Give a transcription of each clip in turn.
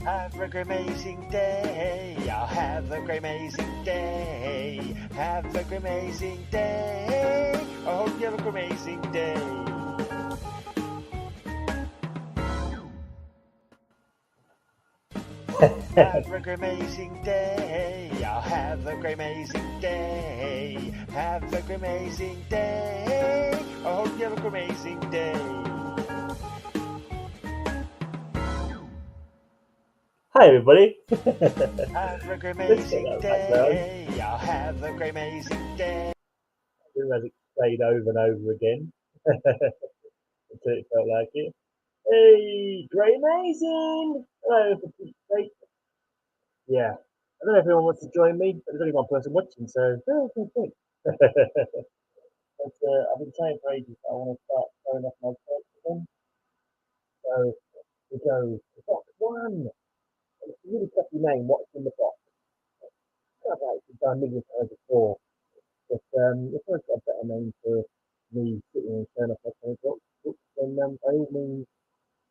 Have a great amazing day. I'll have a great amazing day. Have a great amazing day. I hope you have a great amazing day. Have a great amazing day. I'll have a great amazing day. Have a great amazing day. I hope you have a great amazing day. Hi everybody. Have a great amazing day. I'll have a great amazing day. As it played over and over again until it felt like it. Hey, great amazing! Hello, for Pete's sake. Yeah, I don't know if anyone wants to join me, but there's only one person watching, so okay. But I've been saying for ages that I want to start showing off my perks again. So we go to box one. It's a really crappy name. What's in the box? I've actually done millions of times before, but if I've got a better name for me sitting and showing off my comic books, then by all means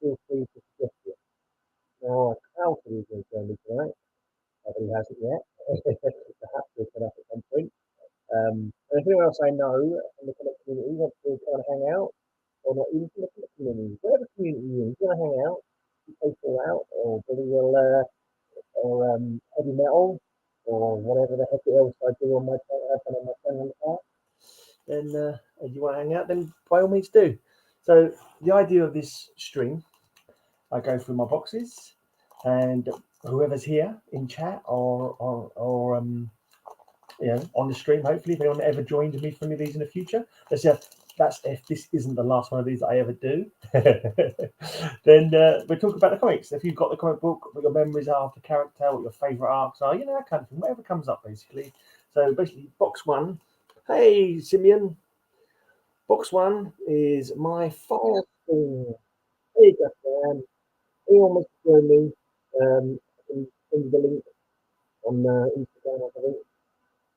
feel free to suggest it. Now, Klaus is going to join me tonight. Nobody has it yet. Perhaps we'll turn up at some point. And if anyone else I know from the comic community wants to kind of hang out, or not even from the comic community, whatever community you're in, if you want to hang out, you take all out, or Billy will, or heavy metal, or whatever the heck else I do on my channel on the part, then if you want to hang out, then by all means do. So the idea of this stream, I go through my boxes, and whoever's here in chat or on the stream, hopefully, if anyone ever joins me for any of these in the future, that's if this isn't the last one of these that I ever do, then we'll talk about the comics. If you've got the comic book, what your memories are of the character, what your favourite arcs are, that kind of thing, whatever comes up, basically. So basically, box one. Hey, Simeon. Box one is my Firestorm. Hey, Justin. Anyone wants to join me? I can send you the link on Instagram, I think.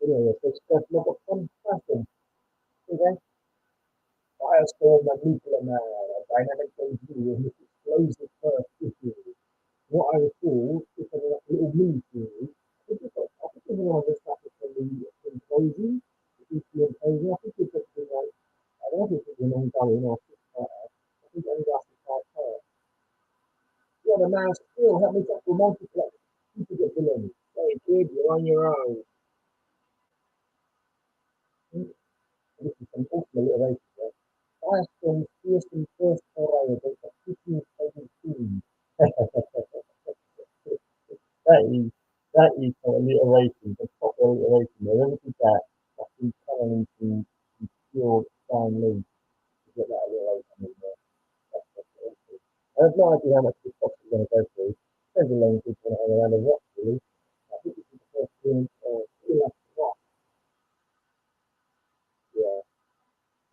Anyway, so it's just my box one. Firestorm. Okay. Firestorm, a nuclear man, a dynamic debut in this explosive first issue. What I recall is a little mini series. I think it's one of the stuff from the Imposing, the Imposing. I think it's just been like, I don't know if it's been ongoing or I think it only lasted 5 parts. Yeah, the man still help me tackle multiplex. You can get villains. Hey kid, you're on your own. This is some awful alliteration there. Firestorm's fearsome first foray against a 15,000 team. That is an alliteration, a proper alliteration. Whoever did that, must be coming to pure Stan Lee to get that alliteration in there. I have no idea how much this box is going to go through. Depends on how long people want to hang around and watch, really. I think this is the first game or still have to watch. Yeah.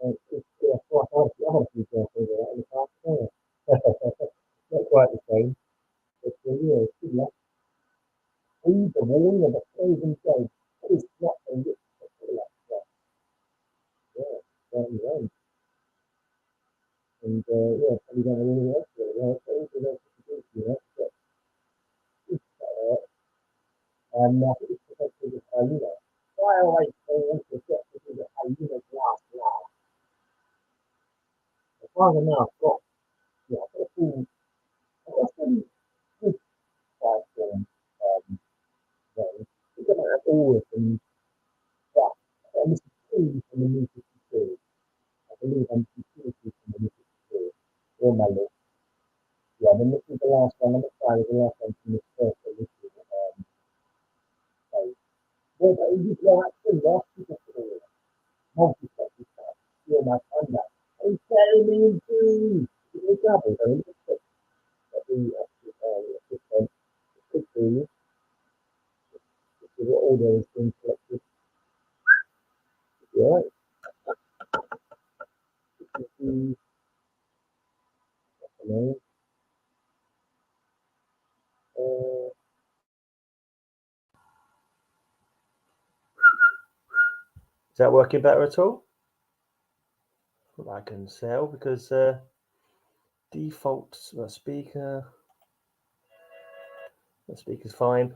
And it's still I want to see things like that in the past. Not quite the same. But yeah, it's good luck. He's the warning of the frozen dead. That is not a rich yeah, down the road. And yeah, probably don't have anything else to do. Yeah, so also that's what you do, but and I think it's protected with hyena. Why are they saying to get to do the hyena glass now? As far as I know, I've got a full, I've got some good Firestorm then. I don't have all of them, but I'm missing 2 from the new 52. I believe I'm missing 2 from the new 52. Or my list. Yeah, then this is the last one. Number 5 is the last one from this first edition. Well, but you go actually last week, multi-plexes stuff. You're my thunder. And carry me into the double. I mean, it's the system. It could be the order is being collected. Yeah. This is the name. Is that working better at all? I can sell because default speaker. The speaker's fine.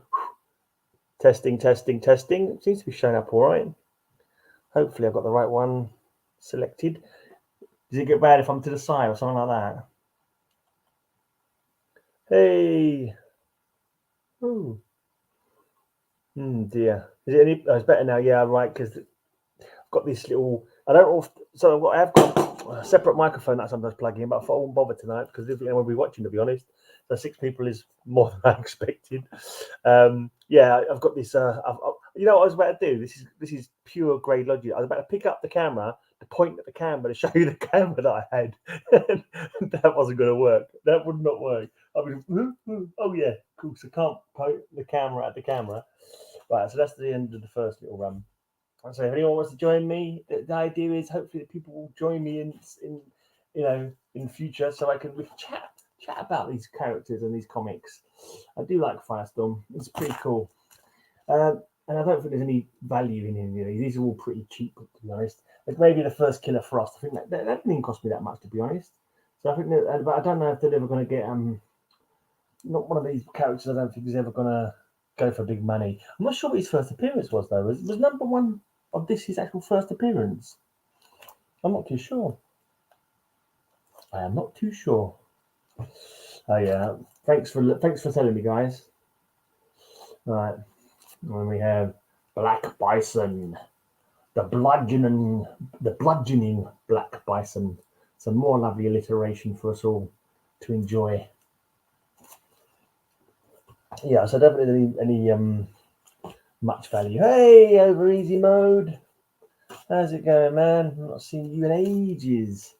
Testing. It seems to be showing up all right. Hopefully I've got the right one selected. Does it get bad if I'm to the side or something like that? Hey. Ooh. Dear. Is it any? Oh, it's better now. Yeah, right. Because I've got this little. I have got a separate microphone that I sometimes plug in, but I thought I won't bother tonight because we'll be watching. To be honest, so 6 people is more than I expected. Yeah, I've got this. You know what I was about to do? This is pure grey logic. I was about to pick up the camera, to point at the camera, to show you the camera that I had. That wasn't going to work. That would not work. I mean, oh yeah, cool. So can't point the camera at the camera. Right, so that's the end of the first little run. So if anyone wants to join me, the idea is hopefully that people will join me in future, so we can chat about these characters and these comics. I do like Firestorm; it's pretty cool, and I don't think there's any value in him. These are all pretty cheap, to be honest. Like maybe the first Killer Frost. I think that didn't even cost me that much, to be honest. So I think but I don't know if they're ever going to get not one of these characters. I don't think is ever going to go for big money. I'm not sure what his first appearance was though. Was number one of this his actual first appearance? I'm not too sure. I am not too sure. Oh yeah, thanks for telling me, guys. All right, when we have Black Bison, the bludgeoning Black Bison. Some more lovely alliteration for us all to enjoy. Yeah, so definitely any much value. Hey, over easy mode. How's it going, man? I've not seen you in ages.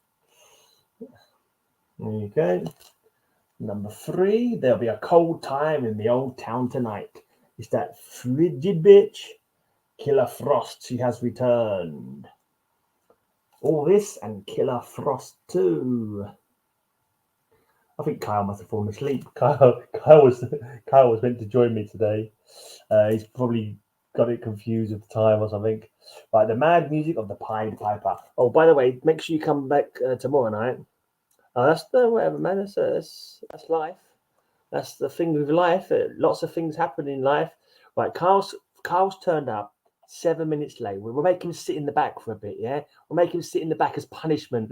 There you go. Number 3, there'll be a cold time in the old town tonight. It's that frigid bitch, Killer Frost. She has returned. All this and Killer Frost 2. I think Kyle must have fallen asleep. Kyle was meant to join me today. He's probably got it confused with the time or something. Right, the mad music of the Pied Piper. Oh, by the way, make sure you come back tomorrow night. Oh, that's whatever, man. That's life. That's the thing with life. Lots of things happen in life. Right, Carl's turned up 7 minutes late. We'll make him sit in the back for a bit. Yeah, we'll make him sit in the back as punishment.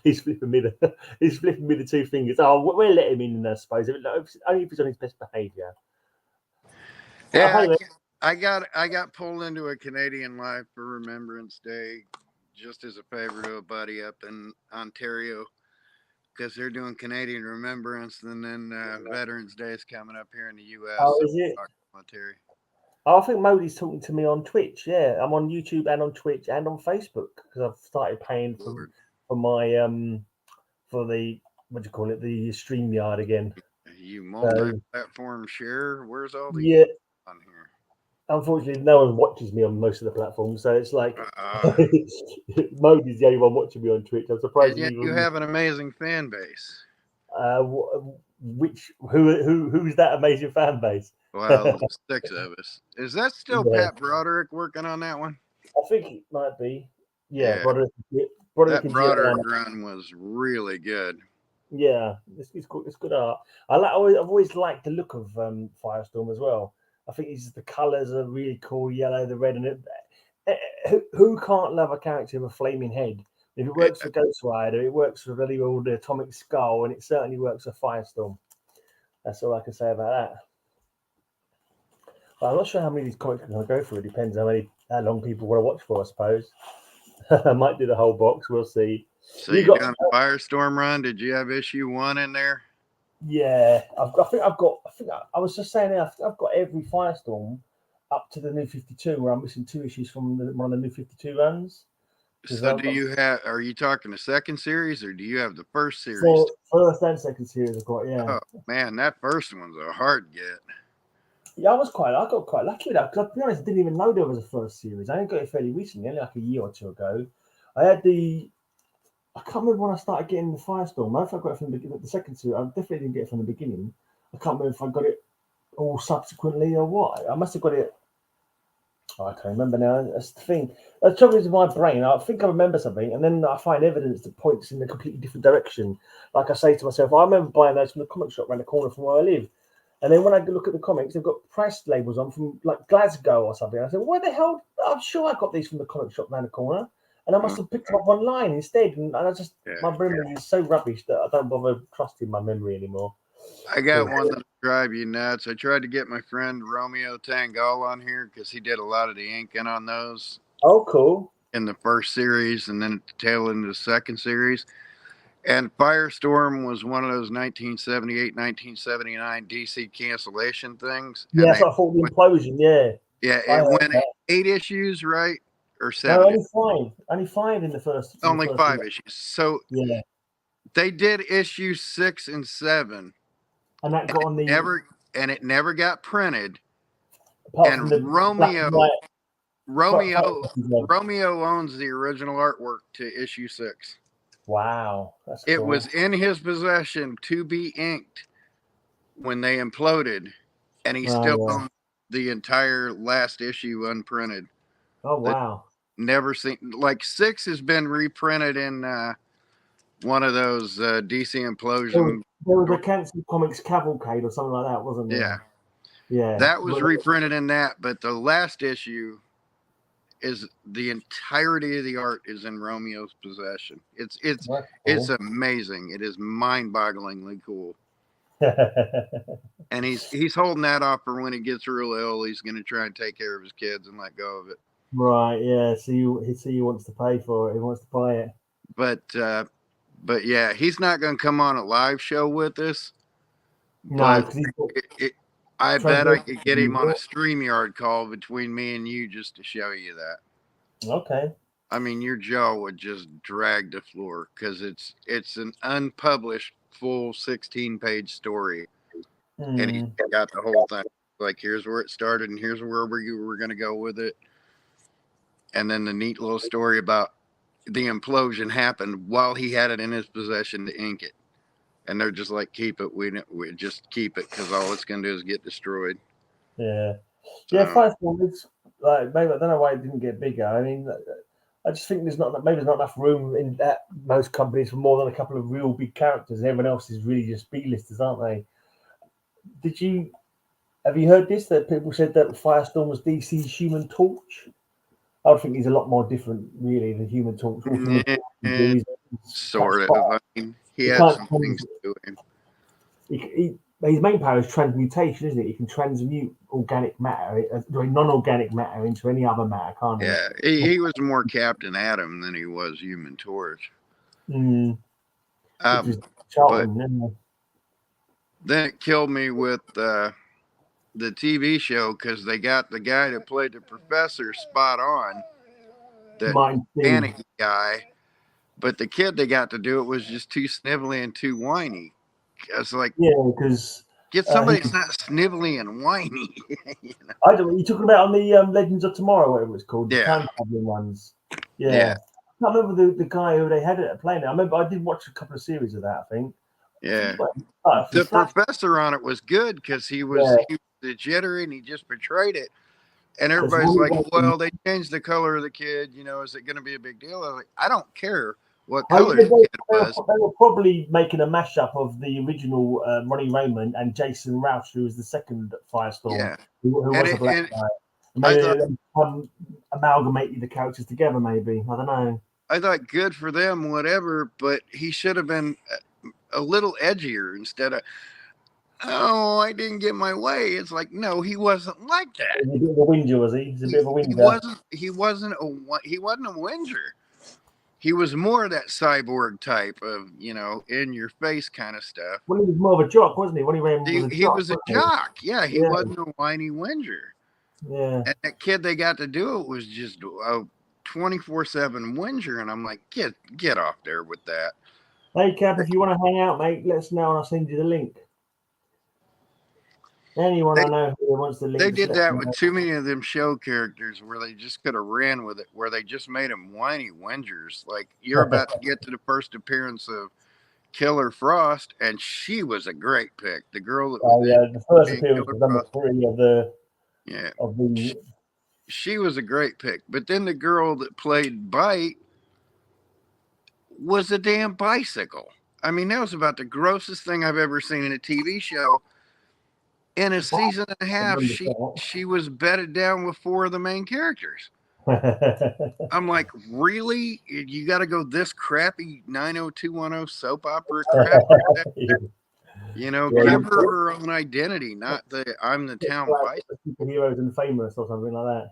He's flipping me the 2 fingers. Oh, we'll let him in, I suppose. Only if he's on his best behaviour. Yeah, I got pulled into a Canadian Life for Remembrance Day, just as a favor to a buddy up in Ontario, because they're doing Canadian Remembrance, and then Veterans Day is coming up here in the U.S. Oh, is it? Military. I think Modi's talking to me on Twitch. Yeah, I'm on YouTube and on Twitch and on Facebook because I've started paying for my for the the StreamYard again. You multi-platform share. Where's all the on here? Unfortunately, no one watches me on most of the platforms, so it's like Modi's the only one watching me on Twitch. I'm surprised. And yet you have an amazing fan base. Who's that amazing fan base? Well, 6 of us. Is that still Pat Broderick working on that one? I think it might be. Yeah. Broderick run was really good. Yeah, it's good art. I've always liked the look of Firestorm as well. I think the colours are really cool, yellow, the red, and who can't love a character with a flaming head? If it works for Ghost Rider, it works for really all the Atomic Skull, and it certainly works for Firestorm. That's all I can say about that. But I'm not sure how many of these comics are going to go for. It depends how long people want to watch for, I suppose. I might do the whole box. We'll see. So you got a Firestorm run? Did you have issue 1 in there? Yeah, I was just saying, I've got every Firestorm up to the New 52, where I'm missing 2 issues from one of the New 52 runs. So are you talking the second series, or do you have the first series? First and second series I've got, yeah. Oh man, that first one's a hard get. Yeah, I got quite lucky with that, because to be honest, I didn't even know there was a first series. I only got it fairly recently, only like a year or 2 ago. I can't remember when I started getting the Firestorm. I don't know if I got it from the second series. I definitely didn't get it from the beginning. I can't remember if I got it all subsequently or what. I must have got it. I can't remember now. That's the thing. The trouble is with my brain. I think I remember something, and then I find evidence that points in a completely different direction. Like I say to myself, I remember buying those from the comic shop around the corner from where I live. And then when I look at the comics, they've got press labels on from like Glasgow or something. I said, where the hell? I'm sure I got these from the comic shop around the corner. And I must have picked them up online instead. And I just, my memory is so rubbish that I don't bother trusting my memory anymore. I got one that'll drive you nuts. I tried to get my friend Romeo Tangal on here because he did a lot of the inking on those. Oh, cool. In the first series and then at the tail end of the second series. And Firestorm was one of those 1978, 1979 DC cancellation things. Yeah, that's what I thought, the implosion, yeah. Yeah, it went 8 issues, right? Or 7? No, only five in the first. Only 5 issues. So yeah, they did issue 6 and 7. And that got on the... it never got printed. And Romeo owns the original artwork to issue 6. Wow, that's cool. It was in his possession to be inked when they imploded, and he still owns the entire last issue unprinted. Oh wow! Never seen, like 6 has been reprinted in one of those DC implosion. There was a Cancel Comics Cavalcade or something like that, wasn't there? Yeah. That was reprinted in that, but the last issue is the entirety of the art is in Romeo's possession. It's amazing. It is mind-bogglingly cool. And he's holding that off for when he gets real ill. He's going to try and take care of his kids and let go of it. Right. Yeah. So he wants to pay for it. He wants to buy it. But yeah, he's not going to come on a live show with us. No, I bet I could get him on a StreamYard call between me and you just to show you that. Okay. I mean, your jaw would just drag the floor because it's an unpublished full 16-page story. And he got the whole thing. Like, here's where it started and here's where we're going to go with it. And then the neat little story about the implosion happened while he had it in his possession to ink it. And they're just like, keep it. We just keep it because all it's going to do is get destroyed. Yeah. Yeah, Firestorm, it's like, maybe I don't know why it didn't get bigger. I mean, I just think there's not enough room in that most companies for more than a couple of real big characters. Everyone else is really just B-listers, aren't they? Have you heard this? That people said that Firestorm was DC's Human Torch? I would think he's a lot more different, really, than Human Torch. Sort of. I mean, he had some things to do with him. His main power is transmutation, isn't it? He can transmute organic matter, non-organic matter, into any other matter, can't he? Yeah, he was more Captain Atom than he was Human Torch. Then it killed me with the TV show because they got the guy that played the professor spot on, the panicky guy. But the kid they got to do it was just too snivelly and too whiny. It's like, because get somebody that's not snivelly and whiny. You know? I don't. You're talking about on the Legends of Tomorrow, whatever it's called, the time traveling ones. Yeah. I can't remember the guy who they had it playing it. I remember I did watch a couple of series of that. I think. Yeah. The professor on it was good because he was the jittery and he just portrayed it. And everybody's like, well, they changed the color of the kid. You know, is it going to be a big deal? I was like, I don't care what color the kid was. They were probably making a mashup of the original Ronnie Raymond and Jason Roush, who was the second Firestorm, who was a black guy. Maybe they amalgamated the characters together, maybe. I don't know. I thought good for them, whatever, but he should have been a little edgier instead of, oh, I didn't get my way. It's like, no, he wasn't like that. He's a bit of a whinger, was he? He's a bit of a whinger. He wasn't a whinger. He was more that cyborg type of, you know, in your face kind of stuff. Well, he was more of a jock, wasn't he? When he ran, he was a jock. Yeah, he wasn't a whiny whinger. Yeah. And that kid they got to do it was just a 24/7 whinger, and I'm like, get off there with that. Hey, Cap, if you want to hang out, mate, let us know and I'll send you the link. Anyone I know who wants the link. They did that with too many of them show characters where they just could have ran with it, where they just made them whiny whingers. Like, you're about to get to the first appearance of Killer Frost, and she was a great pick. The girl that was the first appearance was number 3 of the... Yeah. Of the... She was a great pick. But then the girl that played Bite was a damn bicycle. I mean, that was about the grossest thing I've ever seen in a TV show. in a season and a half, remember she was bedded down with 4 of the main characters. that. I'm like, really? You got to go this crappy 90210 soap opera crap? You know, Yeah, give her own identity, not the I'm the town vice. Superheroes and Famous or something like that.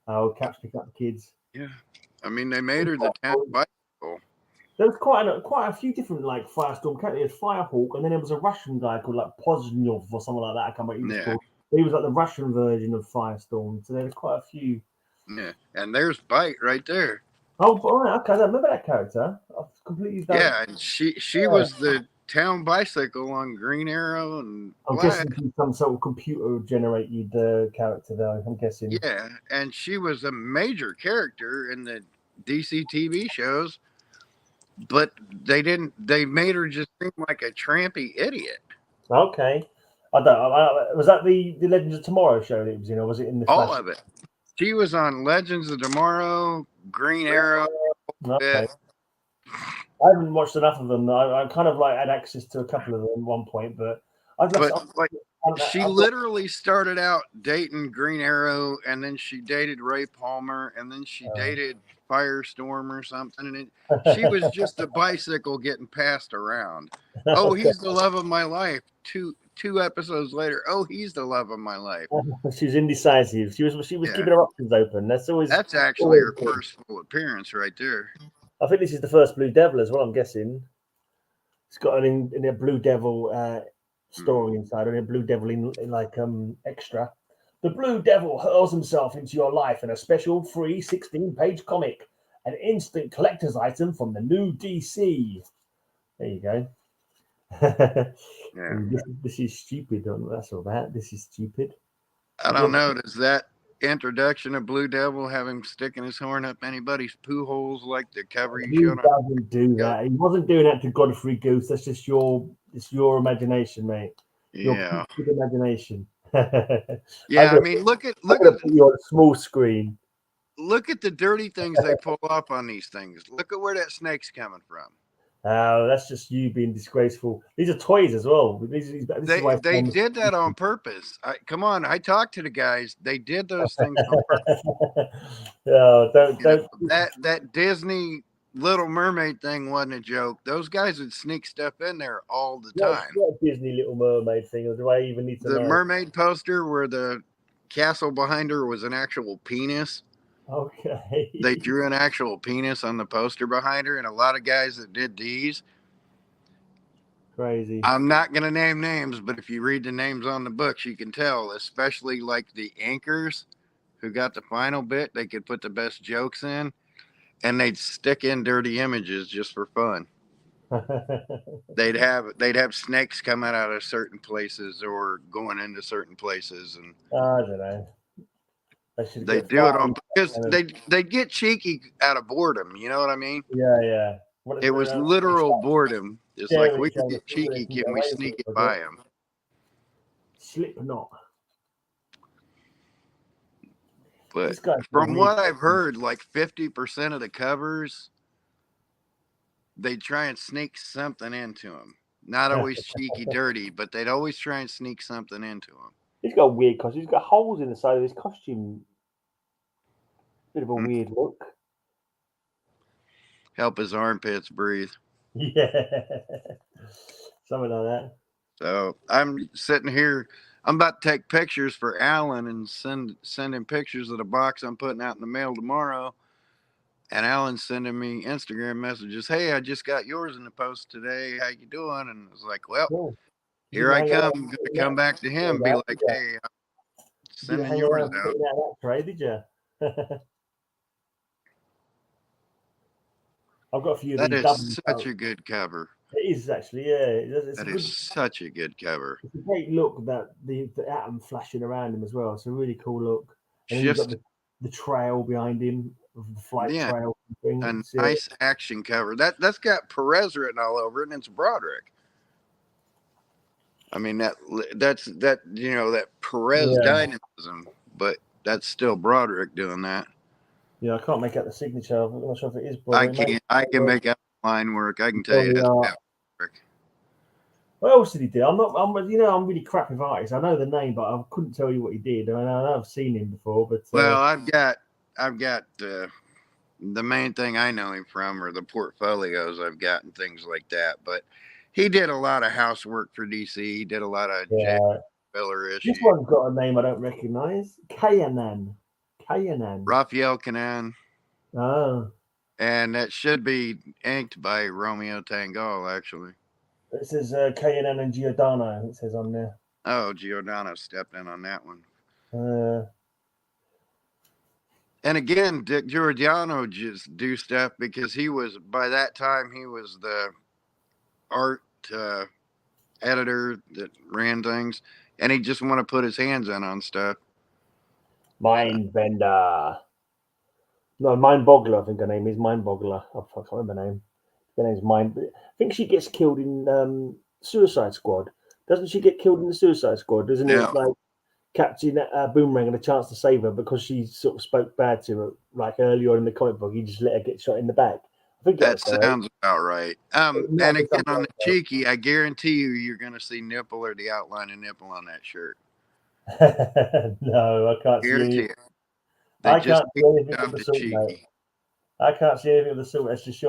Oh, Caps Pick Up the Kids. Yeah, I mean, they made her the town bicycle. There was quite a few different like Firestorm characters. Firehawk, and then there was a Russian guy called like Poznyov or something like that. I can't remember what he was called. He was like the Russian version of Firestorm. So there was quite a few. Yeah, and there's Bite right there. Oh, okay. I remember that character. I've completely done. Yeah, and she was the town bicycle on Green Arrow and I'm guessing some sort of computer generated character though. I'm guessing. Yeah, and she was a major character in the DC TV shows, but they made her just seem like a trampy idiot. Okay. Was that the Legends of Tomorrow show that it was in, or was it in the all Flash? of it? She was on Legends of Tomorrow, Green Arrow. Okay. I haven't watched enough of them. I kind of like had access to a couple of them at one point, but she literally started out dating Green Arrow, and then she dated Ray Palmer, and then she dated Firestorm or something, and she was just a bicycle getting passed around. Oh, he's the love of my life. Two episodes later, oh, he's the love of my life. She's indecisive. She was keeping her options open. That's actually her first full appearance right there. I think this is the first Blue Devil as well. I'm guessing it's got in a Blue Devil story inside, and a Blue Devil in like extra. The Blue Devil hurls himself into your life in a special free 16-page comic, an instant collector's item from the new DC. There you go. This is stupid. That's all that. This is stupid. I don't know. Does that introduction of Blue Devil have him sticking his horn up anybody's poo holes like the cover you showed? He doesn't do that. He wasn't doing that to Godfrey Goose. That's just your imagination, mate. Yeah. Your imagination. Yeah, I mean, look at your small screen. Look at the dirty things they pull up on these things. Look at where that snake's coming from. Oh, that's just you being disgraceful. These are toys as well. They did that on purpose. Come on, I talked to the guys. They did those things on purpose. No, don't. That Disney Little Mermaid thing wasn't a joke. Those guys would sneak stuff in there all the time. What Disney Little Mermaid thing? Or do I even need to know? The mermaid poster where the castle behind her was an actual penis. Okay. They drew an actual penis on the poster behind her, and a lot of guys that did these. Crazy. I'm not going to name names, but if you read the names on the books, you can tell, especially like the inkers who got the final bit, they could put the best jokes in, and they'd stick in dirty images just for fun. They'd have snakes coming out of certain places or going into certain places, and I don't know. They do it on because they get cheeky out of boredom. You know what I mean? Yeah. It was literal boredom. It's like we can get cheeky. Can we sneak it by them? Slipknot. But from what I've heard, like 50% of the covers, they try and sneak something into them. Not always cheeky, dirty, but they'd always try and sneak something into them. He's got a weird costume. He's got holes in the side of his costume. Bit of a weird look. Help his armpits breathe. Yeah. Something like that. So I'm sitting here. I'm about to take pictures for Alan and send him pictures of the box I'm putting out in the mail tomorrow. And Alan's sending me Instagram messages. Hey, I just got yours in the post today. How you doing? And I was like, well, cool. Here I come. I'm going to come back to him and be like, hey, I'm sending yours out. Right, did you? I've got a few of these. That is such a good cover. It is actually, yeah. That is such a good cover. It's a great look, that the atom flashing around him as well. It's a really cool look. And then you've got the trail behind him, the flight trail. A nice action cover. That's got Perez written all over it, and it's Broderick. I mean that's that Perez dynamism, but that's still Broderick doing that. Yeah, I can't make out the signature. I'm not sure if it is Broderick. I can make out line work. I can tell you that's Broderick. What else did he do? I'm really crap with artists. I know the name, but I couldn't tell you what he did. I know I've seen him before, but well, I've got the main thing I know him from are the portfolios I've got and things like that. But he did a lot of housework for DC. He did a lot of Jack Miller issues. This one's got a name I don't recognize. Kayanan. Raphael Kanan. Oh. And that should be inked by Romeo Tangal, actually. It says Kayanan and Giordano, it says on there. Oh, Giordano stepped in on that one. And again, Dick Giordano just do stuff because by that time, he was the art editor that ran things, and he just want to put his hands in on stuff. Mindbender. No, Mindboggler, I think her name is Mindboggler. I can't remember her name. Her name's Mind. I think she gets killed in Suicide Squad. Doesn't she get killed in the Suicide Squad? Doesn't it like Captain Boomerang had a chance to save her because she sort of spoke bad to her like earlier in the comic book? He just let her get shot in the back. I think that sounds about right. And again, on the cheeky, I guarantee you're going to see nipple or the outline of nipple on that shirt. No, I can't see anything. I can't see anything of the sort, mate. I can't see anything of the sort. That's just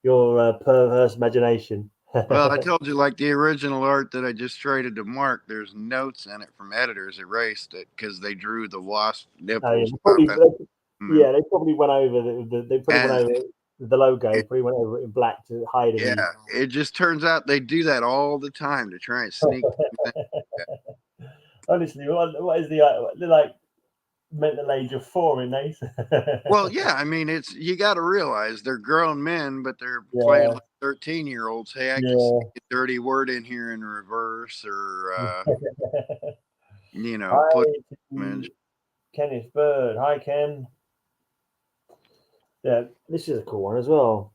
your perverse imagination. Well, I told you, like the original art that I just traded to Mark, there's notes in it from editors erased it because they drew the wasp nipples. They probably went over the logo. Probably went over it in black to hide it. Yeah, it just turns out they do that all the time to try and sneak. Honestly, what is they're like mental age of 4 in these? Well, yeah, I mean you got to realize they're grown men, but they're playing like 13-year-olds. Hey, I can see a dirty word in here in reverse, or put Kenneth Bird. Hi, Ken. Yeah, this is a cool one as well.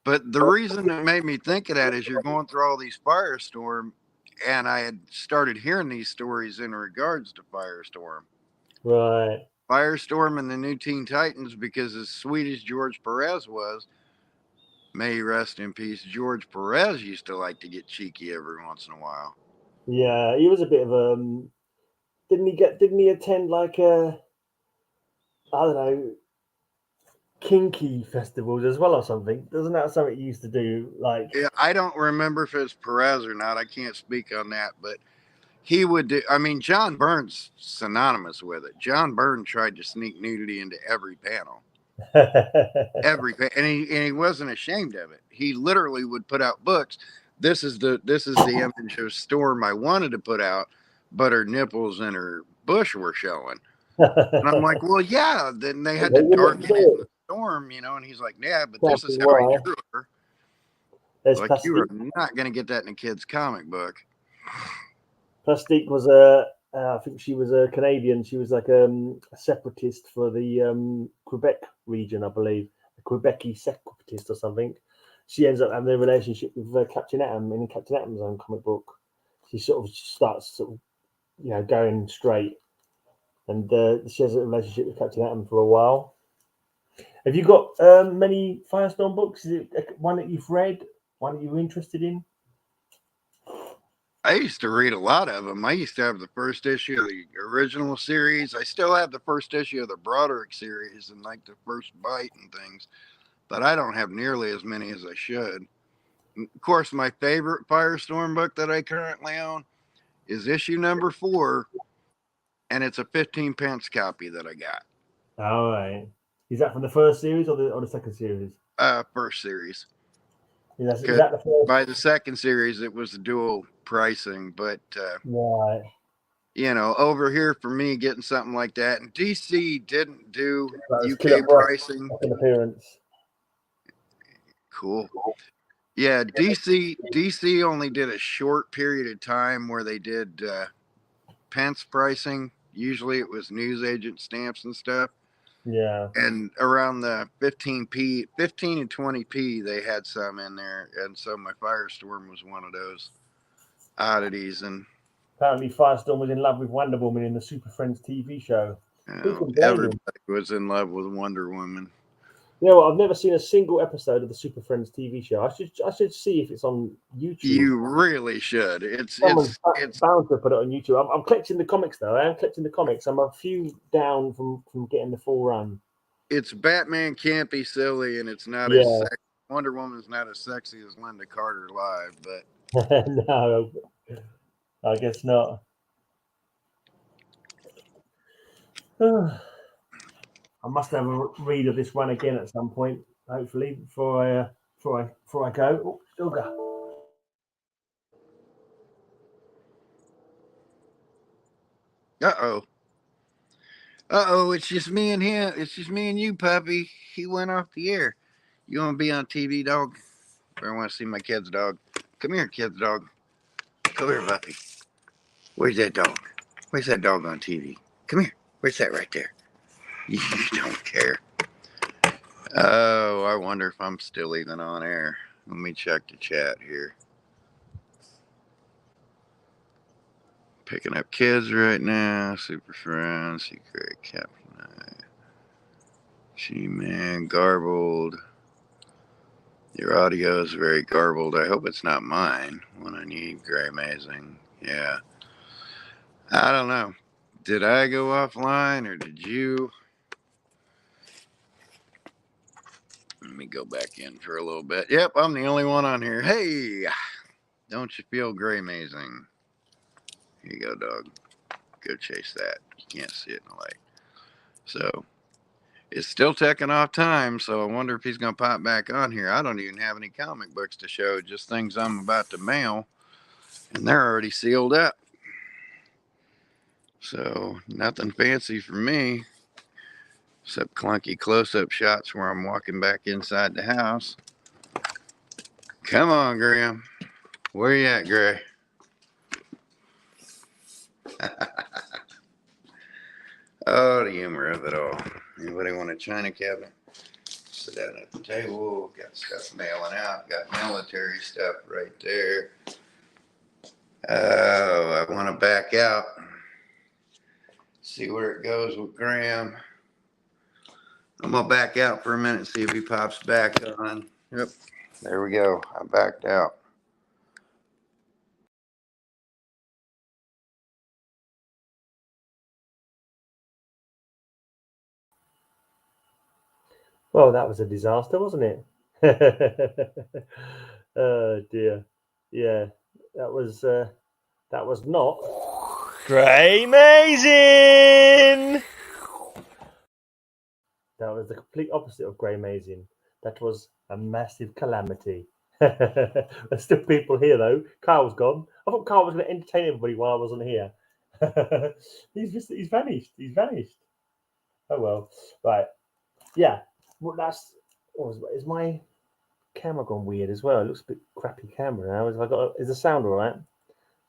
But the reason that made me think of that is you're going through all these Firestorm, and I had started hearing these stories in regards to Firestorm. Right. Firestorm and the New Teen Titans, because as sweet as George Perez was, may he rest in peace, George Perez used to like to get cheeky every once in a while. Yeah, he was a bit of a... Didn't he attend like a... I don't know... kinky festivals as well or something? Doesn't that something he used to do? Like, yeah, I don't remember if it's Perez or not. I can't speak on that, but he would do. I mean, John Byrne's synonymous with it. John Byrne tried to sneak nudity into every panel, and he wasn't ashamed of it. He literally would put out books. This is the image of Storm I wanted to put out, but her nipples and her bush were showing. And I'm like, well, yeah. Then they had to darken it in the Storm, and he's like, yeah, but this is how he drew her. Like, you are not going to get that in a kid's comic book. Plastique was I think she was a Canadian. She was like a separatist for the Quebec region, I believe. A Quebecy separatist or something. She ends up having a relationship with Captain Atom in Captain Atom's own comic book. She sort of starts going straight. And she has a relationship with Captain Atom for a while. Have you got many Firestorm books? Is it one that you've read? One that you're interested in? I used to read a lot of them. I used to have the first issue of the original series. I still have the first issue of the Broderick series and like the first bite and things. But I don't have nearly as many as I should. And of course, my favorite Firestorm book that I currently own is issue number 4. And it's a 15 pence copy that I got. All right. Is that from the first series or the second series? First series. Is that the first? By the second series, it was dual pricing, but right. Over here for me getting something like that, and DC didn't do UK pricing. Appearance. Cool. Yeah, DC only did a short period of time where they did pence pricing. Usually it was newsagent stamps and stuff. Yeah. And around the 15 and 20p, they had some in there. And so my Firestorm was one of those oddities. And apparently Firestorm was in love with Wonder Woman in the Super Friends TV show. Everybody was in love with Wonder Woman. You know what? I've never seen a single episode of the Super Friends TV show. I should see if it's on YouTube. You really should. It's bound to put it on YouTube. I'm collecting the comics though. I am collecting the comics. I'm a few down from getting the full run. It's Batman can't be silly, and it's not Yeah. as sexy. Wonder Woman's not as sexy as Linda Carter live, but No, I guess not. I must have a read of this one again at some point, hopefully, before I go. Oh, still go. Uh-oh, it's just me and him. It's just me and you, puppy. He went off the air. You want to be on TV, dog? Or I want to see my kid's dog. Come here, kid's dog. Come here, puppy. Where's that dog? Where's that dog on TV? Come here. Where's that right there? You don't care. Oh, I wonder if I'm still even on air. Let me check the chat here. Picking up kids right now. Super Friends. Secret Captain. G-Man. Garbled. Your audio is very garbled. I hope it's not mine when I need Gray Amazing. Yeah. I don't know. Did I go offline or did you? Let me go back in for a little bit. Yep, I'm the only one on here. Hey, don't you feel Gray Amazing? Here you go, dog. Go chase that. You can't see it in the light. So, it's still taking off time, so I wonder if he's going to pop back on here. I don't even have any comic books to show, just things I'm about to mail, and they're already sealed up. So, nothing fancy for me, except clunky close-up shots where I'm walking back inside the house. Come on, Graham. Where you at, Gray? Oh, the humor of it all. Anybody want a china cabinet? Sit down at the table. Got stuff mailing out. Got military stuff right there. Oh, I want to back out. See where it goes with Graham. I'm going to back out for a minute, see if he pops back on. Yep. There we go. I backed out. Well, that was a disaster, wasn't it? Oh dear. Yeah, that was not Gray Amazing. That was the complete opposite of Gray Amazing. That was a massive calamity. There's still people here though. Carl's gone. I thought Carl was going to entertain everybody while I wasn't here. He's vanished. He's vanished. Oh well. Right. Yeah. Well, is my camera gone weird as well? It looks a bit crappy camera now. Is the sound all right?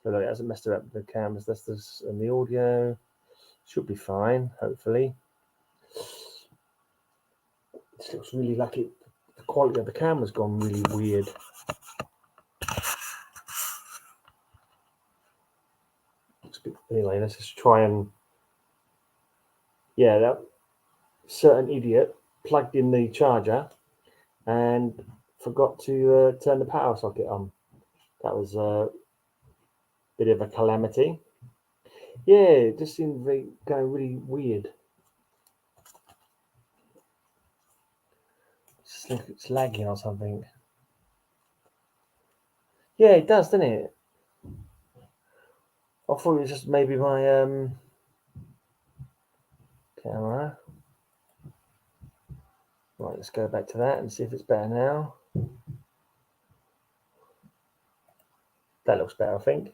So look, it hasn't messed up the cameras. That's this, and the audio should be fine, hopefully. This looks really like it. The quality of the camera's gone really weird. Anyway, let's just try and. Yeah, that certain idiot plugged in the charger and forgot to turn the power socket on. That was a bit of a calamity. Yeah, it just seemed going really weird. It's like it's lagging or something. Yeah, it does, doesn't it? I thought it was just maybe my camera. Right, let's go back to that and see if it's better now. That looks better, I think.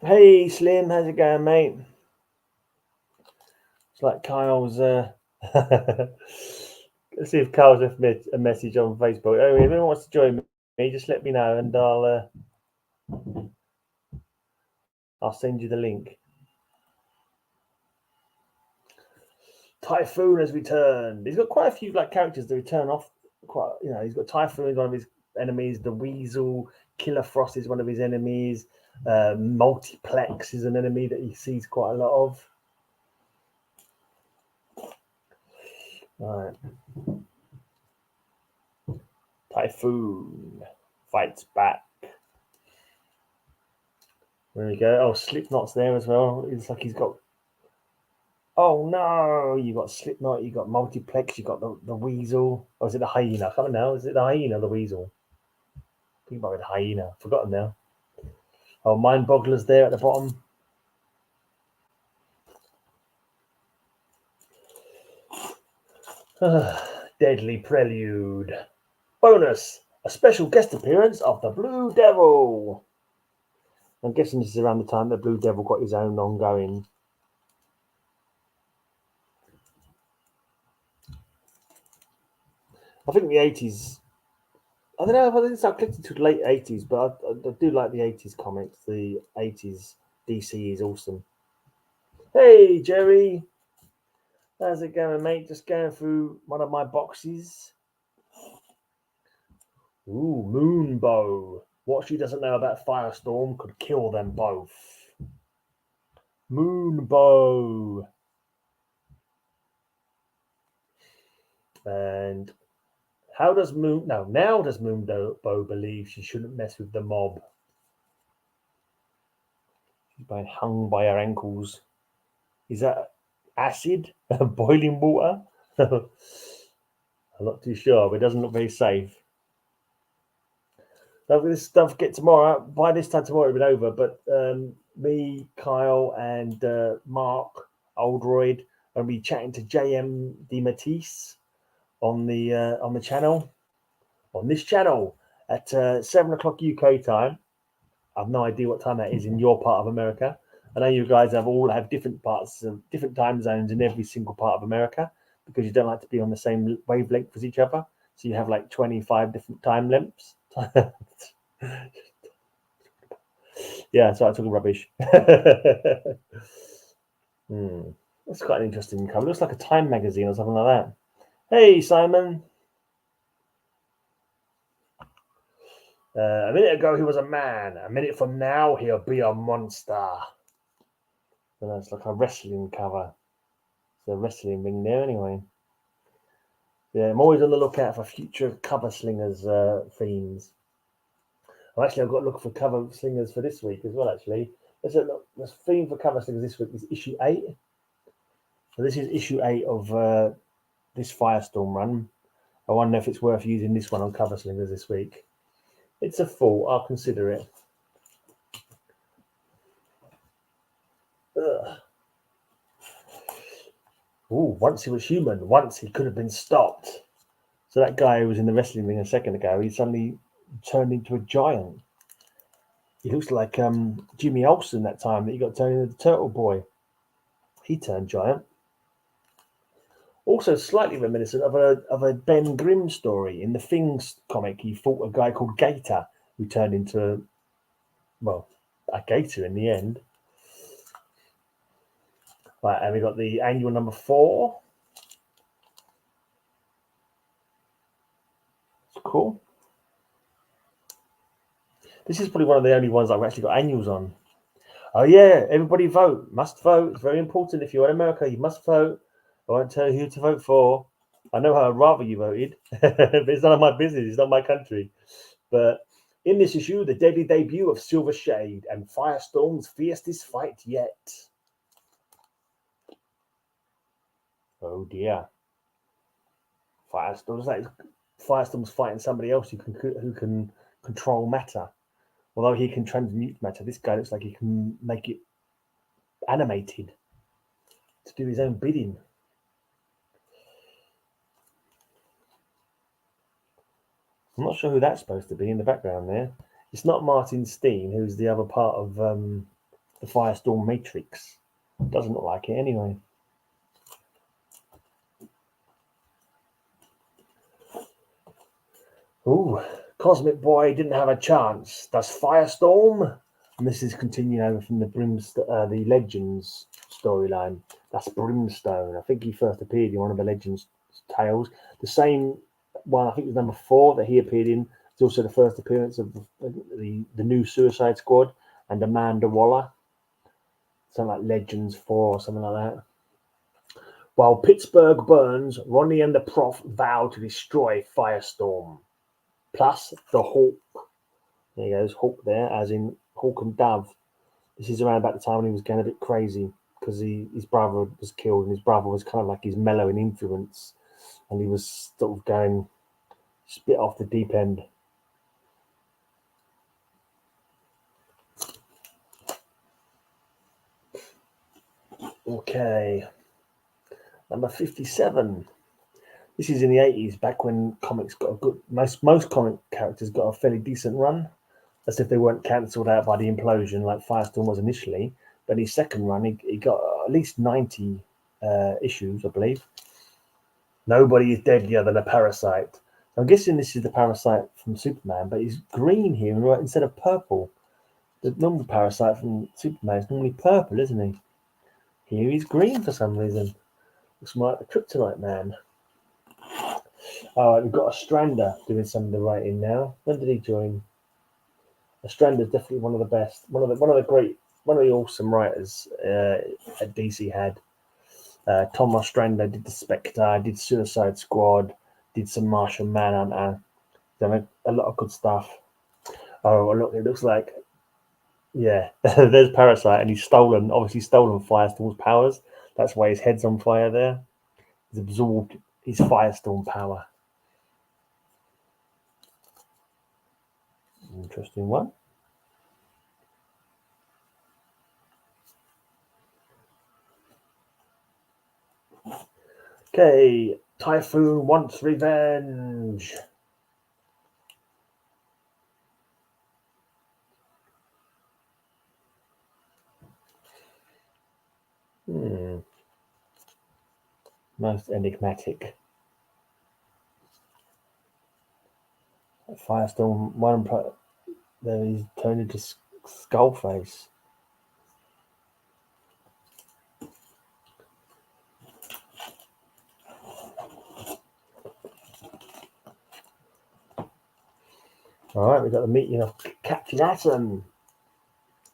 Hey, Slim, how's it going, mate? It's like Kyle's. Let's see if Kyle's left me a message on Facebook. Oh, if anyone wants to join me, just let me know and I'll send you the link. Typhoon has returned. He's got quite a few characters that return off. He's got Typhoon, one of his enemies. The Weasel, Killer Frost is one of his enemies. Multiplex is an enemy that he sees quite a lot of. All right. Typhoon fights back. There we go. Oh, Slipknot's there as well. It's like he's got. Oh no! You got Slipknot. You got Multiplex. You got the Weasel. Or is it the Hyena? I can't remember now. Is it the Hyena or the Weasel? I think about the Hyena. Forgotten now. Oh, Mind Boggler's there at the bottom. Deadly Prelude. Bonus. A special guest appearance of the Blue Devil. I'm guessing this is around the time that Blue Devil got his own ongoing. I think the 80s. I don't know if I think I clicked into the late 80s, but I do like the 80s comics. The 80s DC is awesome. Hey, Jerry. How's it going, mate? Just going through one of my boxes. Ooh, Moonbow. What she doesn't know about Firestorm could kill them both. Moonbow. And now does Moonbow believe she shouldn't mess with the mob? She's being hung by her ankles. Is that acid? Boiling water? I'm not too sure, but it doesn't look very safe. This stuff get tomorrow. By this time tomorrow, it'll be over. But me, Kyle, and Mark Oldroyd will be chatting to JM DeMatisse on the channel, on this channel at 7 o'clock UK time. I have no idea what time that is in your part of America. I know you guys all have different parts of different time zones in every single part of America because you don't like to be on the same wavelength as each other. So you have like 25 different time lengths. Yeah, so I took a rubbish. That's quite an interesting cover. It looks like a Time magazine or something like that. Hey, Simon. A minute ago, he was a man. A minute from now, he'll be a monster. And that's like a wrestling cover. It's a wrestling ring there, anyway. Yeah, I'm always on the lookout for future cover slingers themes. I've got to look for cover slingers for this week as well, actually. The theme for cover slingers this week is issue 8. So this is issue 8 of this Firestorm run. I wonder if it's worth using this one on cover slingers this week. It's a thought. I'll consider it. Ooh, once he was human. Once he could have been stopped. So that guy who was in the wrestling ring a second ago, he suddenly turned into a giant. He looks like Jimmy Olsen that time that he got turned into the Turtle Boy. He turned giant. Also slightly reminiscent of a Ben Grimm story. In the Things comic, he fought a guy called Gator who turned into a gator in the end. Right, and we got the annual number 4. It's cool. This is probably one of the only ones I've actually got annuals on. Oh yeah, everybody vote. Must vote. It's very important. If you're in America, you must vote. I won't tell you who to vote for. I know how I'd rather you voted, but it's none of my business. It's not my country. But in this issue, the deadly debut of Silver Shade and Firestorm's fiercest fight yet. Oh dear. Firestorm's fighting somebody else who can control matter. Although he can transmute matter, this guy looks like he can make it animated to do his own bidding. I'm not sure who that's supposed to be in the background there. It's not Martin Steen, who's the other part of the Firestorm Matrix. Doesn't look like it anyway. Ooh, Cosmic Boy didn't have a chance. Does Firestorm? And this is continuing over from the Legends storyline. That's Brimstone. I think he first appeared in one of the Legends tales. The same one, I think it was number 4 that he appeared in. It's also the first appearance of the new Suicide Squad and Amanda Waller. Something like Legends 4 or something like that. While Pittsburgh burns, Ronnie and the Prof vow to destroy Firestorm. Plus the Hawk. There he goes, Hawk there, as in Hawk and Dove. This is around about the time when he was getting a bit crazy because his brother was killed, and his brother was kind of like his mellowing influence, and he was sort of going spit off the deep end. Okay. Number 57. This is in the 80s, back when comics got a good... Most comic characters got a fairly decent run. As if they weren't cancelled out by the implosion like Firestorm was initially. But in his second run, he got at least 90 issues, I believe. Nobody is deadlier than a parasite. I'm guessing this is the parasite from Superman, but he's green here instead of purple. The normal parasite from Superman is normally purple, isn't he? Here he's green for some reason. Looks more like the Kryptonite Man. All right, we've got Ostrander doing some of the writing now. When did he join? Ostrander is definitely one of the best, one of the awesome writers at DC had. Tom Ostrander did the Spectre, did Suicide Squad, did some Martian Manhunter, done a lot of good stuff. Oh look, it looks like, yeah, there's Parasite, and he's obviously stolen Firestorm's powers. That's why his head's on fire there. He's absorbed his Firestorm power. Interesting one. Okay, Typhoon wants revenge. Most enigmatic. Firestorm, one there he's turned into Skullface. All right, we've got the meeting of Captain Atom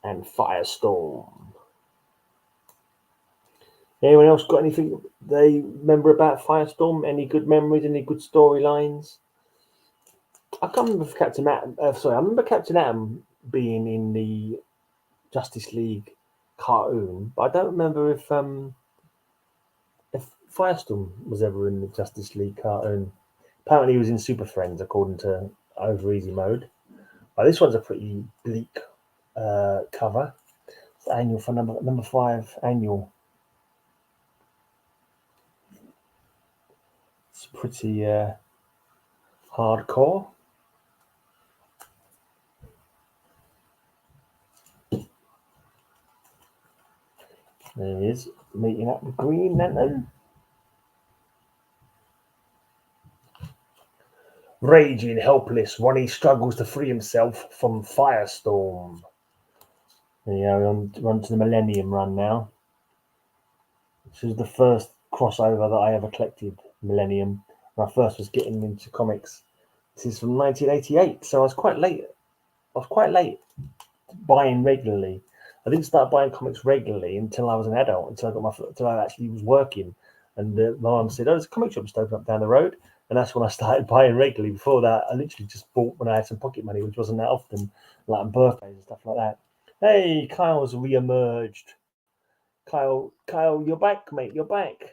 and Firestorm. Anyone else got anything they remember about Firestorm? Any good memories? Any good storylines? I can't remember if Captain Atom. I remember Captain Atom being in the Justice League cartoon, but I don't remember if Firestorm was ever in the Justice League cartoon. Apparently, he was in Super Friends, according to Over Easy Mode. This one's a pretty bleak cover. It's annual for number 5 annual. It's pretty hardcore. There he is, meeting up with Green Lantern. Raging helpless, Ronnie struggles to free himself from Firestorm. There you go, we're on to the Millennium run now. This is the first crossover that I ever collected, Millennium, when I first was getting into comics. This is from 1988, so I was quite late buying regularly. I didn't start buying comics regularly until I was an adult, until I actually was working. And my mum said, there's a comic shop just opened up down the road. And that's when I started buying regularly. Before that, I literally just bought when I had some pocket money, which wasn't that often, like on birthdays and stuff like that. Hey, Kyle's re-emerged. Kyle, you're back, mate. You're back.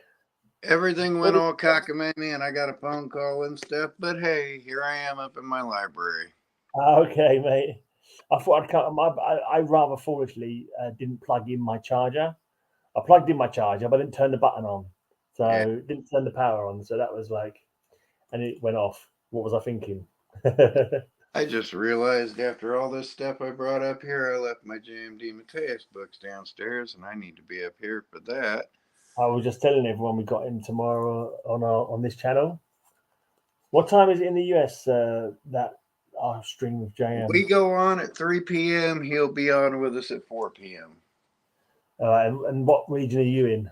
Everything went all cockamamie, and I got a phone call and stuff. But hey, here I am up in my library. Okay, mate. I thought I'd come. I rather foolishly didn't plug in my charger. I plugged in my charger, but didn't turn the button on. So didn't turn the power on. So that was like, and it went off. What was I thinking? I just realized after all this stuff I brought up here, I left my JMD Mateus books downstairs, and I need to be up here for that. I was just telling everyone we got him tomorrow on this channel. What time is it in the US? That our stream with JM. We go on at 3 p.m. He'll be on with us at 4 p.m. And what region are you in?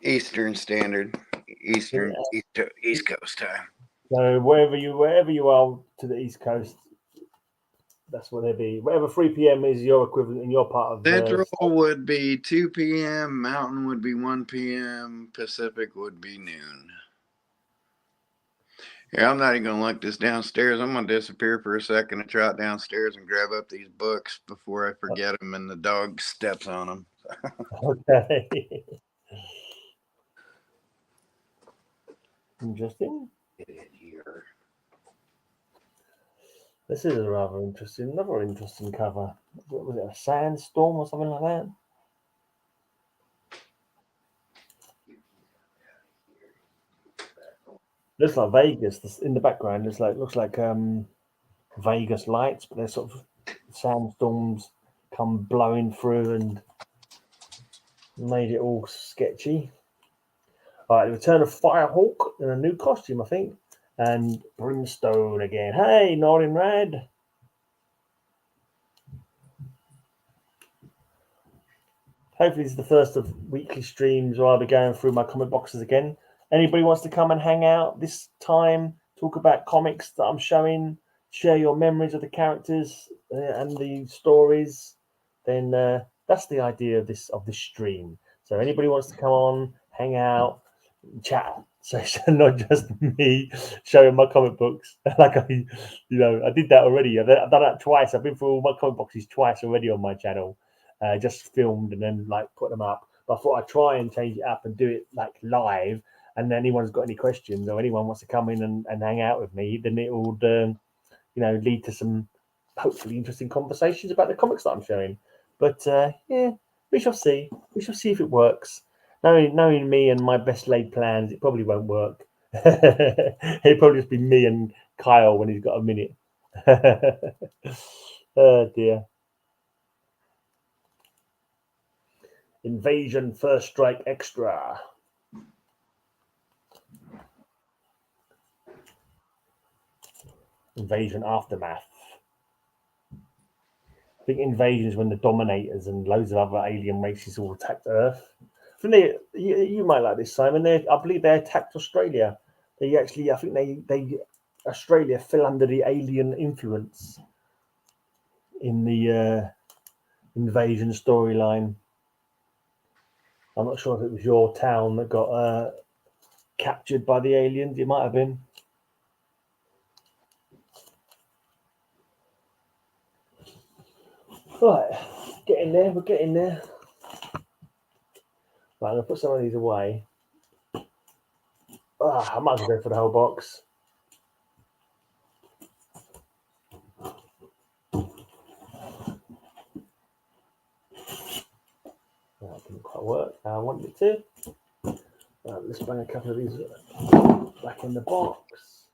Eastern Standard, East Coast time. So wherever you are to the East Coast, That's what they'd be. Whatever 3 p.m. is your equivalent in your part of Central would be 2 p.m. Mountain would be 1 p.m. Pacific would be noon. Yeah, I'm not even going to look this downstairs. I'm going to disappear for a second and trot downstairs and grab up these books before I forget them and the dog steps on them. Okay. Interesting. Get in here. This is a rather another interesting cover. Was it a sandstorm or something like that? Looks like Vegas. In the background, looks like Vegas lights, but they're sort of sandstorms come blowing through and made it all sketchy. All right, the return of Firehawk in a new costume, I think, and Brimstone again. Hey, Norin Rad. Hopefully, this is the first of weekly streams where I'll be going through my comic boxes again. Anybody wants to come and hang out this time, talk about comics that I'm showing, share your memories of the characters and the stories, then that's the idea of this stream. So anybody wants to come on, hang out, chat. So it's not just me showing my comic books. Like I did that already. I've done that twice. I've been through all my comic boxes twice already on my channel. Just filmed and then like put them up. But I thought I'd try and change it up and do it like live. And then anyone's got any questions or anyone wants to come in and hang out with me, then it would lead to some hopefully interesting conversations about the comics that I'm showing. But yeah, we shall see. We shall see if it works. Knowing me and my best laid plans, it probably won't work. It'll probably just be me and Kyle when he's got a minute. Oh dear. Invasion First Strike Extra. Invasion Aftermath. I think Invasion is when the Dominators and loads of other alien races all attacked Earth. I think you might like this, Simon. I believe they attacked Australia. I think Australia fell under the alien influence in the Invasion storyline. I'm not sure if it was your town that got captured by the aliens. It might have been. Right, getting there. We're getting there. Right, I'm going to put some of these away. I might as well go for the whole box. That didn't quite work how I wanted it to. Right, let's bring a couple of these back in the box.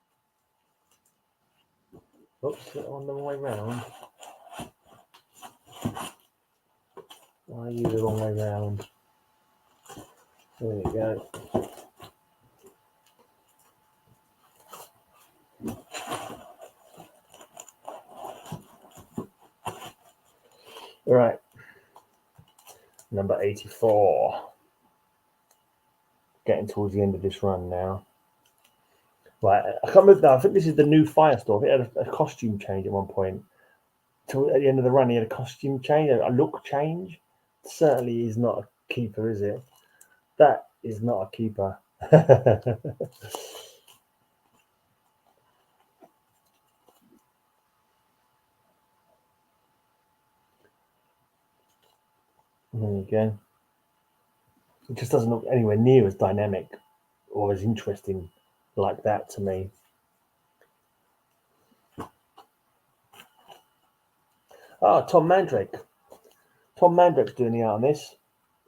Oops, on the way round. I use the wrong way round. There we go. All right. Number 84. Getting towards the end of this run now. Right, I can't remember. I think this is the new Firestorm. It had a costume change at one point. Till at the end of the run, he had a costume change, a look change. Certainly is not a keeper, is it? That is not a keeper. There you go. It just doesn't look anywhere near as dynamic or as interesting like that to me. Tom Mandrake. Tom Mandrake's doing the art on this.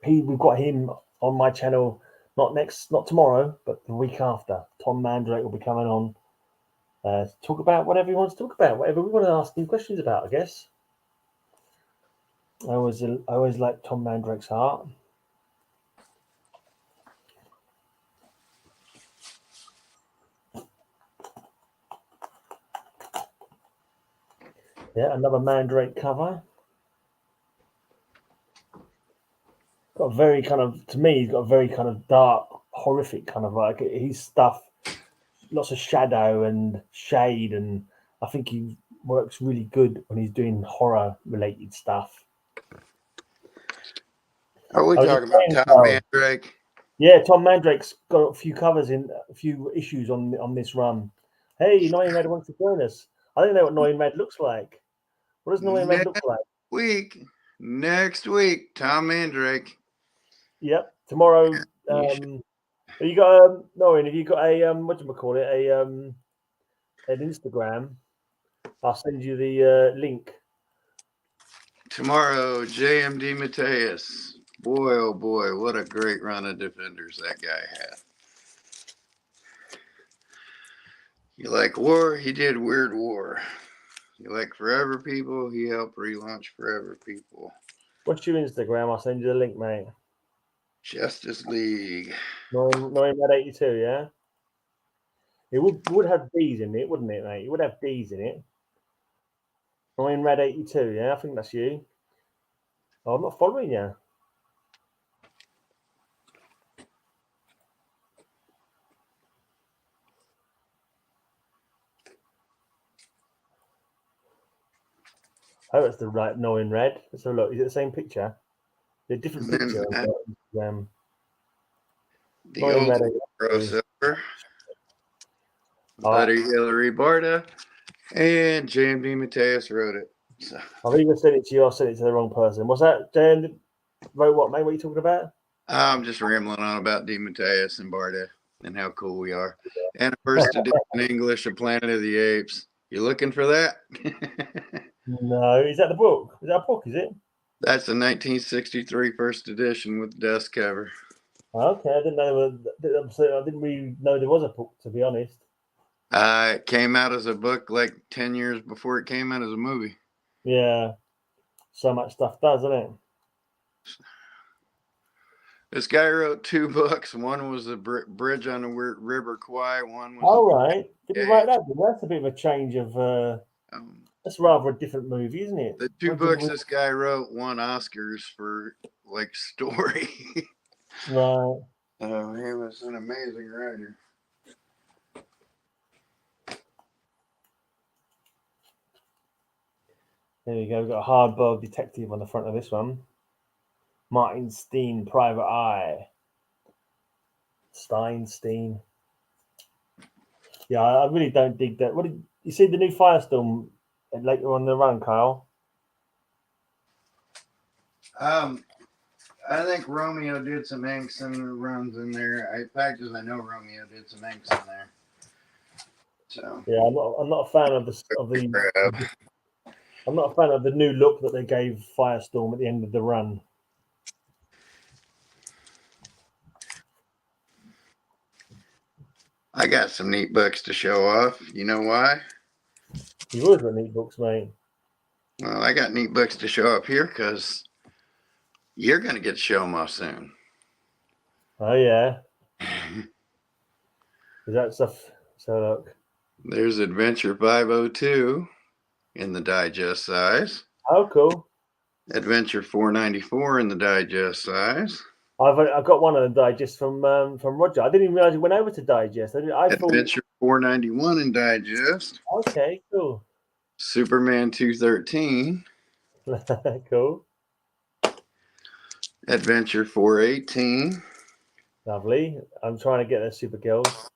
We've got him on my channel, not tomorrow, but the week after. Tom Mandrake will be coming on. Talk about whatever he wants to talk about, whatever we want to ask him questions about, I guess. I always like Tom Mandrake's art. Yeah, another Mandrake cover. Got a very kind of, to me, he's got a very kind of dark, horrific kind of like his stuff. Lots of shadow and shade, and I think he works really good when he's doing horror related stuff. Are we talking about Tom Mandrake? Yeah, Tom Mandrake's got a few covers in a few issues on this run. Hey, Annoying Red wants to join us. I don't know what Annoying Red looks like. What does Annoying Red look like? Next week, Tom Mandrake. Yep, tomorrow. Have you got Noreen? Have you got a what do you call it? An Instagram? I'll send you the link. Tomorrow, JMD Mateus. Boy, oh boy, what a great run of Defenders that guy had. You like War? He did Weird War. You like Forever People? He helped relaunch Forever People. What's your Instagram? I'll send you the link, mate. Justice League. Knowing Red 82, yeah? It would have D's in it, wouldn't it, mate? It would have D's in it. Knowing Red 82, yeah? I think that's you. Oh, I'm not following you. Oh, that's the right Knowing Red. Let's have a look. Is it the same picture? A different picture. The old Red crossover. Buddy Hillary Barta and JMD Mateus wrote it. So. I've either sent it to you or sent it to the wrong person. What's that, Dan? Wrote what, mate? What are you talking about? I'm just rambling on about D. Mateus and Barta and how cool we are. And a first edition English of Planet of the Apes. You looking for that? No. Is that the book? Is that a book, is it? That's the 1963 first edition with the dust cover. Okay, I didn't know. I didn't really know there was a book, to be honest. It came out as a book like 10 years before it came out as a movie. Yeah. So much stuff does, doesn't it? This guy wrote 2 books. One was the Bridge on the River Kwai. One was. All right. Did you write that? That's a bit of a change of. That's rather a different movie, isn't it? The 2 books this guy wrote won Oscars for like story. Right. Oh, he was an amazing writer. There you go. We've got a hard-boiled detective on the front of this one. Martin Steen, Private Eye. Steen. Yeah, I really don't dig that. What did you see the new Firestorm later on the run, Kyle? I think Romeo did some inks and runs in there. In fact, I know Romeo did some inks in there. So yeah, I'm not a fan of I'm not a fan of the new look that they gave Firestorm at the end of the run. I got some neat books to show off. You know why? You've always got neat books, mate. Well, I got neat books to show up here because you're going to get to show them off soon. Oh, yeah. Is that stuff? So look. There's Adventure 502 in the digest size. Oh, cool. Adventure 494 in the digest size. I've got one of the digest from Roger. I didn't even realize it went over to digest. Adventure 491 in digest. Okay, cool. Superman 213. Cool. Adventure 418. Lovely. I'm trying to get those super girls.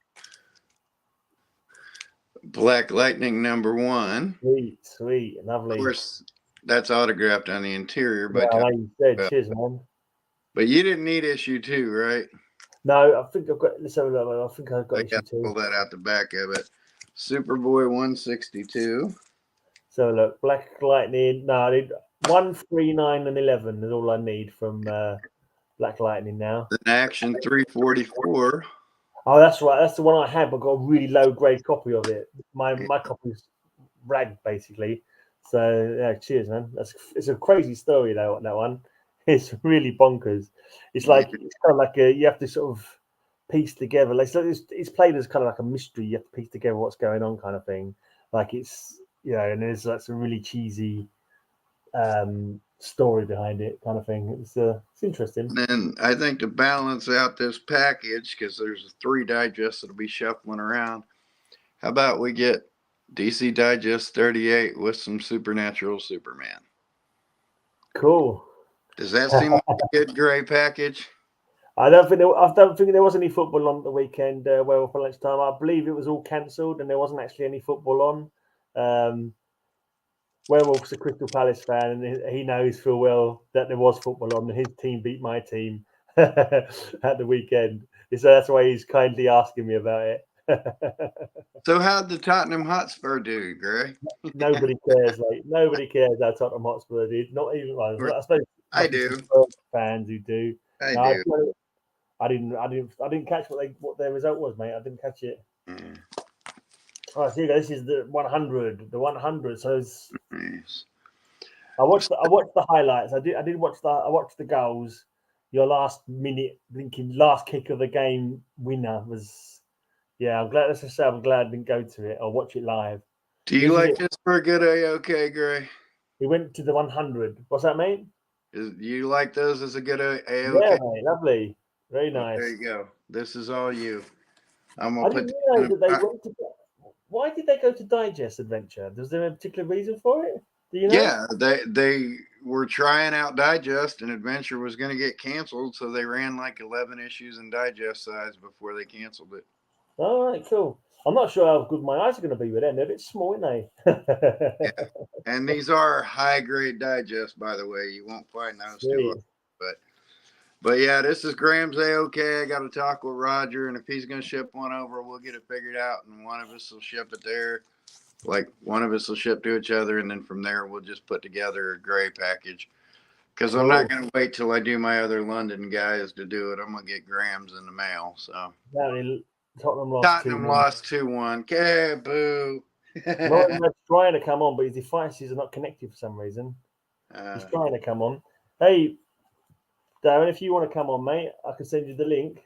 Black Lightning #1. Sweet, lovely. Of course, that's autographed on the interior. But like you said, cheers, man. But you didn't need issue 2, right? No, I think I've got. Let's have a look. I think I've got issue 2. Pull that out the back of it. Superboy 162. So look, Black Lightning. No, I need 1, 3, 9, and 11 is all I need from Black Lightning now. Then Action 344. Oh, that's right. That's the one I had, but got a really low grade copy of it. My copy's ragged, basically. So yeah, cheers, man. It's a crazy story though. That one, it's really bonkers. It's kind of like you have to sort of piece together. Like it's played as kind of like a mystery. You have to piece together what's going on, kind of thing. Like it's and there's like some really cheesy story behind it, kind of thing. It's interesting. And I think to balance out this package, because there's 3 digests that'll be shuffling around, how about we get DC Digest 38 with some Supernatural Superman. Cool. Does that seem like a good grey package? I don't think there was any football on the weekend. Werewolf for Lunchtime. I believe it was all cancelled, and there wasn't actually any football on. Werewolf's a Crystal Palace fan, and he knows full well that there was football on. His team beat my team at the weekend, so that's why he's kindly asking me about it. So how'd the Tottenham Hotspur do, Gray? Nobody cares, like nobody cares how Tottenham Hotspur did. Not even I suppose I do. Fans who do. I No, do. I didn't catch what their result was, mate. I didn't catch it. Mm. All right, so you go. This is the 100. The 100. So Nice. I watched the highlights. I watched the goals. Your last minute blinking last kick of the game winner was. Yeah, I'm glad. Let's just say I'm glad I didn't go to it or watch it live. Do you like this for a good AOK, Gray? We went to the 100. What's that, mate? Do you like those as a good AOK? Yeah, mate, lovely. Very nice. There you go. This is all you. I didn't realize that they went to. Why did they go to Digest Adventure? Was there a particular reason for it? Do you know? Yeah, they were trying out Digest, and Adventure was going to get canceled, so they ran like 11 issues in Digest size before they canceled it. All right, cool. I'm not sure how good my eyes are going to be with them. They're a bit small, aren't they? Yeah. And these are high-grade Digest, by the way. You won't find those too often. But yeah, this is Graham's AOK. I got to talk with Roger, and if he's going to ship one over, we'll get it figured out, and one of us will ship it there. Like, one of us will ship to each other, and then from there, we'll just put together a gray package. Because I'm not going to wait till I do my other London guys to do it. I'm going to get Graham's in the mail. So Tottenham lost 2-1. Okay, boo. He's trying to come on, but his devices are not connected for some reason. He's trying to come on. Hey, Darren, if you want to come on, mate, I can send you the link.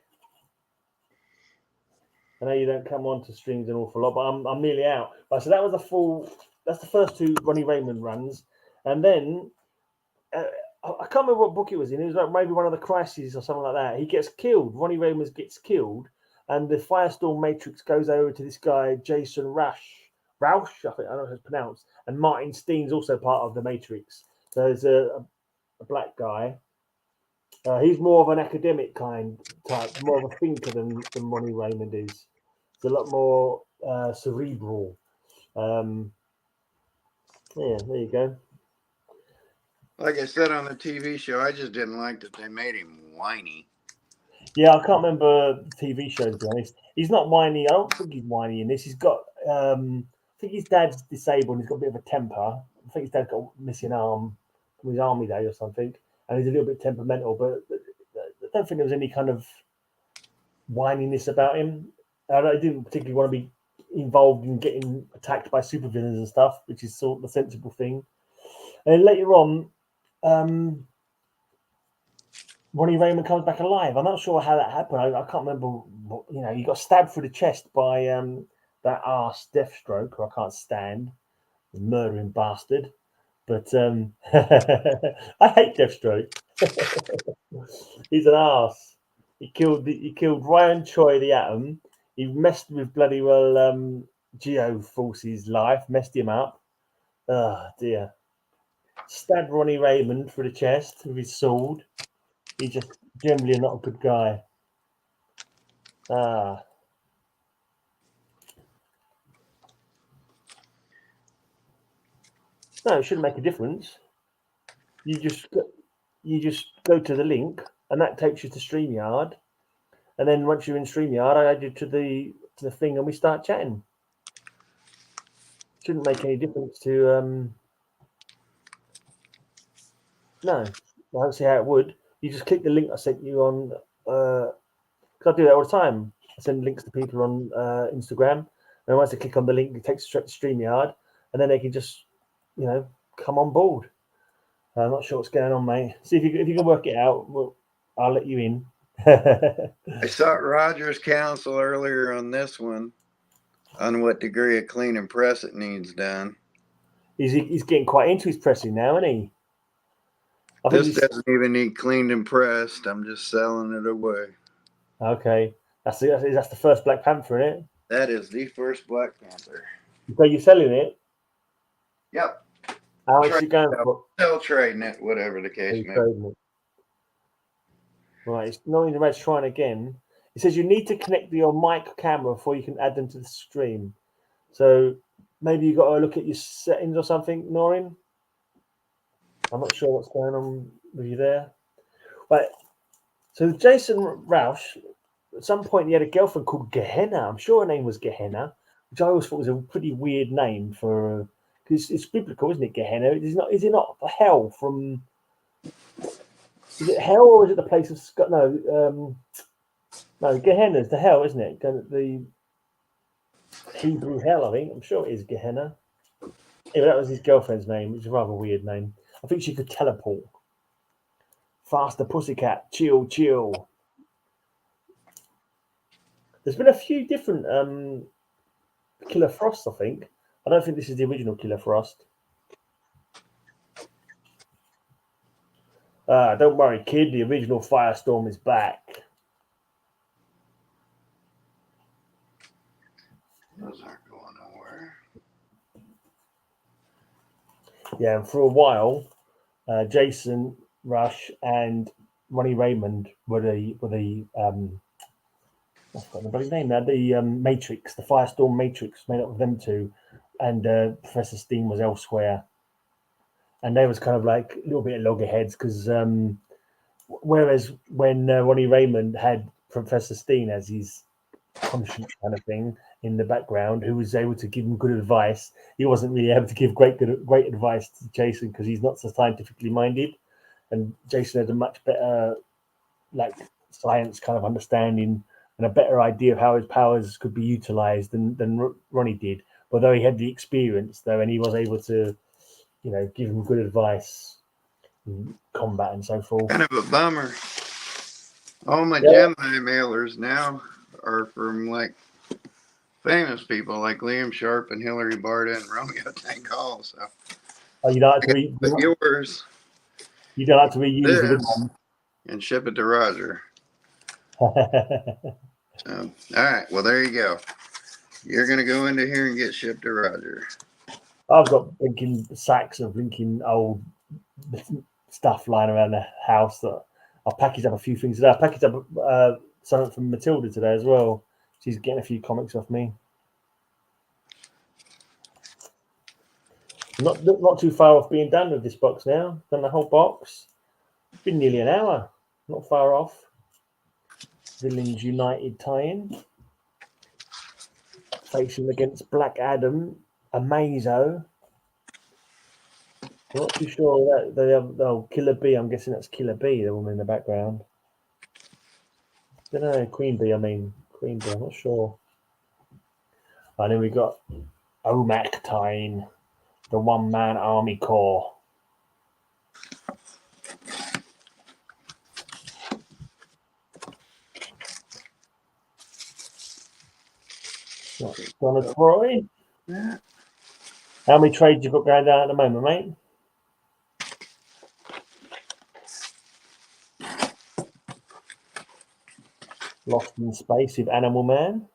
I know you don't come on to streams an awful lot, but I'm nearly out. But so that was that's the first two Ronnie Raymond runs. And then I can't remember what book it was in. It was like maybe one of the Crises or something like that. He gets killed. Ronnie Raymond gets killed. And the Firestorm Matrix goes over to this guy, Jason Rausch, I think, I don't know how it's pronounced. And Martin Steen's also part of the Matrix. So there's a black guy. He's more of an academic type, more of a thinker than Ronnie Raymond is. It's a lot more cerebral. Yeah, there you go. Like I said on the TV show, I just didn't like that they made him whiny. Yeah, I can't remember the TV show, to be honest. He's not whiny. I don't think he's whiny in this. He's got, I think his dad's disabled. He's got a bit of a temper. I think his dad's got a missing arm from his army day or something. And he's a little bit temperamental, but I don't think there was any kind of whininess about him. I didn't particularly want to be involved in getting attacked by supervillains and stuff, which is sort of the sensible thing. And then later on, Ronnie Raymond comes back alive. I'm not sure how that happened. I can't remember. He got stabbed through the chest by that arse Deathstroke, who I can't stand, the murdering bastard. But I hate Deathstroke. He's an arse. He killed Ryan Choi the Atom. He messed with bloody well Geo-Force's life, messed him up. Oh dear. Stabbed Ronnie Raymond through the chest with his sword. He's just generally not a good guy. No, it shouldn't make a difference. You just go to the link, and that takes you to StreamYard. And then once you're in StreamYard, I add you to the thing, and we start chatting. Shouldn't make any difference to. No, I don't see how it would. You just click the link I sent you on. Because I do that all the time. I send links to people on Instagram, and once they click on the link, it takes straight to StreamYard, and then they can just, come on board. I'm not sure what's going on, mate. See if you can work it out. Well, I'll let you in. I sought Roger's counsel earlier on this one, on what degree of clean and press it needs done. He's getting quite into his pressing now, isn't he? This doesn't even need cleaned and pressed. I'm just selling it away. Okay, that's the first Black Panther, isn't it? That is the first Black Panther. So you're selling it? Yep. How much you going for? Still trading it, whatever the case may be. Right, it's not even about trying again. It says you need to connect your mic camera before you can add them to the stream. So maybe you got to look at your settings or something, Noreen. I'm not sure what's going on with you there. But so Jason Roush, at some point he had a girlfriend called Gehenna. I'm sure her name was Gehenna, which I always thought was a pretty weird name for because it's biblical, isn't it? Gehenna. Is it not hell from? Is it hell or is it the place of Scott? No, Gehenna's the hell, isn't it? The Hebrew hell, I think. I'm sure it is Gehenna. Yeah, that was his girlfriend's name, which is a rather weird name. I think she could teleport. Faster, pussycat. Chill, chill. There's been a few different Killer Frosts, I think. I don't think this is the original Killer Frost. Don't worry, kid. The original Firestorm is back. Those aren't going nowhere. Yeah, and for a while, Jason Rush and Ronnie Raymond were the I've forgotten anybody's name now. The Matrix, the Firestorm Matrix, made up of them two, and Professor Steam was elsewhere, and they was kind of like a little bit of loggerheads because whereas when Ronnie Raymond had Professor Steen as his conscience kind of thing in the background, who was able to give him good advice, he wasn't really able to give great advice to Jason because he's not so scientifically minded, and Jason had a much better like science kind of understanding and a better idea of how his powers could be utilized than Ronnie did. But though he had the experience though, and he was able to, give him good advice in combat and so forth. Kind of a bummer. All my Gemini mailers now are from like famous people like Liam Sharp and Hillary Barta and Romeo Tank Hall. So you don't have to read yours. You don't have to reuse the good one and ship it to Roger. All right. Well, there you go. You're going to go into here and get shipped to Roger. I've got blinking sacks of blinking old stuff lying around the house that I'll package up a few things today. I packaged up something from Matilda today as well. She's getting a few comics off me. Not too far off being done with this box now. Done the whole box. It's been nearly an hour. Not far off. Villains United tie-in. Facing against Black Adam, Amazo. I'm not too sure that Killer Bee. I'm guessing that's Killer Bee, the woman in the background. I don't know, Queen Bee. I'm not sure. And then we got Omak tying the one-man army corps. Donna Troy. Yeah. How many trades you got going down at the moment, mate? Lost in Space with Animal Man.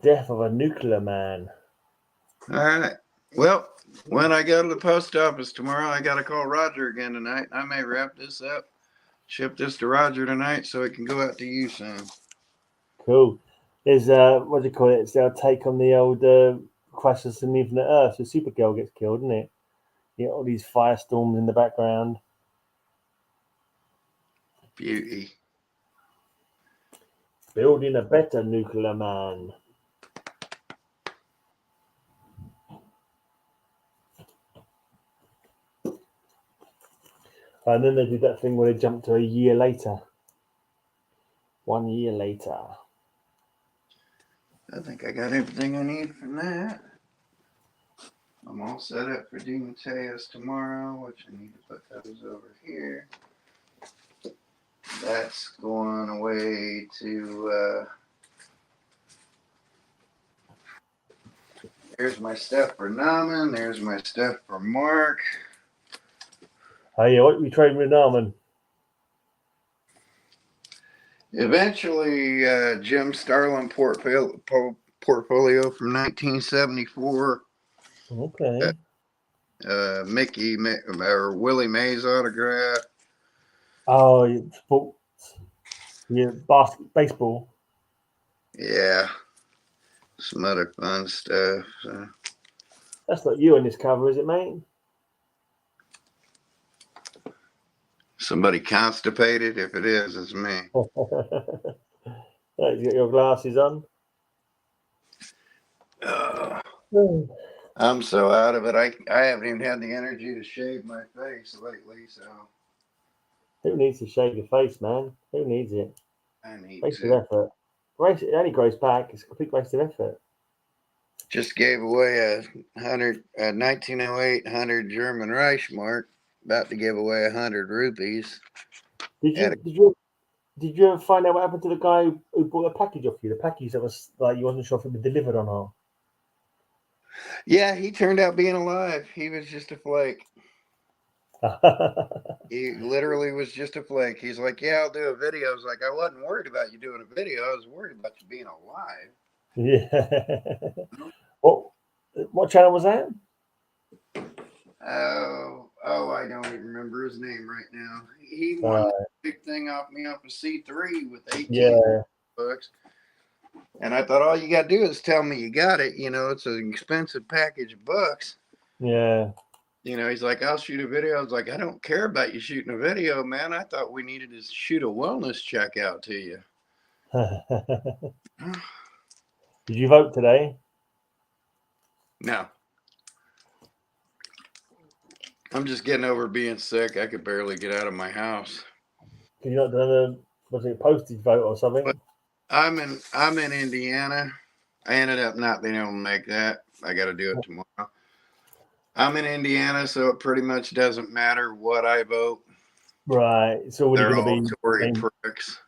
Death of a Nuclear Man. All right. Well, when I go to the post office tomorrow, I got to call Roger again tonight. I may wrap this up, ship this to Roger tonight so it can go out to you soon. Cool. There's what do you call it? It's their take on the old Crisis on Infinite Earth. So Supergirl gets killed, isn't it? You got all these firestorms in the background. Beauty. Building a better Nuclear Man. And then they did that thing where they jumped to a year later. 1 year later. I think I got everything I need from that. I'm all set up for DeMatteis tomorrow, which I need to put those over here. That's going away to, there's my stuff for Naaman. There's my stuff for Mark. Oh yeah, what are we trading with Naaman? Eventually, Jim Starlin portfolio from 1974. Okay. Mickey or Willie Mays autograph. Oh, sports. Yeah, baseball. Yeah, some other fun stuff. So. That's not you on this cover, is it, mate? Somebody constipated? If it is, it's me. You got your glasses on. I'm so out of it. I haven't even had the energy to shave my face lately. So who needs to shave your face, man? Who needs it? I need Waste to. of effort. It only grows back. It's a complete waste of effort. Just gave away a 1908 100 German Reichsmark. About to give away 100 rupees. Did you ever find out what happened to the guy who bought the package off you? The package that was like you wasn't sure if it was delivered or not. Yeah, he turned out being alive. He was just a flake. He literally was just a flake. He's like, yeah, I'll do a video. I was like, I wasn't worried about you doing a video. I was worried about you being alive. Yeah. What channel was that? Oh, I don't even remember his name right now. He won the big thing off me off of C3 with 18 bucks. And I thought all you got to do is tell me you got it. You know, it's an expensive package of books. Yeah. You know, he's like, I'll shoot a video. I was like, I don't care about you shooting a video, man. I thought we needed to shoot a wellness check out to you. Did you vote today? No. I'm just getting over being sick. I could barely get out of my house. Did you not do a postage vote or something? But I'm in Indiana. I ended up not being able to make that. I got to do it tomorrow. I'm in Indiana, so it pretty much doesn't matter what I vote. Right. It's already going to be Tory pricks.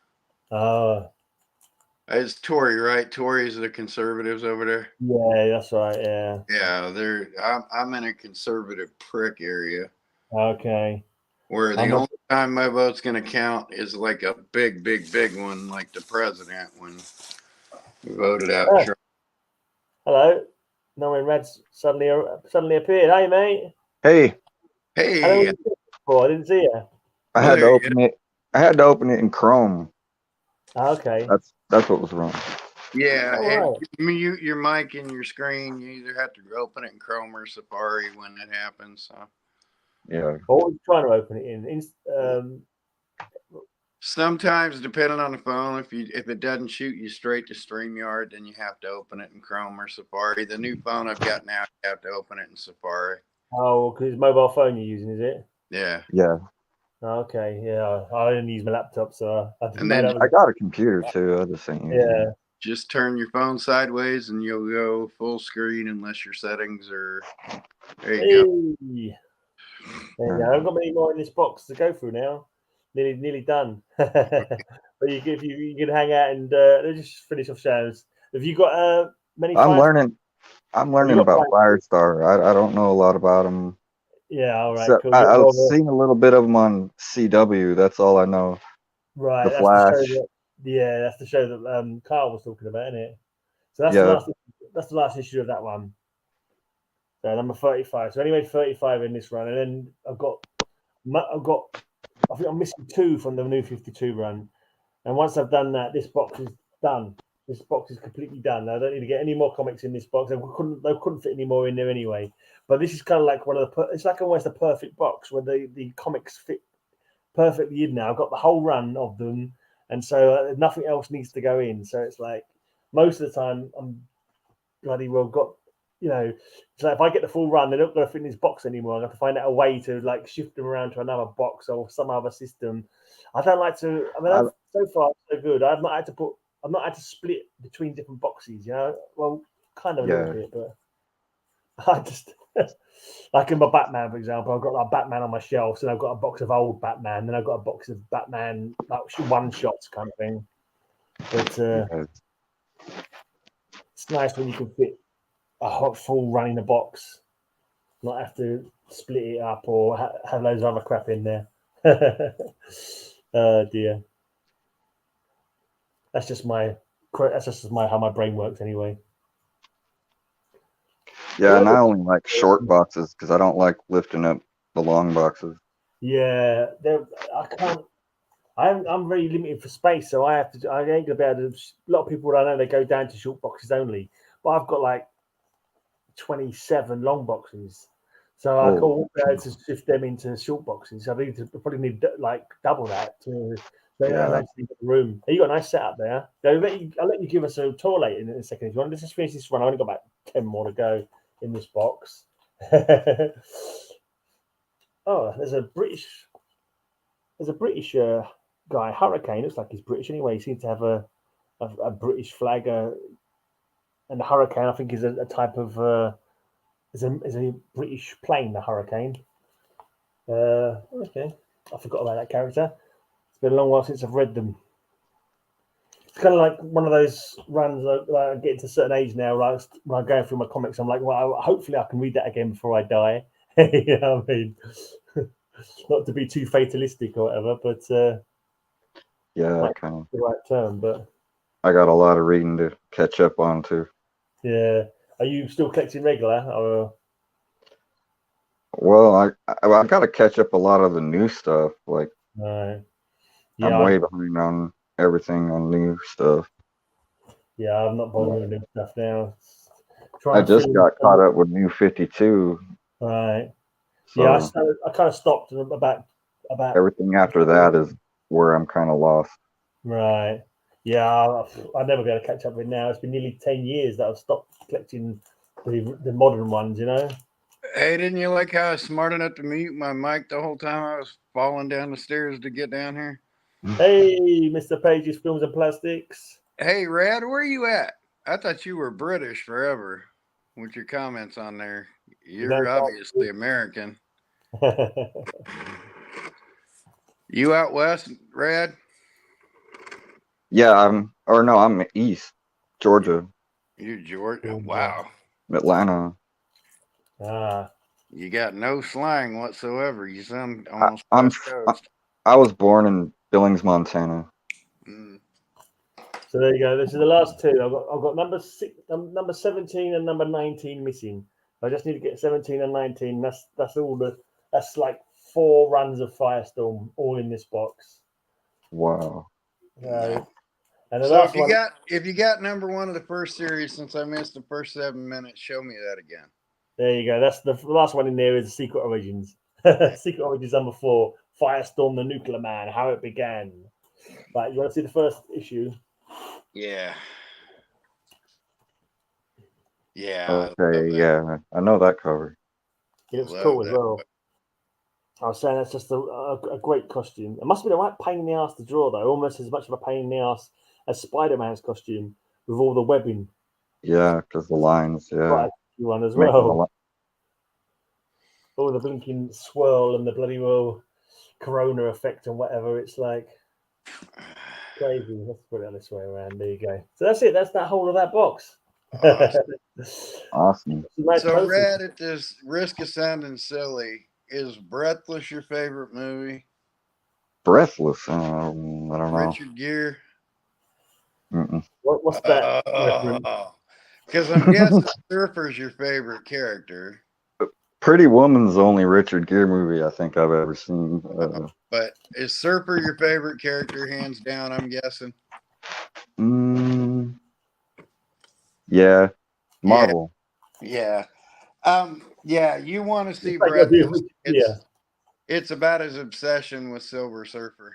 It's Tory, right? Tories are the conservatives over there. Yeah, that's right. Yeah. Yeah, I'm in a conservative prick area. Okay. Where the only time my vote's going to count is like a big, big, big one, like the president when we voted out Trump. Hello. No one Red's suddenly appeared. Hey, mate. Hey. Hey. I didn't see you. I had to open it. I had to open it in Chrome. Okay. That's what was wrong. Yeah, mute your mic and your screen. You either have to open it in Chrome or Safari when it happens. So. Yeah. What were you trying to open it in? Sometimes, depending on the phone, if it doesn't shoot you straight to StreamYard, then you have to open it in Chrome or Safari. The new phone I've got now, you have to open it in Safari. Oh, because it's mobile phone you're using, is it? Yeah. Yeah. Okay. Yeah, I only use my laptop, so I got a computer too. I just ain't using it. Just turn your phone sideways and you'll go full screen unless your settings are. There you go. There you go. I've got many more in this box to go through now. Nearly done. But you can hang out and just finish off shows. Have you got many? I'm learning about Firestar. I don't know a lot about them. Yeah, all right, so cool. I've seen a little bit of them on CW. That's all I know. Right, The Flash. That's the show that Carl was talking about, isn't it? So that's the last issue of that one. So number 35. So anyway, 35 in this run, and then I think I'm missing 2 from the new 52 run. And once I've done that, this box is done. This box is completely done. I don't need to get any more comics in this box. They couldn't fit any more in there anyway. But this is kind of like it's like almost a perfect box where the comics fit perfectly in now. I've got the whole run of them, and so nothing else needs to go in. So it's like most of the time I'm bloody well got, so if I get the full run, they're not going to fit in this box anymore. I have to find out a way to like shift them around to another box or some other system. I don't like to. I mean, so far so good. I've not had to split between different boxes. Well, kind of a little bit, but I just like in my Batman, for example, I've got like Batman on my shelf, so I've got a box of old Batman, then I've got a box of Batman like one shots kind of thing. But it's nice when you can fit a hot full run in a box, not have to split it up or have loads of other crap in there. Oh dear. That's just my how my brain works anyway. Yeah, and I only like short boxes because I don't like lifting up the long boxes. Yeah, I can't. I'm very limited for space, so I ain't gonna be able to. A lot of people I know they go down to short boxes only, but I've got like 27 long boxes, so I can't be able to shift them into short boxes. So I probably need like double that to. Yeah. The room. You got a nice setup there. I'll let you give us a tour later in a second if you want. Let's just finish this run. I've only got about 10 more to go in this box. Oh, there's a British guy, Hurricane. Looks like he's British anyway. He seems to have a British flag, and the Hurricane I think is a type of is a British plane. The Hurricane. Okay, I forgot about that character. It's been a long while since I've read them. It's kind of like one of those runs. Like I get to a certain age now, right? When I'm going through my comics, I'm like, well, hopefully I can read that again before I die. You know what I mean? Not to be too fatalistic or whatever, but yeah, kind of the right term. But I got a lot of reading to catch up on too. Yeah, are you still collecting regular? Or... Well, I got to catch up a lot of the new stuff. Like, yeah, I'm way behind on everything on new stuff. Yeah, I'm not bothering with new stuff now. I just got caught up with New 52. Right. So yeah, I kind of stopped about everything after that is where I'm kind of lost. Right. Yeah, I'll never be able to catch up with it now. It's been nearly 10 years that I've stopped collecting the modern ones, you know? Hey, didn't you like how I was smart enough to mute my mic the whole time I was falling down the stairs to get down here? Hey, Mr. Page's Films and Plastics. Hey, Rad, where are you at? I thought you were British forever with your comments on there. You're obviously American. You out west, Rad? Yeah, I'm east, Georgia. You're Georgia? Wow. Atlanta. You got no slang whatsoever. You sound almost West Coast. I was born in Billings, Montana. So there you go. This is the last two. I've got number 17 and number 19 missing. I just need to get 17 and 19. That's all that's like 4 runs of Firestorm all in this box. Wow. And the so last if you got number 1 of the first series, since I missed the first 7 minutes, show me that again. There you go. That's the last one in there is Secret Origins. Secret Origins number 4, Firestorm the Nuclear Man, how it began. Right, you want to see the first issue? Yeah. Yeah. Okay, yeah. I know that cover. It looks cool as well. I was saying that's just a great costume. It must have been a right pain in the ass to draw, though. Almost as much of a pain in the ass as Spider-Man's costume with all the webbing. Yeah, because the lines, yeah. One as well. All the blinking swirl and the bloody well corona effect and whatever. It's like crazy. Let's put it this way around. There you go. So that's it. That's that whole of that box. Awesome. So, Red, at this risk of sounding silly, is Breathless your favorite movie? Breathless? I don't know. Richard Gere? What's that? Because I'm guessing Surfer's your favorite character. Pretty Woman's the only Richard Gere movie I think I've ever seen. But is Surfer your favorite character, hands down, I'm guessing? Yeah. Marvel. Yeah. Yeah, you want to see Breathless. It's about his obsession with Silver Surfer.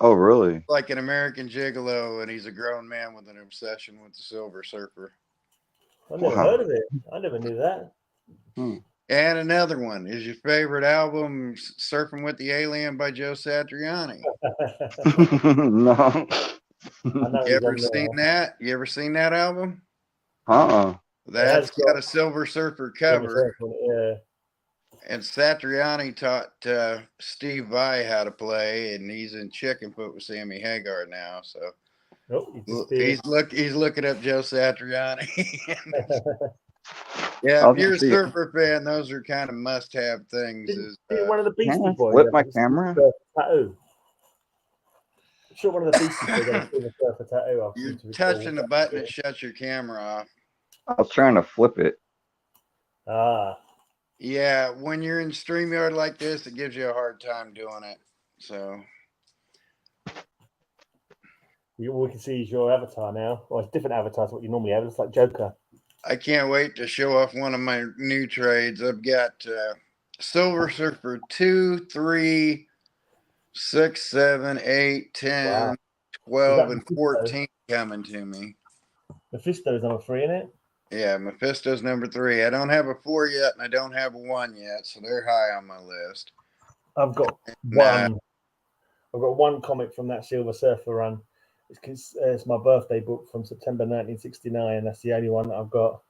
Oh, really? Like an American Gigolo, and he's a grown man with an obsession with the Silver Surfer. I never heard of it. I never knew that. And another one is your favorite album, Surfing with the Alien by Joe Satriani. No. You ever seen that? You ever seen that album? That's got a Silver Surfer cover. Yeah. And Satriani taught Steve Vai how to play, and he's in Chickenfoot with Sammy Hagar now. So he's looking up Joe Satriani. Yeah, if you're a Surfer fan, those are kind of must-have things. One of the Beastie Boys. Flip my camera. sure one of the Beastie Boys had a Silver Surfer tattoo. You're touching the button that shuts your camera off. I was trying to flip it. Ah. Yeah, when you're in StreamYard like this, it gives you a hard time doing it. So we can see your avatar now. Well, it's different avatar to what you normally have. It's like Joker. I can't wait to show off one of my new trades. I've got Silver Surfer 2, 3, 6, 7, 8, 10, Wow. 12, and 14 coming to me. Mephisto's number 3 in it? Yeah, Mephisto's number 3. I don't have a 4 yet, and I don't have a 1 yet, so they're high on my list. I've got one. I've got one comic from that Silver Surfer run. It's my birthday book from September 1969. That's the only one that I've got.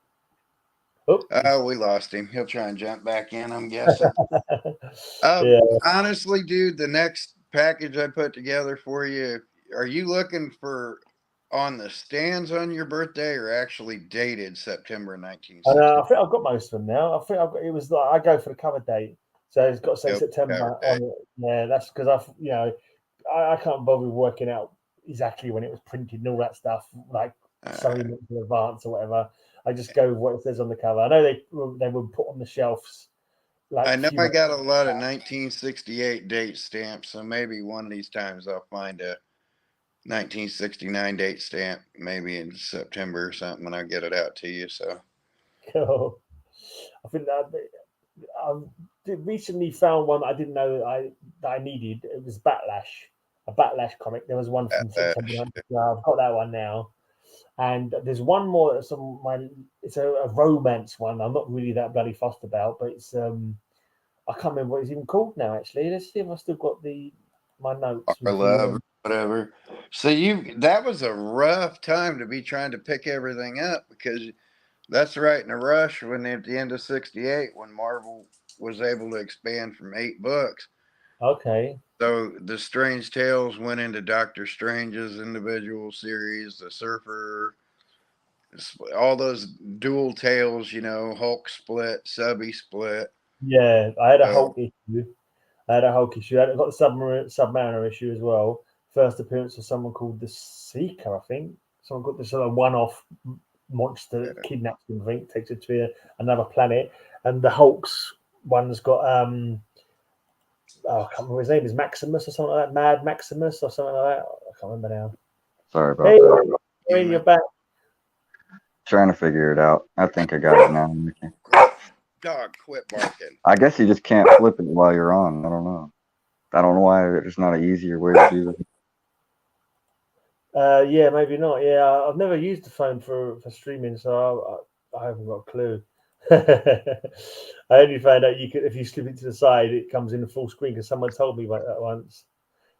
Oh, we lost him. He'll try and jump back in, I'm guessing. Yeah. Honestly, dude, the next package I put together for you, are you looking for on the stands on your birthday or actually dated September 1960? I think I've got most of them now. I think it was like I go for the cover date, so it's got to say September on it. Yeah, that's because I can't bother working out exactly when it was printed and all that stuff, like so many months in advance or whatever. I just go with what it says on the cover. I know they would put on the shelves. Like I know I got a lot of 1968 date stamps, so maybe one of these times I'll find a 1969 date stamp, maybe in September or something, and I'll get it out to you. So cool. I think that I recently found one that I didn't know that I needed. It was a Backlash comic. There was one from September. I've got that one now, and there's one more that's on my. It's a romance one. I'm not really that bloody fussed about, but it's I can't remember what it's even called now. Actually, let's see if I still got my notes. I love whatever. So that was a rough time to be trying to pick everything up because that's right in a rush when at the end of '68 when Marvel was able to expand from 8 books. Okay. So the Strange Tales went into Doctor Strange's individual series, the Surfer, all those dual tales, Hulk split, Subby split. Yeah, I had a Hulk issue. I got the Submariner issue as well. First appearance of someone called the Seeker, I think. Someone got this sort of one-off monster that kidnaps him, I think, takes it to another planet. And the Hulk's one's got I can't remember his name. Is Maximus or something like that? Mad Maximus or something like that? I can't remember now. Sorry about that. Hey, you're back. Trying to figure it out. I think I got it now. Dog, quit barking. I guess you just can't flip it while you're on. I don't know. I don't know why there's not an easier way to do it. Yeah, maybe not. Yeah, I've never used the phone for streaming, so I haven't got a clue. I only found out you could, if you slip it to the side, it comes in the full screen because someone told me about that once.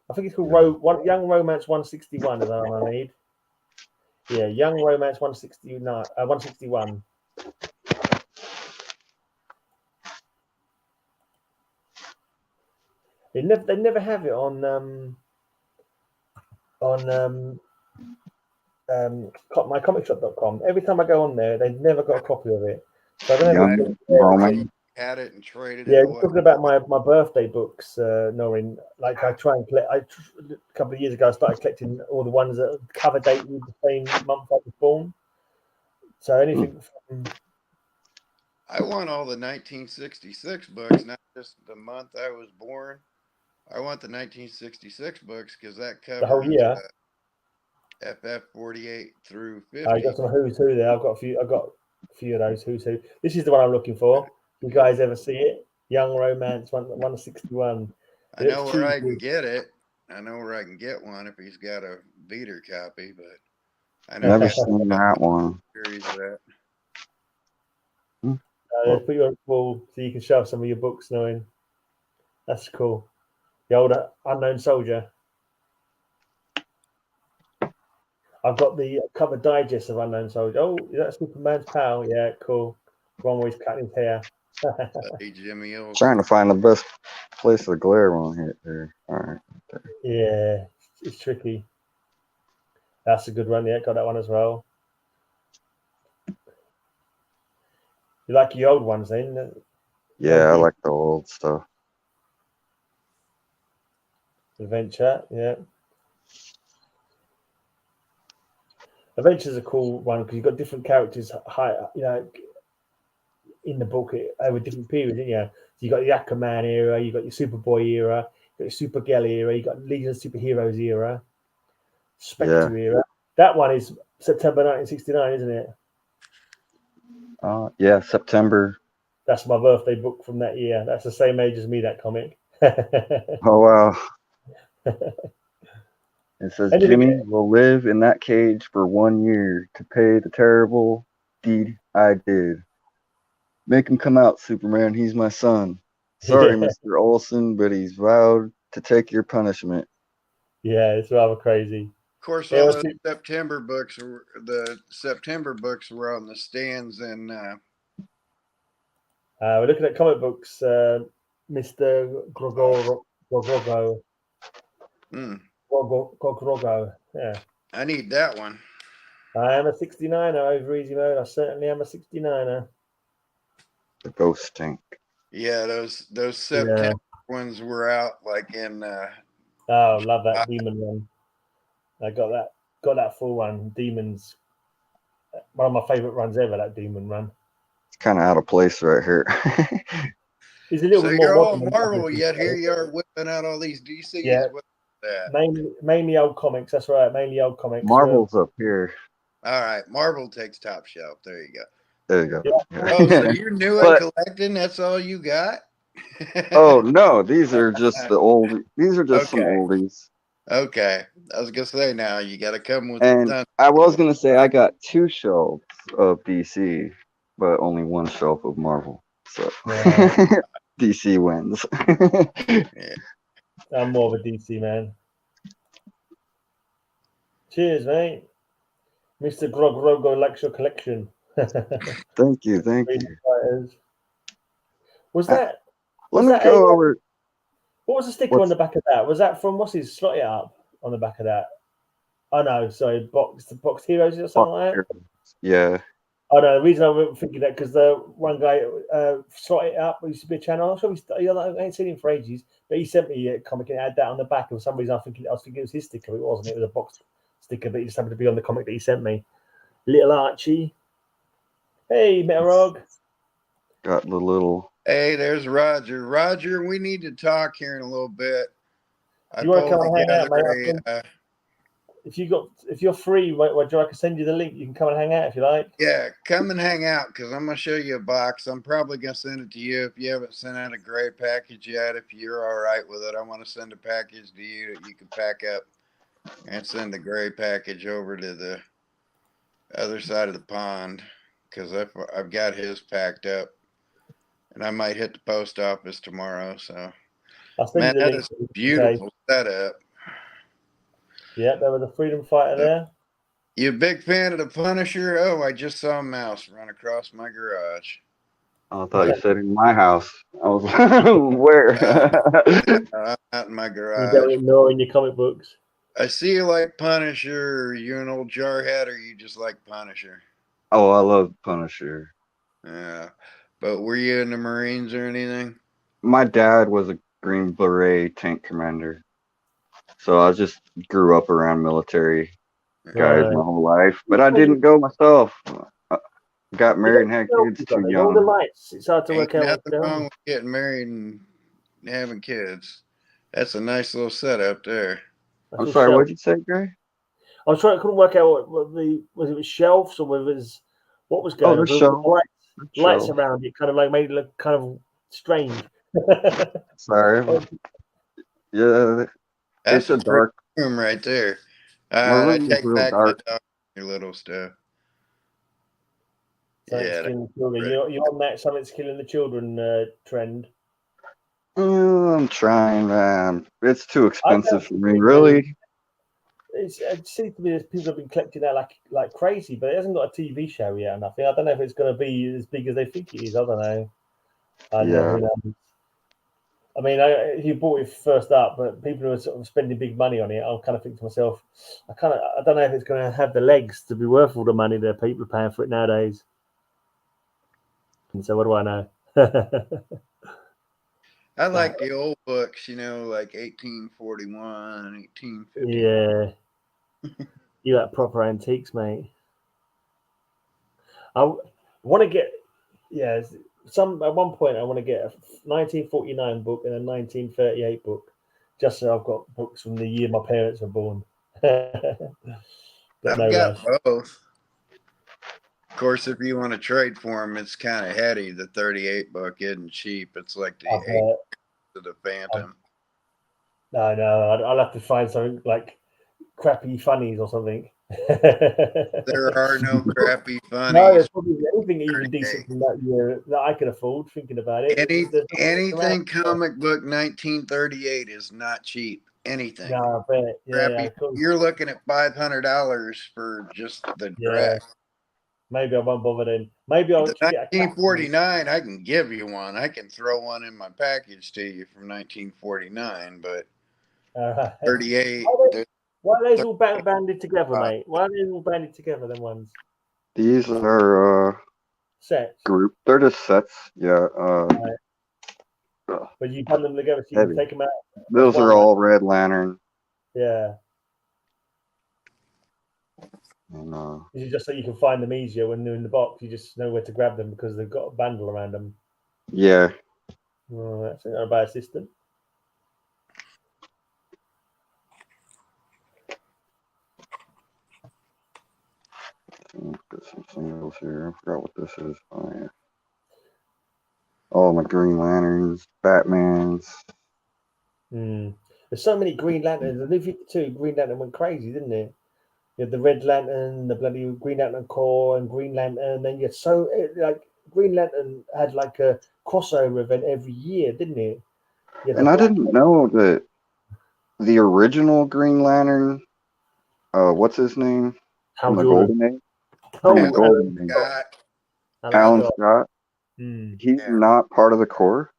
I think it's called Young Romance 161. Is that what I need? Yeah, Young Romance 161. They never have it on mycomicshop.com. Every time I go on there, they've never got a copy of it. So I don't know. Had it and traded it. Yeah, we're talking about my birthday books, Norrin. Like I try and collect. A couple of years ago, I started collecting all the ones that cover date with the same month I was born. So anything. I want all the 1966 books, not just the month I was born. I want the 1966 books because that covers the whole year. FF 48 through 50. I got some Who's Who there. I've got a few of those Who's Who. This is the one I'm looking for. You guys ever see it? Young Romance 161. I know where I can get it. I know where I can get one if he's got a beater copy, but I know never seen that one. Put you on full so you can show some of your books, knowing that's cool. The old Unknown Soldier. I've got the cover digest of Unknown Soldier. Oh, is that Superman's pal? Yeah, cool. One where he's cutting his hair. Jimmy Olsen. Trying to find the best place the glare won't hit there. All right. Yeah, it's tricky. That's a good one. Yeah, got that one as well. You like your old ones then? Yeah, I like the old stuff. Adventure, yeah. Adventure's a cool one because you've got different characters, in the book over different periods, didn't you? So you got the Aquaman era, you got your Superboy era, you got your Supergirl era, you got Legion of Superheroes era, Spectre era. That one is September 1969, isn't it? Yeah, September. That's my birthday book from that year. That's the same age as me, that comic. Oh, wow. It says, Jimmy will live in that cage for 1 year to pay the terrible deed I did. Make him come out, Superman. He's my son. Sorry, Mr. Olsen, but he's vowed to take your punishment. Yeah, it's rather crazy. Of course, all those September books were on the stands, and we're looking at comic books. Mr. Grogo. Grogo. Yeah. I need that one. I am a 69er over easy mode. I certainly am a 69er. The ghost tank. Yeah, those September ones were out like in. Oh, love that demon one. I got that full one. Demons. One of my favorite runs ever. That demon run. It's kind of out of place right here. He's a little bit more. You're all Marvel, yet here you are whipping out all these DCs. Yeah. Mainly old comics. That's right. Mainly old comics. Marvel's up here. All right, Marvel takes top shelf. There you go. There you go. Yeah. Oh, so you're new at collecting? That's all you got? Oh no, these are just the old. These are just some oldies. Okay, I was gonna say now you got to come with. And I was gonna say I got 2 shelves of DC, but only 1 shelf of Marvel. So DC wins. Yeah. I'm more of a DC man. Cheers, mate. Mr. Grogo likes your collection. Thank you. Was that? Let me go over. What was the sticker on the back of that? Was that from what's his Slot It Up on the back of that? Oh no, sorry, Box Heroes or something like that. Yeah. Oh no, the reason I'm thinking that because the one guy Slot It Up used to be a channel. I ain't seen him for ages, but he sent me a comic and had that on the back. And for some reason, I was thinking it was his sticker. It wasn't. It was a box sticker, but he just happened to be on the comic that he sent me. Little Archie. Hey, Metarog. Got the little. Hey, there's Roger. Roger, we need to talk here in a little bit. You want to come and hang out, mate? If you're free, Roger, I can send you the link. You can come and hang out if you like. Yeah, come and hang out because I'm gonna show you a box. I'm probably gonna send it to you if you haven't sent out a gray package yet. If you're all right with it, I want to send a package to you that you can pack up and send the gray package over to the other side of the pond because I've got his packed up. And I might hit the post office tomorrow. So, man, that is a beautiful setup. Yeah, there was a freedom fighter there. You a big fan of the Punisher? Oh, I just saw a mouse run across my garage. I thought you said in my house. I was where? Out in my garage. You don't know in your comic books. I see you like Punisher. Are you an old jarhead or you just like Punisher? Oh, I love Punisher. Yeah. But were you in the Marines or anything? My dad was a Green Beret tank commander. So I just grew up around military guys my whole life. But I didn't go myself. I got married and had kids too young. All the lights. It's hard to work out. Nothing wrong with getting married and having kids. That's a nice little setup there. I'm sorry, what did you say, Gray? I couldn't work out what was shelves or whether it was what was going on. Shelves. Lights around it kind of like made it look kind of strange. Sorry. Yeah, that's a dark room right there. I take back your little stuff. You're on that something's killing the children trend. I'm trying, man. It's too expensive for me, really. It seems to me that people have been collecting that like crazy, but it hasn't got a TV show yet or nothing. I don't know if it's going to be as big as they think it is. I don't know. I mean, if you bought it first up, but people who are sort of spending big money on it, I'll kind of think to myself, I don't know if it's going to have the legs to be worth all the money that people are paying for it nowadays. And so, what do I know? I like the old books, like 1841, 1850. Yeah. You like proper antiques, mate. I want to get, at one point I want to get a 1949 book and a 1938 book, just so I've got books from the year my parents were born. I've got both. Of course, if you want to trade for them, it's kind of heady. The 38 book isn't cheap. It's like the 8 of the Phantom. No, I'll have to find something like crappy funnies or something. There are no crappy funnies. No, there's probably anything even decent from that year that I can afford. Thinking about it, anything comic book 1938 is not cheap. Anything. No, I bet. Yeah, You're looking at $500 for just the dress. Maybe I won't bother then. Maybe I'll get 1949. I can give you one. I can throw one in my package to you from 1949, but 38. Why are those all banded together, mate? Why are they all banded together? Them ones. These are sets. Group. They're just sets. Yeah. But you bund them together so you can take them out. Those are all Red Lantern. Yeah. And, is it just so you can find them easier when they're in the box? You just know where to grab them because they've got a bundle around them. Yeah. Oh, that's not a bad system. Got some singles here. I forgot what this is. Oh, yeah. All my Green Lanterns, Batmans. There's so many Green Lanterns. The New 52 Green Lantern went crazy, didn't it? You had the Red Lantern, the bloody Green Lantern Corps, and Green Lantern. Then you had Green Lantern had like a crossover event every year, didn't it? And I didn't know that the original Green Lantern, what's his name? From the Golden Age? Golden Age. Alan Scott. He's not part of the Corps?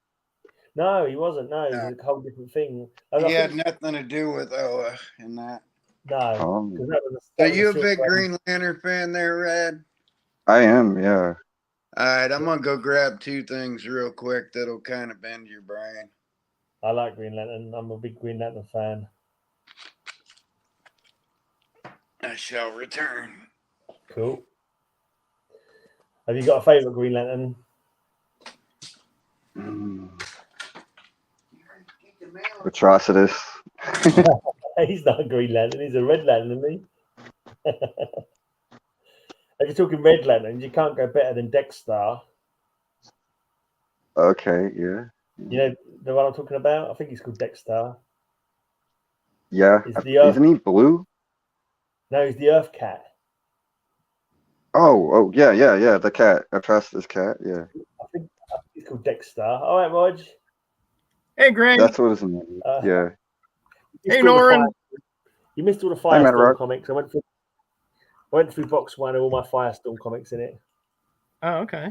No, he wasn't. No, it was a whole different thing. He had nothing to do with Oa in that. No. Are you a big Green Lantern fan there, Red? I am, yeah. All right, I'm going to go grab 2 things real quick that'll kind of bend your brain. I like Green Lantern. I'm a big Green Lantern fan. I shall return. Cool. Have you got a favourite Green Lantern? Atrocitus. He's not a Green Lantern. He's a Red Lantern, isn't he? If you're talking Red Lanterns, you can't go better than Dexter. Okay, yeah. You know the one I'm talking about? I think he's called Dexter. Yeah. Isn't he blue? No, he's the Earth Cat. Oh, yeah. The cat. Atrocitus cat, yeah. I think he's called Dexter. All right, Rog. Hey, Greg. That's what his name is. Yeah. Hey, Norin. You missed all the Firestorm comics. I went through box 1 of all my Firestorm comics in it. Oh, okay.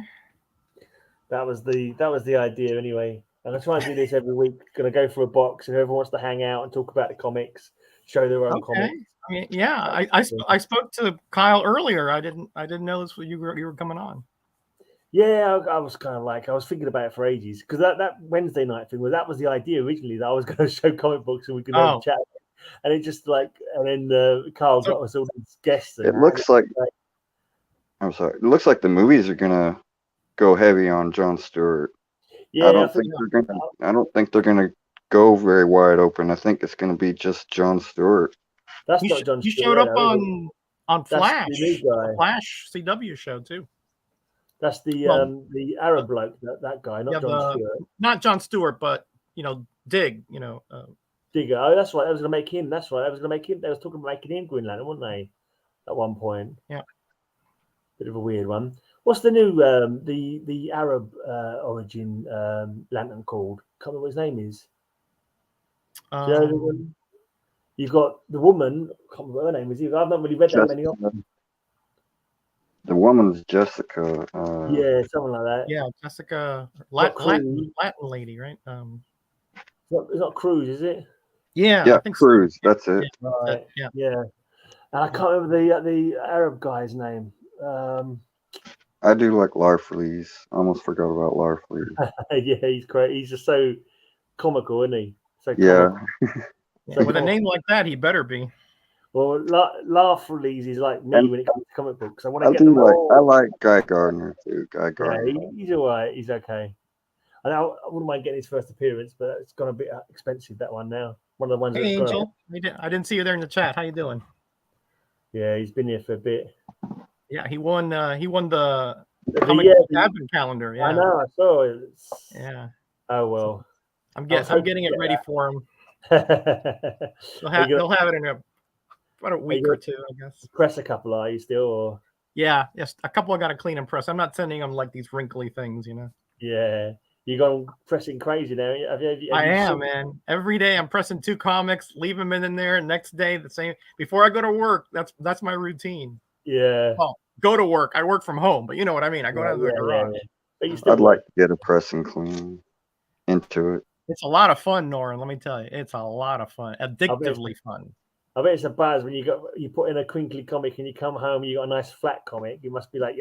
That was the idea anyway. And I try and do this every week. Going to go through a box, and whoever wants to hang out and talk about the comics, show their own comics. I mean, yeah, I spoke to Kyle earlier. I didn't know this. You were coming on. Yeah, I was kind of I was thinking about it for ages because that Wednesday night thing was the idea originally that I was going to show comic books and we could have a chat. And it just and then Carl got us all these guests. It looks like I'm sorry. It looks like the movies are gonna go heavy on Jon Stewart. Yeah, I don't think they're gonna go very wide open. I think it's gonna be just Jon Stewart. That's not Jon Stewart. He showed up on Flash, the Flash CW show too. That's the Arab bloke, that guy, not Jon Stewart. Not Jon Stewart, but Dig, Digger. Oh, that's right. I was going to make him. That's right. I was going to make him. They was talking about making him Green Lantern, weren't they? At one point. Yeah. Bit of a weird one. What's the new the Arab origin lantern called? Can't remember what his name is. Do you know the one? You've got the woman. Can't remember what her name is either. I've not really read that many of them. The woman's Jessica. Yeah, something like that. Yeah, Jessica, Latin lady, right? It's not Cruz, is it? Yeah, I think Cruz. So. That's it. Right. Yeah. And I can't remember the Arab guy's name. I do like Larfleeze. I almost forgot about Larfleeze. Yeah, he's great. He's just so comical, isn't he? So Yeah. Yeah, with a name like that, he better be. Well, Laugh-Release is like me when it comes to comic books. I want to I get them all. I like Guy Gardner too. Guy Gardner. Yeah, he's all right. He's okay. I wouldn't mind getting his first appearance, but it's gone a bit expensive, that one now. One of the ones Hey, that's Angel. I didn't see you there in the chat. How you doing? Yeah, he's been here for a bit. Yeah, he won the comic advent calendar. Yeah, I know. I saw it. Yeah. Oh well. I'm getting it ready for him. They'll have it in about a week or two, I guess. Press a couple, are you still? Or? Yeah, yes, a couple I got to clean and press. I'm not sending them like these wrinkly things, you know. Yeah, you gone pressing crazy now. I am, man. Every day I'm pressing 2 comics, leave them in there. Next day the same. Before I go to work, that's my routine. Yeah. Well, go to work. I work from home, but you know what I mean. I go down to the garage. But I'd like to get a press and clean into it. It's a lot of fun, Noran. Let me tell you, it's a lot of fun. Addictively fun. I bet it's a buzz when you put in a crinkly comic and you come home, you got a nice flat comic. You must be like,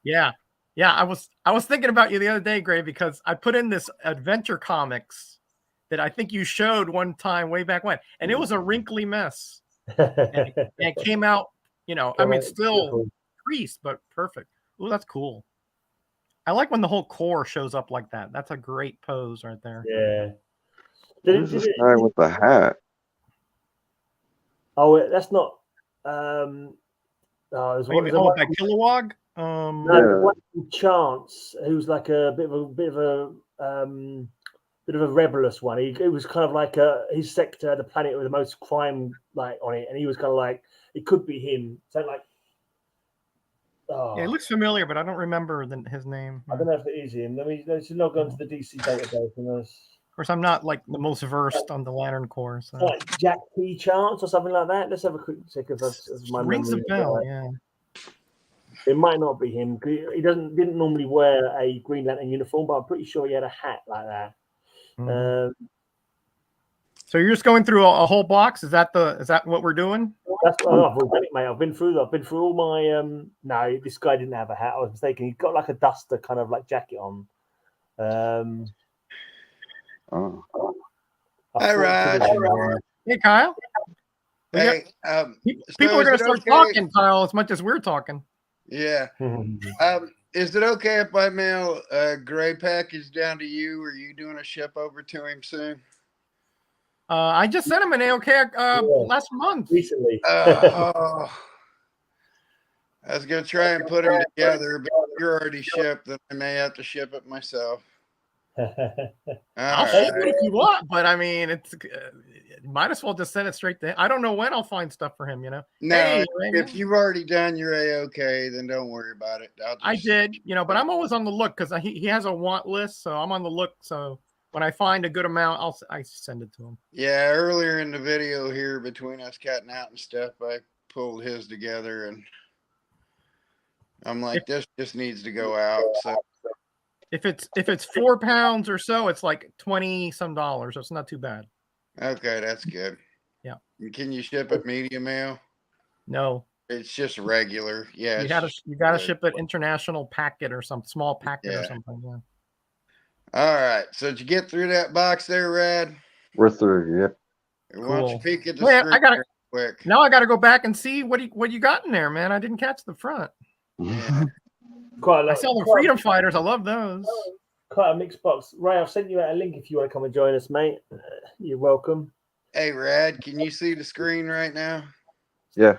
Yeah. I was thinking about you the other day, Gray, because I put in this adventure comics that I think you showed one time way back when, and it was a wrinkly mess. and it came out, you know, I mean, still creased, but perfect. Ooh, that's cool. I like when the whole core shows up like that. That's a great pose right there. Yeah. Who's this guy with the hat? Oh, that's not. By Kilowog? No, Chance, who's like a bit of a rebellious one. He was kind of like his sector, the planet with the most crime like on it, and he was kind of like it could be him. So like, yeah, it looks familiar, but I don't remember his name. I don't know if it is him. Let's log on to the DC database and of course, I'm not like the most versed on the Lantern Corps. So. Like Jack P. Chance or something like that. Let's have a quick check of my rings a bell. Yeah. It might not be him. He didn't normally wear a Green Lantern uniform, but I'm pretty sure he had a hat like that. Mm-hmm. So you're just going through a whole box? Is that what we're doing? That's I've already done it, mate. I've been through all my. No, this guy didn't have a hat. I was mistaken. He's got like a duster kind of like jacket on. Hi, Raj. Hey, Kyle. Hey, people are going to start talking, Kyle, as much as we're talking. Yeah. Is it okay if I mail a gray package down to you? Are you doing a ship over to him soon? I just sent him an AOK last month. Recently. I was going to try and put them together, but if you're already shipped, then I may have to ship it myself. I'll ship it if you want, but I mean, it's might as well just send it straight to him. I don't know when I'll find stuff for him, you know. No, if you've already done your AOK, then don't worry about it. I did, you know, but I'm always on the look because he has a want list, so I'm on the look. So when I find a good amount, I send it to him. Yeah, earlier in the video here, between us catting out and stuff, I pulled his together, and I'm like, this just needs to go out. So. If it's 4 pounds or so, it's like $20 some. So it's not too bad. Okay, that's good. Yeah. Can you ship it medium mail? No. It's just regular. Yeah. You gotta ship it international packet or some small packet or something. Yeah. All right. So did you get through that box there, Rad? We're through. Yep. Why don't you peek at the screen real quick? Now I gotta go back and see what you got in there, man. I didn't catch the front. Yeah. I saw the Freedom Fighters. I love those. Quite a mixed box. Ray, I've sent you out a link if you want to come and join us, mate. You're welcome. Hey, Rad, can you see the screen right now? Yeah.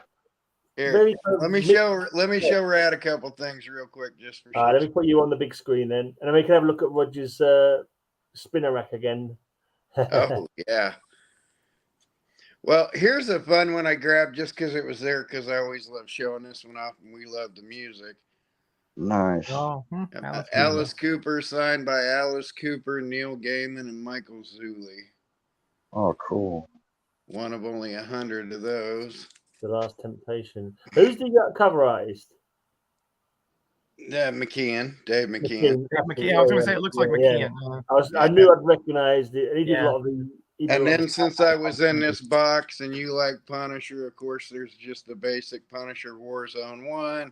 Here, let me show Rad a couple things real quick, just for. Let me put you on the big screen then, and then we can have a look at Roger's spinner rack again. Oh yeah. Well, here's a fun one I grabbed just because it was there, because I always love showing this one off, and we love the music. Nice. Oh, Alice Cooper, signed by Alice Cooper, Neil Gaiman, and Michael Zulli. Oh, cool. One of only 100 of those. The Last Temptation. Who's the cover artist? McKeon, Dave McKeon. McKeon. I was going to say it looks like McKeon. I knew I'd recognized it. He did a lot of the. And then since I was in this box and you like Punisher, of course, there's just the basic Punisher Warzone 1.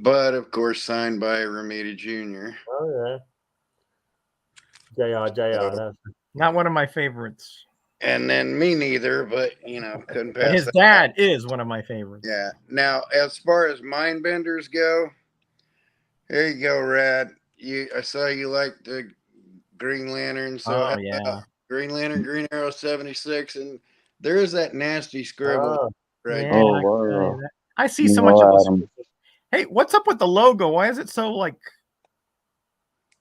But, of course, signed by Romita Jr. Oh, yeah. JR. Not one of my favorites. And then me neither, but couldn't pass. But his dad is one of my favorites. Yeah. Now, as far as mind benders go, here you go, Rad. I saw you like the Green Lantern, so Green Lantern, Green Arrow 76, and there is that nasty scribble right there. Wow. I see so much of this. Hey, what's up with the logo? Why is it so like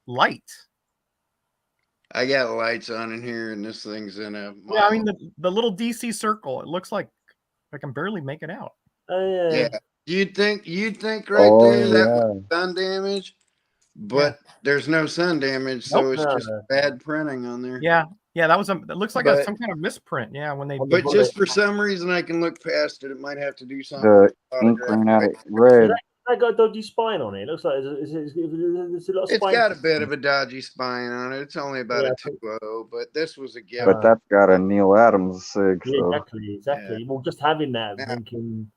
light? I got lights on in here, and this thing's in a. Yeah, I mean the little DC circle. It looks like I can barely make it out. Oh yeah. Yeah, you'd think right there that was sun damage, but there's no sun damage, so it's just bad printing on there. Yeah, that was it looks like some kind of misprint. Yeah, when they. But just for some reason, I can look past it. It might have to do something. The ink ran out of red. I got a dodgy spine on it. It looks like it's a lot of It's spine. got a bit of a dodgy spine on it. It's only about a 2.0, but this was a given. But that's got a Neil Adams sig. Yeah, so. Exactly. Yeah. Well, just having that, thinking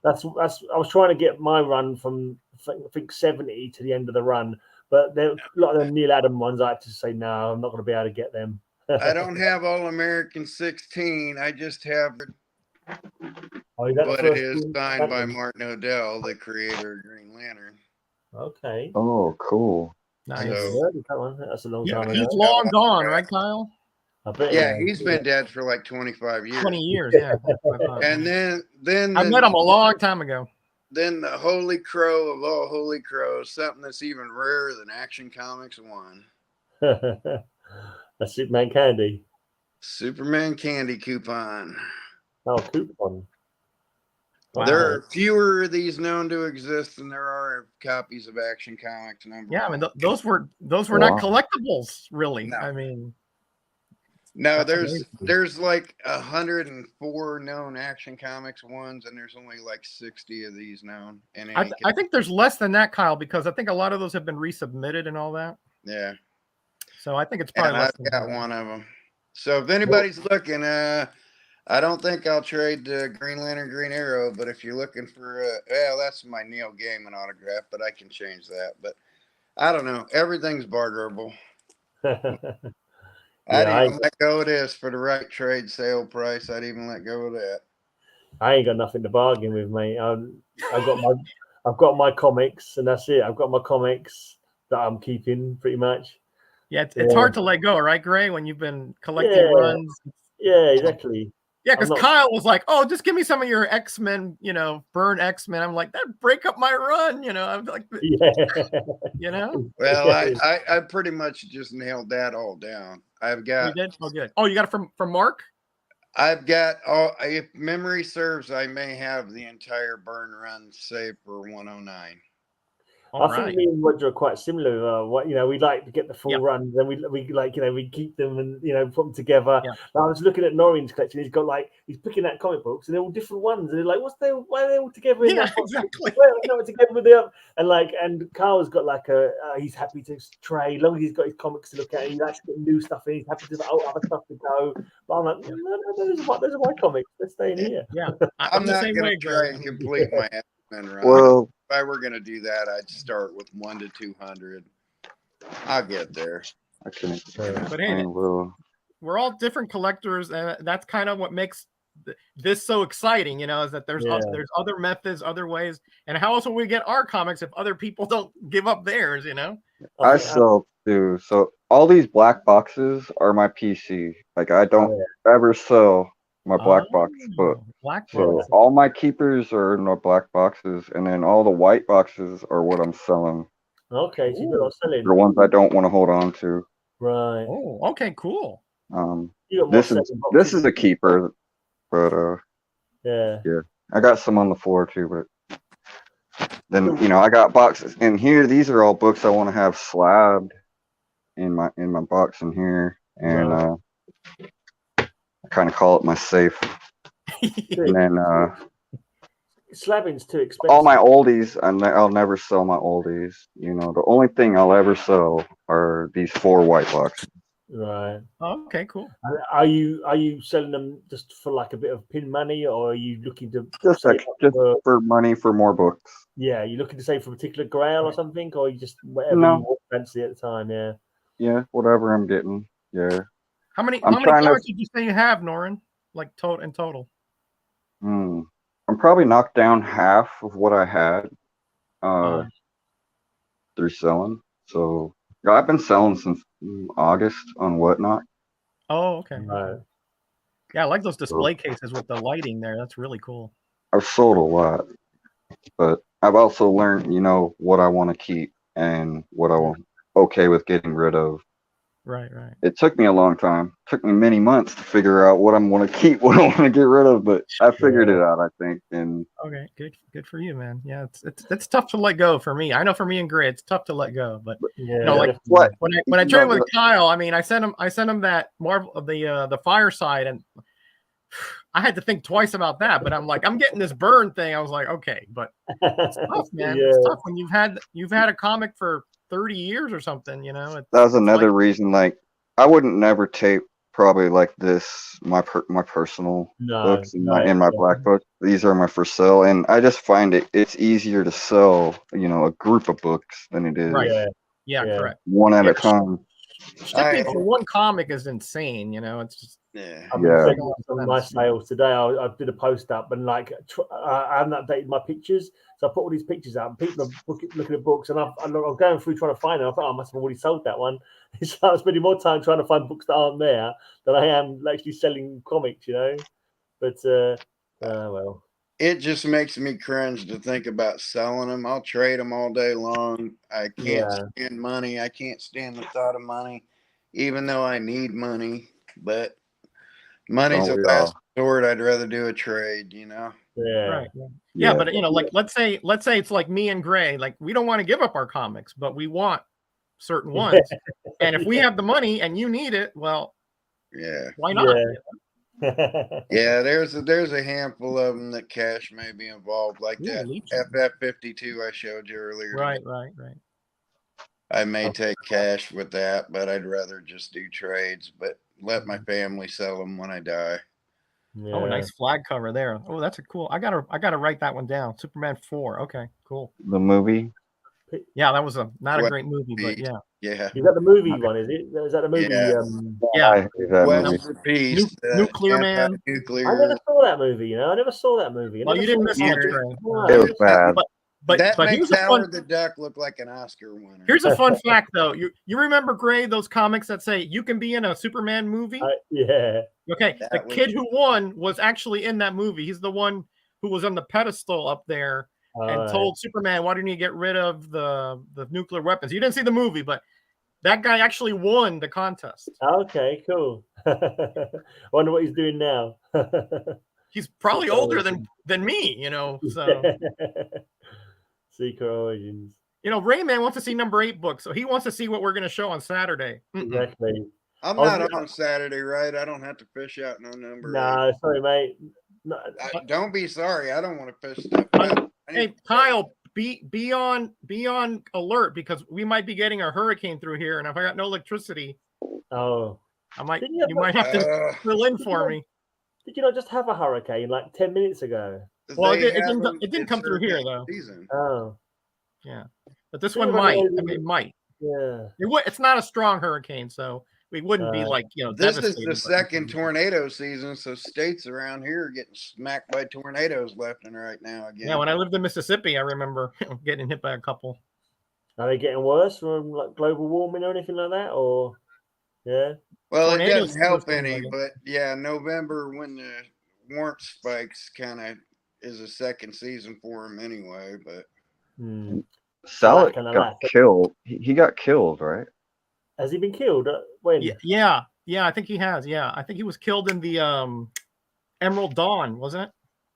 that's. I was trying to get my run from I think 70 to the end of the run, but there a lot of the Neil Adams ones. I had to say no, I'm not going to be able to get them. I don't have All American 16. I just have. But it is signed by Martin O'Dell, the creator of Green Lantern. Okay. Oh, cool. Nice. That's a long time ago. He's long gone, right, Kyle? I bet. Yeah, he's been dead for like 25 years. 20 years, yeah. And then I met him a long time ago. Then the Holy Crow of all Holy Crows, something that's even rarer than Action Comics 1. A Superman candy. Superman candy coupon. Oh, coupon. Wow. There are fewer of these known to exist than there are copies of Action Comics number. Yeah, I mean those were not collectibles, really. No. I mean, no, there's like 104 known Action Comics ones, and there's only like 60 of these known. And I think there's less than that, Kyle, because I think a lot of those have been resubmitted and all that. Yeah. So I think it's probably less. I've got one of them. So if anybody's looking, I don't think I'll trade the Green Lantern, Green Arrow, but if you're looking for, that's my Neil Gaiman autograph, but I can change that. But I don't know. Everything's barterable. I'd even let go of this for the right trade sale price. I'd even let go of that. I ain't got nothing to bargain with, mate. I've got my comics, and that's it. I've got my comics that I'm keeping pretty much. Yeah, it's hard to let go, right, Gray? When you've been collecting runs. Yeah, exactly. Yeah, because Kyle was like, "Oh, just give me some of your X-Men, burn X-Men." I'm like, "That break up my run," I'm like, Well, I pretty much just nailed that all down. I've got. You did? Oh, good. Oh, you got it from Mark? I've got if memory serves, I may have the entire burn run saved for 109. I think me and Roger are quite similar. We like to get the full run, then we keep them and put them together. Yeah. I was looking at Noreen's collection. He's picking out comic books, and they're all different ones. And they're like, why are they all together? Exactly. Well, together with the and Carl's got he's happy to trade, as long as he's got his comics to look at. He's actually getting new stuff in. He's happy to other stuff to go. But I'm like, no, those are my comics. Let's stay in here. Yeah, I'm not going to try and complete my X-Men run. Well. If I were going to do that, I'd start with 1 to 200. I'll get there. Okay. But hey, we're all different collectors, and that's kind of what makes this so exciting, is that there's other methods, other ways. And how else will we get our comics if other people don't give up theirs, I sell too. So all these black boxes are my PC. Like I don't ever sell my black box, but all my keepers are in the black boxes, and then all the white boxes are what I'm selling. Okay, so you're selling the ones I don't want to hold on to. Right. Oh, okay, cool. This is a keeper, but yeah, I got some on the floor too, but then I got boxes in here. These are all books I want to have slabbed in my box in here, and I kind of call it my safe. And then slabbing's too expensive. All my oldies, I'll never sell my oldies. The only thing I'll ever sell are these 4 white boxes. Right. Oh, okay, cool. Are you selling them just for like a bit of pin money, or are you looking to just for money for more books? Yeah, you looking to save for a particular grail or something, or you just whatever you fancy at the time? Yeah. Yeah, whatever I'm getting. Yeah. How many comics did you say you have, Norin? Like in total? I'm probably knocked down half of what I had through selling. So I've been selling since August on Whatnot. Oh, okay. Right. Yeah, I like those display cases with the lighting there. That's really cool. I've sold a lot, but I've also learned, what I want to keep and what I'm okay with getting rid of. Right, right. It took me a long time. It took me many months to figure out what I'm going to keep, what I want to get rid of, but I figured it out, I think. And okay, good for you, man. Yeah, it's tough to let go for me. I know for me and Gray, it's tough to let go. But like when I joined with Kyle, I mean, I sent him that Marvel of the Fireside, and I had to think twice about that. But I'm like, I'm getting this burn thing. I was like, okay, but it's tough, man. It's tough when you've had a comic for 30 years or something, that was another reason. Like, I wouldn't never tape probably like this my personal books and my black book. These are my for sale, and I just find it's easier to sell a group of books than it is correct, one at a time. Shipping for one comic is insane. It's just I've been checking some of my sales today. I did a post up, and like I haven't updated my pictures, so I put all these pictures out, and people are looking at books, and I'm going through trying to find them. I thought I must have already sold that one. So I'm spending more time trying to find books that aren't there than I am actually selling comics. But well, it just makes me cringe to think about selling them. I'll trade them all day long. I can't stand money. I can't stand the thought of money, even though I need money. But money's a last resort. I'd rather do a trade, Yeah. Right. Yeah, but like let's say it's like me and Gray. Like we don't want to give up our comics, but we want certain ones. And if we have the money and you need it, well, why not? Yeah, there's a handful of them that cash may be involved, like that FF52 I showed you earlier. Right. I may take cash with that, but I'd rather just do trades, but let my family sell them when I die. Oh, nice flag cover there. Oh, that's a cool. I gotta write that one down. Superman 4. Okay, cool. The movie. Yeah, that was not a great movie, but yeah. Yeah. Is that the movie one? Is it? Is that the movie? West of Peace. Nuclear Man. I never saw that movie. I never saw that movie. Well, you didn't miss much, It was bad. But that makes here's Howard the Duck look like an Oscar winner. Here's a fun fact, though. You remember, Gray, those comics that say you can be in a Superman movie? Yeah. Okay. The kid who won was actually in that movie. He's the one who was on the pedestal up there and told Superman, why didn't you get rid of the nuclear weapons? You didn't see the movie, but that guy actually won the contest. Okay, cool. I wonder what he's doing now. He's probably older than me, so Secret Origins. Rayman wants to see number 8 book, so he wants to see what we're going to show on Saturday. Exactly. I'm not on Saturday, right? I don't have to fish out no number. No, sorry, mate. No. Don't be sorry. I don't want to fish stuff out. Hey, Kyle, be on alert because we might be getting a hurricane through here, and if I got no electricity, you might have to fill in for me. Did you not just have a hurricane like 10 minutes ago? Well, it didn't come through here though. Oh, yeah, but this one might. I mean, it might. Yeah, it's not a strong hurricane, so we wouldn't be like This is the second tornado season, so states around here are getting smacked by tornadoes left and right now again. Yeah, when I lived in Mississippi, I remember getting hit by a couple. Are they getting worse from like global warming or anything like that? Or well, it doesn't help any, but November when the warmth spikes kind of is a second season for him anyway. But Salad got killed. He got killed, right? Has he been killed? When? Yeah, I think he has. Yeah, I think he was killed in the Emerald Dawn, wasn't it?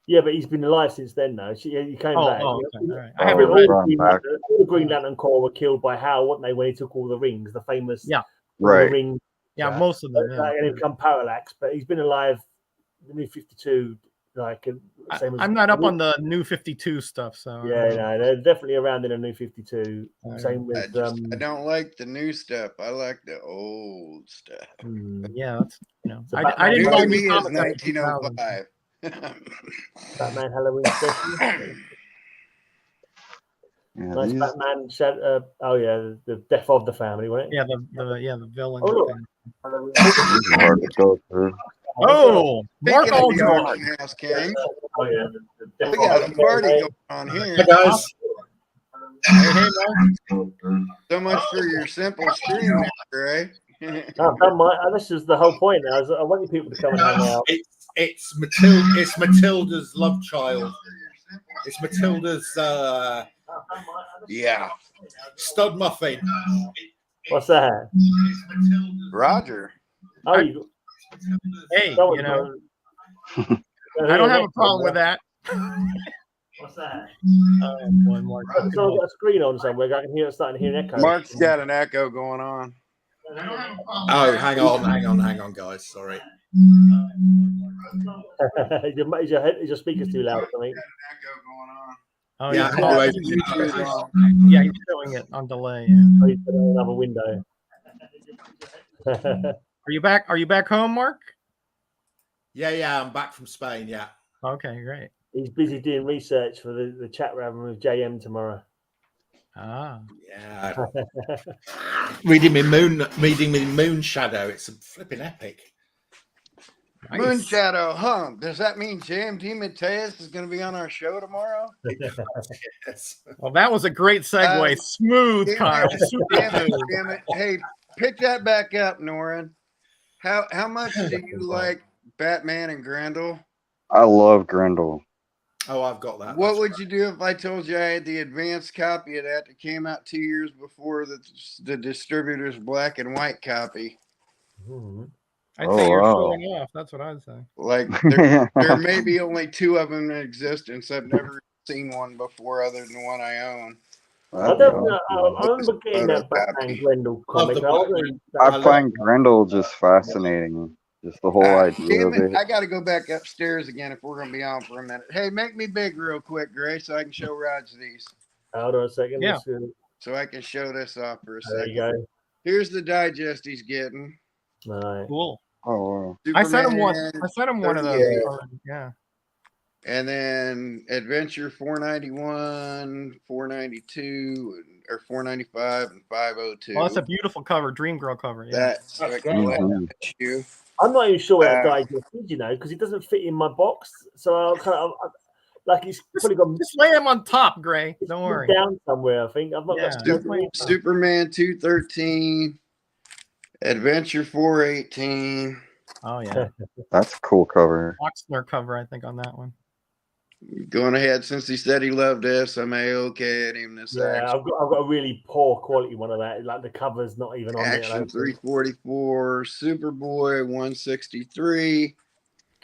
Yeah, but he's been alive since then. Though he came back. Oh, okay. Right. I haven't read all the Green Lantern Corps were killed by Hal, weren't they? When he took all the rings, the famous ring. Yeah, most of them. And he become Parallax, but he's been alive. The New 52, like same as I'm not up on the New 52 stuff, so they're definitely around in the New 52. Same with I don't like the new stuff. I like the old stuff. Yeah, that's I didn't buy me as 1905. Batman Halloween special. Yeah, Nice these... Batman. Oh yeah, the death of the family, wasn't it? Yeah, the villain. Oh, look. These are hard to go through. Oh, Mark Speaking of the Aldridge. auction house king, Oh yeah, the death we got of a the party family. going on here. Hey guys. Hey, Mark. So much for your simple stream, there, Gray. I've done this is the whole point. I want you people to come and hang out. It's Matilda's love child. It's Matilda's Yeah, stud muffin. What's that? Roger. Oh, you. Hey, Someone you know, got- I don't have a problem with that. What's that? Boy, Mark. Someone's got a screen on somewhere. I can hear it starting to hear an echo. Mark's got an echo going on. Oh, hang on, guys. Sorry. is your speakers too loud or something? Oh, Yeah, yeah. always. Yeah, he's showing it on delay. Yeah. Oh, you put it on another window. Are you back home, Mark? Yeah, I'm back from Spain. Yeah. Okay, great. He's busy doing research for the chat we're having with JM tomorrow. Ah. Yeah. reading me moon shadow. It's a flipping epic. Nice. Moon Shadow, huh? Does that mean JMT Mateus is going to be on our show tomorrow? Yes. Well, that was a great segue. Smooth, Kyle. Damn it. Hey, pick that back up, Norin. How much do you like Batman and Grendel? I love Grendel. Oh, I've got that. What would you do if I told you I had the advanced copy of that came out 2 years before the distributor's black and white copy? I'd say you're wow. showing off. That's what I'd say. Like there may be only 2 of them in existence. I've never seen one before other than one I own. I don't know. I remember getting that Batman Grendel comic. I find Grendel just fascinating. Just the whole idea of it. I got to go back upstairs again if we're going to be on for a minute. Hey, make me big real quick, Gray, so I can show Raj these. Hold on a second. Yeah. So I can show this off for a There second. you go. Here's the digest he's getting. Right. Cool. Oh, wow. I sent him Superman, one of those. 38. Yeah. And then Adventure 491, 492, or 495, and 502. Well, that's a beautiful cover, Dream Girl cover. Yeah. That's a good issue. I'm not even sure where that guy is, because it doesn't fit in my box. So I'll kind of like he's probably got Just lay him on top, Gray. Don't worry. down somewhere. I think I've not got Superman 213, Adventure 418. Oh yeah, That's a cool cover. Oxner cover, I think, on that one. Going ahead, since he said he loved this, I may okay at him this Yeah, action. I've got a really poor quality one of that. Like the cover's not even on it. Action 344, Superboy 163.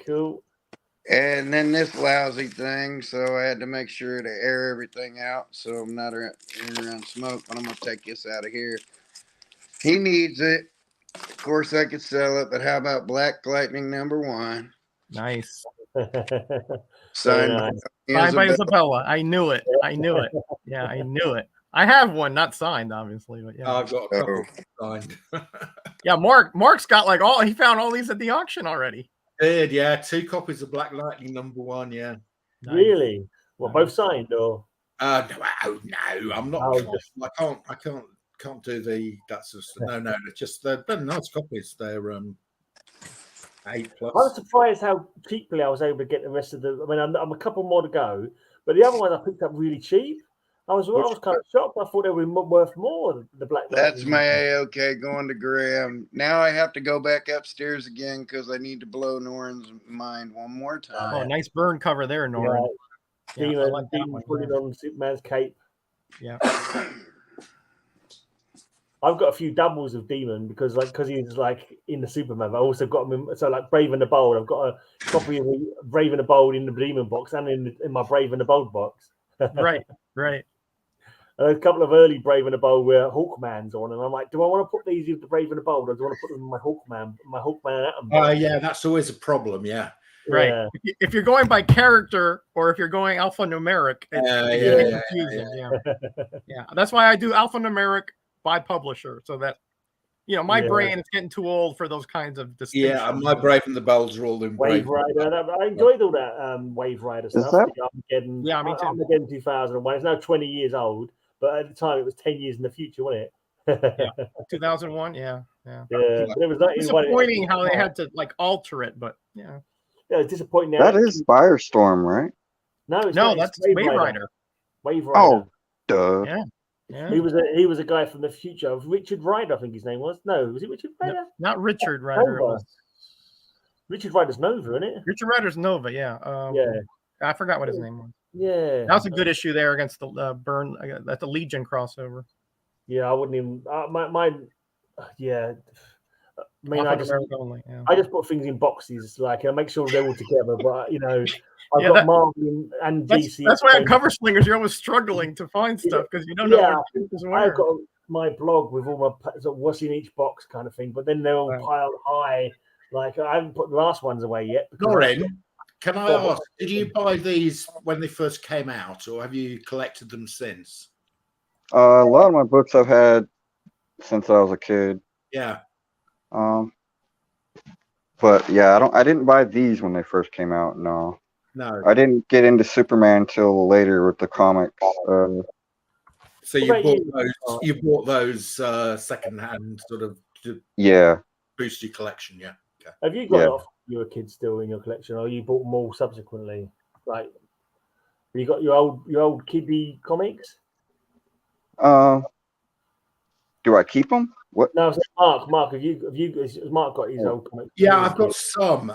Cool. And then this lousy thing, so I had to make sure to air everything out so I'm not around smoke, but I'm going to take this out of here. He needs it. Of course, I could sell it, but how about Black Lightning #1? Nice. Signed by Isabella. I knew it. Yeah, I knew it. I have one, not signed, obviously, but yeah. I've got a couple signed. Yeah, Mark's got he found all these at the auction already. Did, yeah. 2 copies of Black Lightning #1, yeah. Nice. Really? Well, both signed or? No, I'm not. I can't do the. That's just no. They're just they're nice copies. They're 8+. I'm surprised how cheaply I was able to get the rest of the. I mean, I'm a couple more to go, but the other ones I picked up really cheap. I was kind of shocked. I thought they were worth more. The Black. That's my AOK going to Graham. Now I have to go back upstairs again because I need to blow Norin's mind one more time. Oh, nice burn cover there, Norin. Yeah, Demon putting on Superman's cape. Yeah. I've got a few doubles of Demon because he's like in the Superman. I also got him like Brave and the Bold. I've got a copy of the Brave and the Bold in the Demon box and in my Brave and the Bold box. Right. And a couple of early Brave and the Bold where Hawkman's on, and I'm like, do I want to put these with the Brave and the Bold, or do I want to put them in my Hawkman Atom box? Yeah, that's always a problem. Yeah. Right. Yeah. If you're going by character or if you're going alphanumeric, it's confusing. Yeah. That's why I do alphanumeric by publisher, so that my brain is getting too old for those kinds of distinctions. Yeah, my Brave and the Bolds are all in Wave Rider. I enjoyed all that Wave Rider stuff. That... Armageddon 2001. It's now 20 years old, but at the time it was 10 years in the future, wasn't Yeah, it? 2001. Yeah. Yeah, but it was like disappointing how they had to like alter it, but yeah. Yeah, it's disappointing. That is Firestorm, right? No, it's no, not. That's Wave Wave Rider. Rider. Wave Rider. Oh, duh. Yeah. Yeah. He was a guy from the future. Richard Rider, I think his name was. No, was it Richard Rider? No, not Richard Rider. It was Richard Rider's Nova, isn't it? Richard Rider's Nova. Yeah. Yeah. I forgot what his name was. Yeah. That was a good issue there against the Burn. That's the Legion crossover. Yeah, I wouldn't even. Yeah. I mean, only, yeah. I just put things in boxes, like I make sure they're all together. But I've got Marvel and DC. That's why on Cover Slingers you're always struggling to find stuff because you don't know where. I've got my blog with all my sort of what's in each box kind of thing, but then they're all piled high. Like I haven't put the last ones away yet. Lauren, can I ask? Did you buy these when they first came out, or have you collected them since? A lot of my books I've had since I was a kid. Yeah. But yeah, I didn't buy these when they first came out. No. I didn't get into Superman till later with the comics. So you bought those secondhand sort of to boost your collection, yeah. Okay. Have you got off you were a kid still in your collection, or you bought them all subsequently? Like, you got your old kiddie comics? Do I keep them? What? No, Mark, has Mark got his old comics? Yeah, I've got some.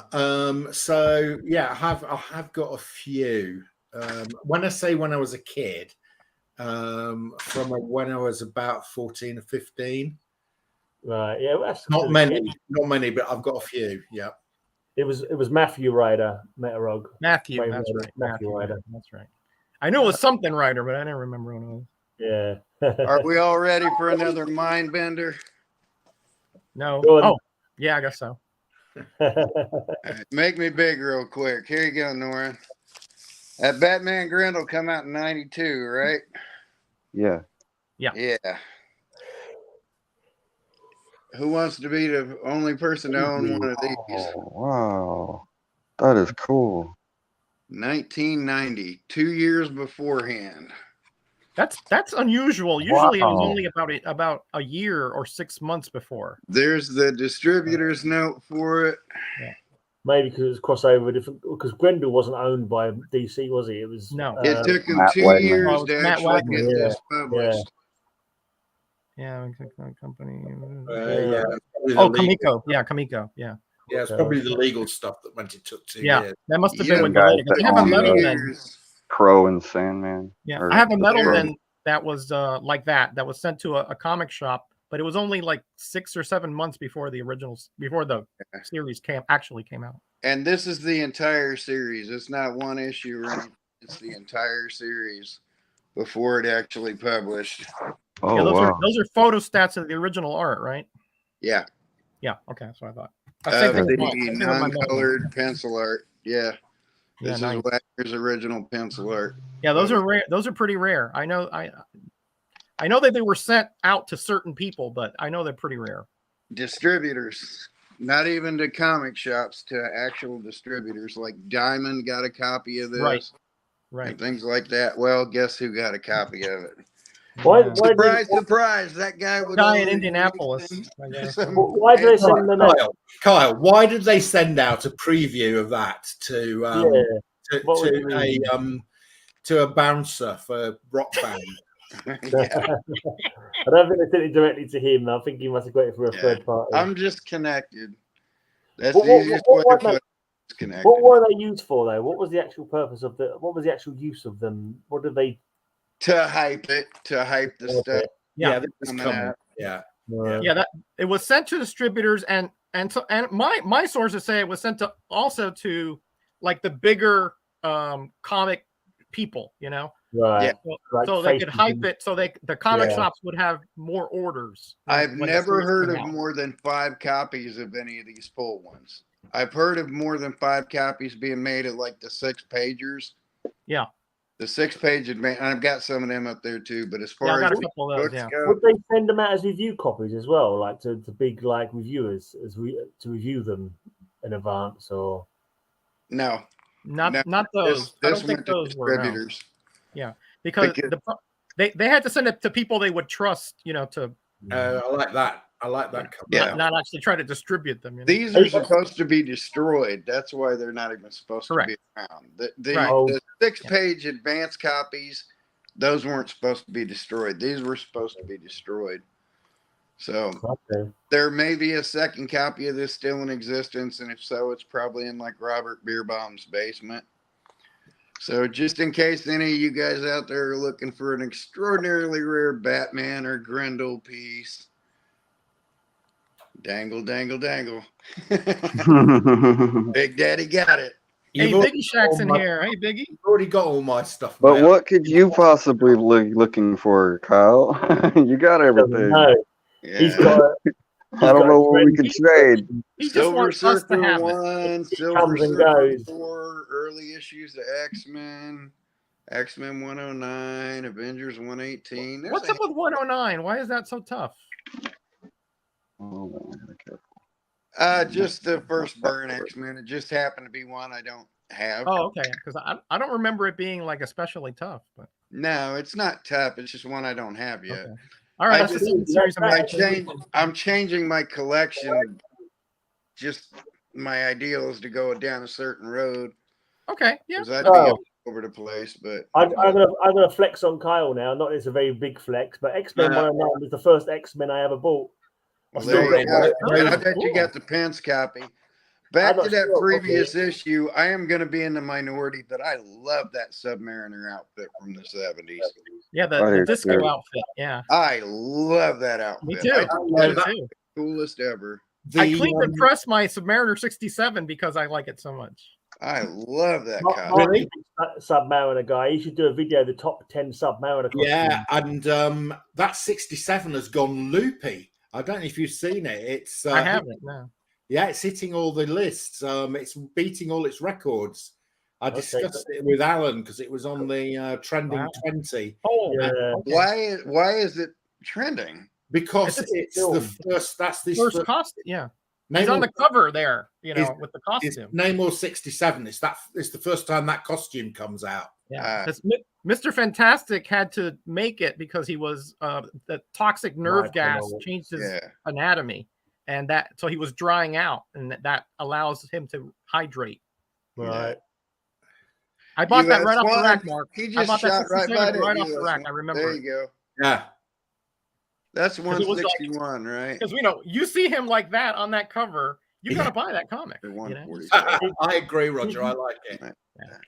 So yeah, I have got a few. When I say when I was a kid, from when I was about 14 or 15. Right. Yeah, well, that's not many, but I've got a few. Yeah. It was Matthew Rider, Metarog. Matthew Rider. That's right. I knew it was something Rider, but I didn't remember what it was. Yeah. Are we all ready for another mind bender? No. Oh, yeah, I guess so. Right, make me big real quick. Here you go, Nora. That Batman Grendel come out in 92, right? Yeah. Yeah. Who wants to be the only person to own one of these? Oh, wow. That is cool. 1990, 2 years beforehand. That's unusual. Usually it was only about a year or 6 months before. There's the distributor's note for it. Yeah. Maybe because it was crossover different, because Grendel wasn't owned by DC, was he? It was no. It took him 2 years to actually get this published. Yeah, company. Oh, Kamiko. Yeah, Kamiko. Yeah. Yeah, it's probably the legal stuff that meant it took 2 years. That must have been what guys I have a Metalman. Crow and Sandman. Yeah, I have a Metalman that was like that was sent to a comic shop, but it was only like 6 or 7 months before the series actually came out. And this is the entire series. It's not one issue or anything. It's the entire series before it actually published. Oh, yeah, wow. Those are photo stats of the original art, right? Yeah. Yeah. Okay, that's what I thought. The non-colored pencil art. Yeah. This is nice. Wagner's original pencil art. Yeah, those are rare. Those are pretty rare. I know that they were sent out to certain people, but I know they're pretty rare. Distributors, not even to comic shops, to actual distributors. Like Diamond got a copy of this, right, and things like that. Well, guess who got a copy of it? Surprise! That guy in Indianapolis. Why did they send them out? Kyle, why did they send out a preview of that to a bouncer for Rock Band? I don't think they sent it directly to him. I think he must have got it for a third party. I'm just connected. That's the easiest way to put it. Connected. What were they used for, though? What was the actual purpose of what was the actual use of them? What did they? To hype it, to hype the stuff. Yeah, that it was sent to distributors, and my sources say it was sent to also to like the bigger comic people, right? Yeah. So they could hype it, so the comic shops would have more orders. I've never heard of more than 5 copies of any of these full ones. I've heard of more than 5 copies being made at like the 6-pagers. Yeah. The 6-page advance, I've got some of them up there too. But as far as a couple of those, go, would they send them out as review copies as well, like to big reviewers to review them in advance, or not those? I don't think those were. No. Yeah, because they had to send it to people they would trust, you know, to I like that. I like that. Yeah. not actually try to distribute them. You know? These are supposed to be destroyed. That's why they're not even supposed to be around. The 6-page advance copies, those weren't supposed to be destroyed. These were supposed to be destroyed. So there may be a second copy of this still in existence, and if so, it's probably in like Robert Beerbaum's basement. So just in case any of you guys out there are looking for an extraordinarily rare Batman or Grendel piece, dangle, dangle, dangle. Big Daddy got it. Hey, Biggie Shack's in here. Hey, Biggie. You've already got all my stuff. But what could you possibly be looking for, Kyle? You got everything. No. Yeah. He's got. I don't know what we could trade. Silver Surfer 1, Silver Surfer 4, early issues of X-Men, X-Men 109, Avengers 118. What's up with 109? Why is that so tough? Just the first burn X-Men. It just happened to be one I don't have. Oh, okay. Because I don't remember it being like especially tough. But no, it's not tough. It's just one I don't have yet. Okay. All right, I'm changing my collection. Just my ideal is to go down a certain road. Okay, yeah. Because I'd be all over the place, but I'm gonna flex on Kyle now. Not that it's a very big flex, but X-Men 109 was the first X-Men I ever bought. Well, and I bet you got the Pence copy. Back to that previous issue, I am going to be in the minority that I love that Submariner outfit from the 70s. Yeah, the disco outfit. Yeah, I love that outfit. Me too. The coolest ever. I cleaned and pressed my Submariner 67 because I like it so much. I love that copy. Really? Submariner guy. He should do a video of the top 10 Submariner costumes. Yeah, and that 67 has gone loopy. I don't know if you've seen it. It's I haven't. No. Yeah, it's hitting all the lists. It's beating all its records. I discussed it with Alan because it was on the trending 20. Oh, yeah. Okay. Why is it trending? Because it's the first. That's this first costume. Yeah, he's on the cover there. You know, with the costume. Namor 67. It's the first time that costume comes out. Yeah, Mr. Fantastic had to make it because he was the toxic nerve gas changed his anatomy. And so he was drying out, and that allows him to hydrate. Right. I bought that right off the rack, Mark. He just shot right off the rack. I remember. There you go. Yeah. That's 161, right? Because you see him like that on that cover, you gotta buy that comic. I agree, Roger. I like it.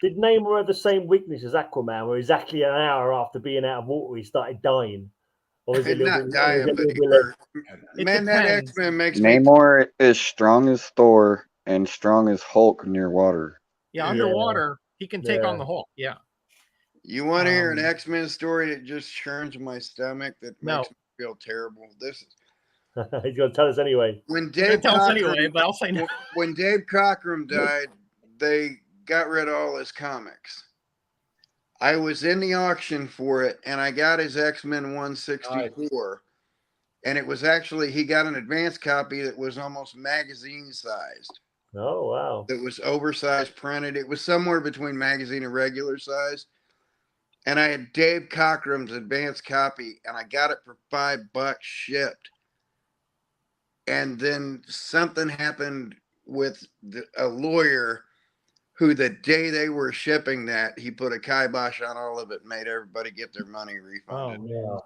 Did Namor have the same weakness as Aquaman, where exactly an hour after being out of water he started dying? Or is it not dying, but man, that X-Men makes Namor is strong as Thor and strong as Hulk near water. Yeah, underwater he can take on the Hulk. Yeah. You want to hear an X-Men story that just churns my stomach that makes me feel terrible? This is. He's gonna tell us anyway. When Dave Cockrum died, they got rid of all his comics. I was in the auction for it, and I got his X-Men 164. And it was actually, he got an advance copy that was almost magazine sized. Oh, wow. It was oversized printed. It was somewhere between magazine and regular size. And I had Dave Cockrum's advance copy, and I got it for $5 shipped. And then something happened with a lawyer who the day they were shipping that, he put a kibosh on all of it and made everybody get their money refunded. Oh,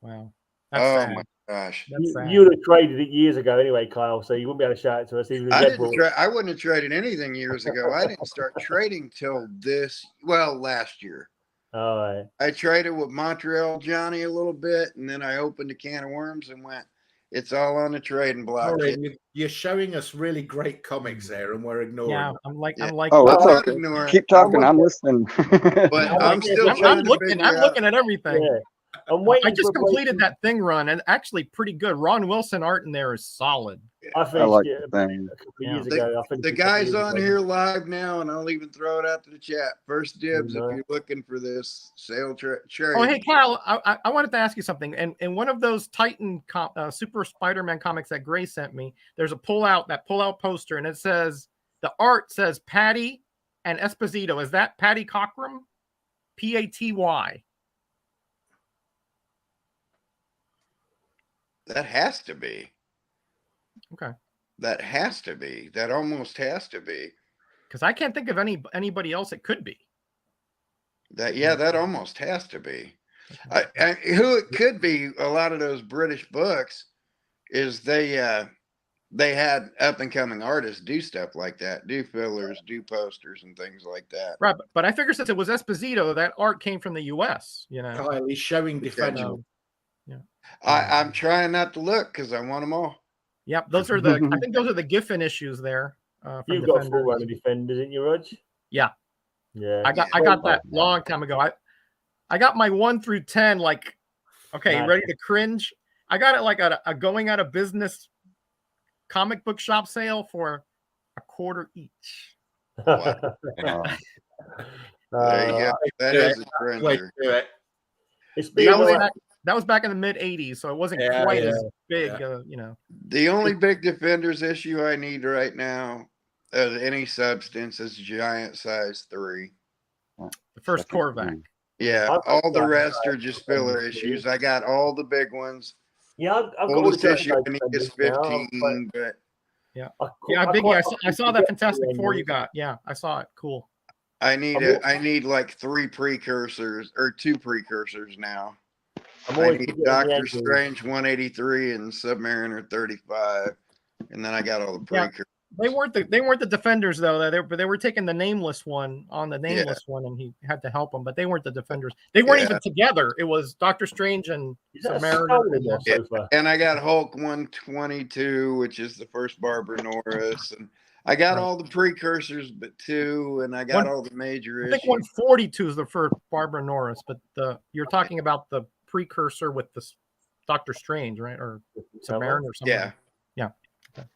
yeah. Wow. That's sad. My gosh. You would have traded it years ago anyway, Kyle, so you wouldn't be able to shout it to us. I wouldn't have traded anything years ago. I didn't start trading till last year. All right. I traded with Montreal Johnny a little bit, and then I opened a can of worms and went, it's all on the trading block. You're showing us really great comics there, and we're ignoring. Yeah, I'm like. Oh, that's okay. Keep talking. I'm listening. But I'm still. I'm looking at everything. Yeah. I just completed that thing run, and actually pretty good. Ron Wilson art in there is solid. I like it a couple years ago. The guy's on here live now, and I'll even throw it out to the chat. First dibs if you're looking for this sale trade. Oh, hey, Kyle, I wanted to ask you something. And in one of those Titan Super Spider-Man comics that Gray sent me, there's a pull-out poster, and it says, the art says Patty and Esposito. Is that Patty Cockrum? Paty? That has to be. Okay. That has to be. That almost has to be. Because I can't think of anybody else it could be. That almost has to be. Who it could be, a lot of those British books, is they had up and coming artists do stuff like that, do fillers, do posters and things like that. Right, but I figure since it was Esposito, that art came from the U.S. You know, Kyle, he's showing Defender. Yeah, I'm trying not to look because I want them all. Yep, those are the. I think those are the Giffen issues there. You've got a full run of Defenders, didn't you, Rog? Yeah, yeah. I got that long time ago. I got my 1 through 10. Like, okay, Nice. ready to cringe? I got it like a going out of business comic book shop sale for $0.25 each. Wow. There you go. That is a trender. That was back in the mid '80s, so it wasn't quite as big. You know, the only big Defenders issue I need right now of any substance is Giant Size 3. The first Korvac. Yeah, all the rest are just filler issues. I got all the big ones. Yeah, I've got oldest all the issue I need is 15, but yeah, Biggie, I saw that Fantastic Four you got. Yeah, I saw it. Cool. I need like 3 precursors or 2 precursors now. I need Doctor Strange 183 and Submariner 35, and then I got all the precursors. They weren't the Defenders though. They were taking the nameless one on the nameless one, and he had to help them. But they weren't the Defenders. They weren't even together. It was Doctor Strange and Submariner. And I got Hulk 122, which is the first Barbara Norris, and I got all the precursors, but 2, and I got all the major issues. I think 142 is the first Barbara Norris, but you're talking about the precursor with the Doctor Strange, right? Or Submariner or something. Yeah. Okay.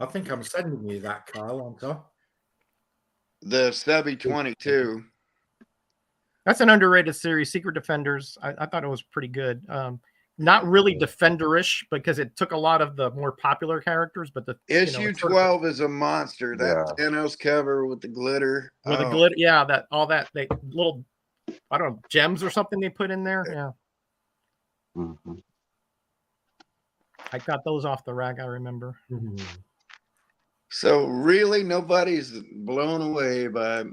I think I'm sending you that, Kyle, aren't I? The Stubby 22. That's an underrated series, Secret Defenders. I thought it was pretty good. Not really Defenderish because it took a lot of the more popular characters, but the issue 12 is a monster. That Thanos cover with the glitter. With the glitter, yeah, they little, I don't know, gems or something they put in there. Yeah. Mm-hmm. I got those off the rack, I remember. Mm-hmm. So really nobody's blown away by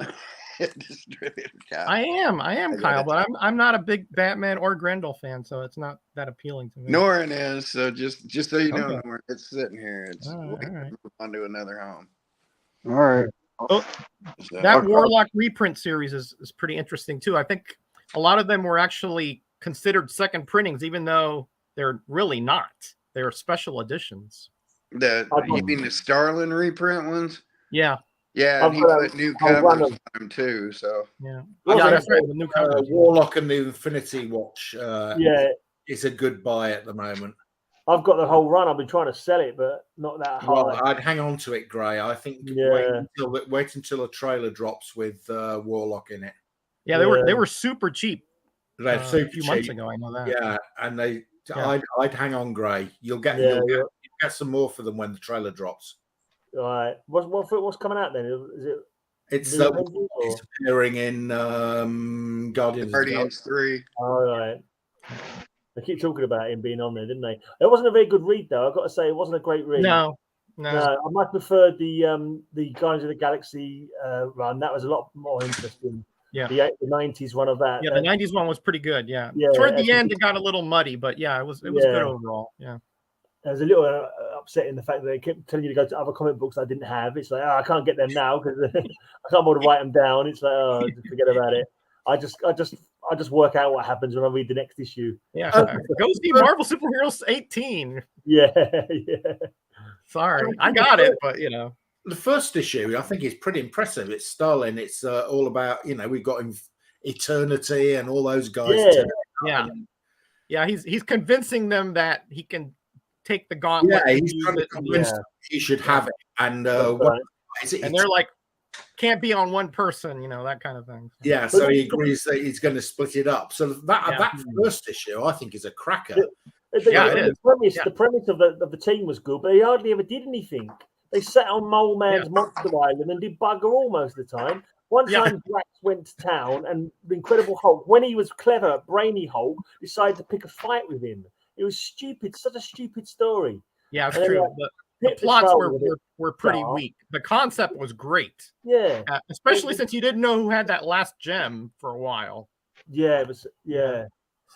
distributor Kyle. I am Kyle, but I'm not a big Batman or Grendel fan, so it's not that appealing to me. Norrin is, so just so you know, Norrin, it's sitting here. It's all right. On to another home. All right. Oh, that Warlock reprint series is pretty interesting too. I think a lot of them were actually considered second printings, even though they're really not. They're special editions. You mean the Starlin reprint ones? Yeah. Yeah, and he put new covers on them too. So yeah, that's right. The new covers. Warlock and the Infinity Watch. It's a good buy at the moment. I've got the whole run. I've been trying to sell it, but not that high. Well, I'd hang on to it, Gray. I think wait until a trailer drops with Warlock in it. Yeah, they were super cheap. They're super a few cheap. months ago. I know that. Yeah, and I'd hang on, Gray. You'll get some more for them when the trailer drops. All right. What's coming out then? Is it? It's appearing in Guardians 3. All right. They keep talking about him being on there, didn't they? It wasn't a very good read, though. I've got to say, it wasn't a great read. No. I might prefer the Guardians of the Galaxy run. That was a lot more interesting. Yeah. The 90s one of that. Yeah, the 90s one was pretty good. Yeah. Yeah. Toward the end, it got a little muddy, but yeah, it was good overall. Yeah. It was a little upsetting the fact that they kept telling you to go to other comic books I didn't have. It's like, I can't get them now because I can't bother to write them down. It's like, forget about it. I just work out what happens when I read the next issue. Yeah. Go see Marvel Superheroes 18. Yeah. Sorry, I got it, but the first issue I think is pretty impressive. It's Starlin. It's all about we've got Eternity and all those guys. Yeah. He's convincing them that he can take the gauntlet. Yeah, he's trying to convince them he should have it, and and they're like, can't be on one person, that kind of thing. Yeah, so he agrees that he's going to split it up. So that first issue, I think, is a cracker. The premise of the team was good, but he hardly ever did anything. They sat on Mole Man's Monster Island and did bugger all most of the time. One time, Drax went to town, and the Incredible Hulk, when he was clever, brainy Hulk, decided to pick a fight with him. It was stupid, such a stupid story. Yeah, it's And then, true. like, The Pip plots Patrol were pretty dark. weak. The concept was great. Yeah. Especially since you didn't know who had that last gem for a while. Yeah, it was. Yeah.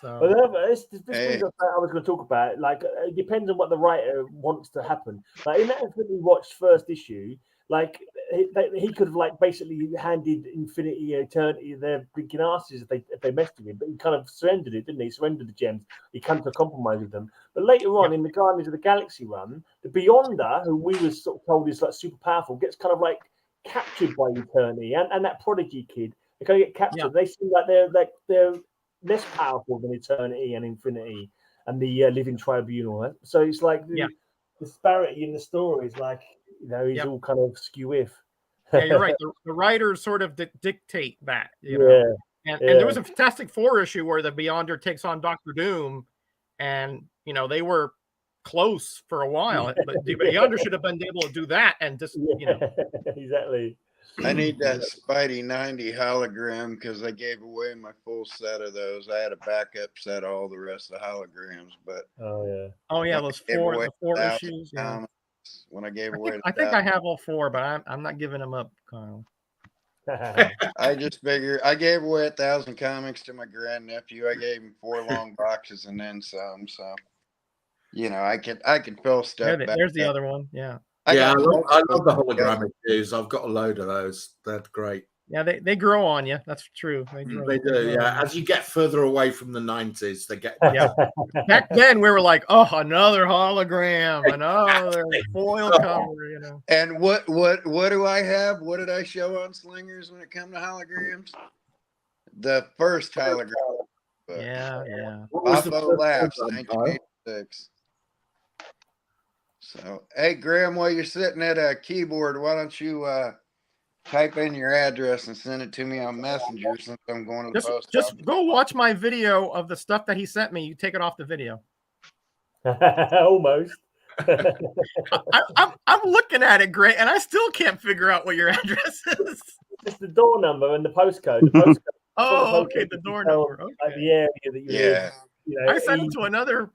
So But this brings up I was going to talk about. Like, it depends on what the writer wants to happen. Like in that Infinity Watch first issue, like he could have like basically handed Infinity Eternity their blinking asses if they messed with him. But he kind of surrendered it, didn't he? Surrendered the gems. He came to a compromise with them. But later on in the Guardians of the Galaxy run, the Beyonder, who we were sort of told is like super powerful, gets kind of like captured by Eternity, and that Prodigy kid. They kind of get captured. Yeah. They seem like they're less powerful than Eternity and Infinity and the Living Tribunal. So it's like the disparity in the story is like, you know, he's all kind of skew-if. Yeah, you're right. The writers sort of dictate that, you know. And there was a Fantastic Four issue where the Beyonder takes on Doctor Doom, and you know they were close for a while, but the Beyonder should have been able to do that and just you know. Exactly. I need that Spidey 90 hologram because I gave away my full set of those. I had a backup set of all the rest of the holograms, but those four issues. Yeah. When I gave away, I think I have all four, but I'm not giving them up, Kyle. I just figure I gave away 1,000 comics to my grandnephew. I gave him 4 long boxes and then some. So, you know, I can fill stuff. There's the other one. Yeah. I love the hologramic issues. I've got a load of those. They're great. Yeah, they grow on you. That's true. They do. Yeah, as you get further away from the 90s, they get. Yeah. Back then, we were like, oh, another hologram, another foil cover, you know. And what do I have? What did I show on Slingers when it comes to holograms? The first hologram. Yeah. Buffalo Labs, 1986. So, hey, Graham, while you're sitting at a keyboard, why don't you type in your address and send it to me on Messenger since I'm going to the post office. Just go watch my video of the stuff that he sent me. You take it off the video. Almost. I'm looking at it, Gray, and I still can't figure out what your address is. It's the door number and the postcode. Okay, the door number. Okay. Like the area that you're in. You know, I sent it to another.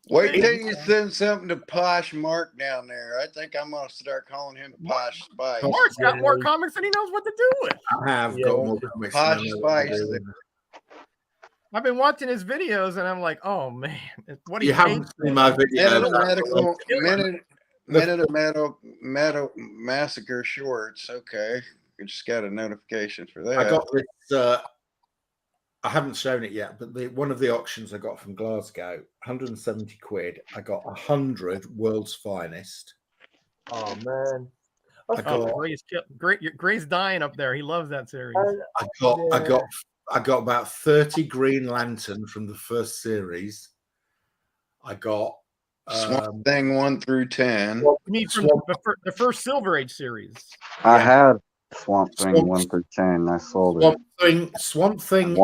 Wait till you send something to Posh Mark down there. I think I'm going to start calling him Posh Spice. Mark's got more comics than he knows what to do with. I have got more comics. Posh Spice. I've been watching his videos and I'm like, oh man, what do you haven't seen my video? Minute of Metal Massacre shorts. Okay, we just got a notification for that. I got this. I haven't shown it yet, but one of the auctions I got from Glasgow, 170 quid. I got 100 World's Finest. Oh man! Gray's dying up there. He loves that series. I got about 30 Green Lantern from the first series. I got Swamp Thing 1 through 10. You mean from the first Silver Age series? I had Swamp Thing 1 through 10. I sold it. Swamp Thing.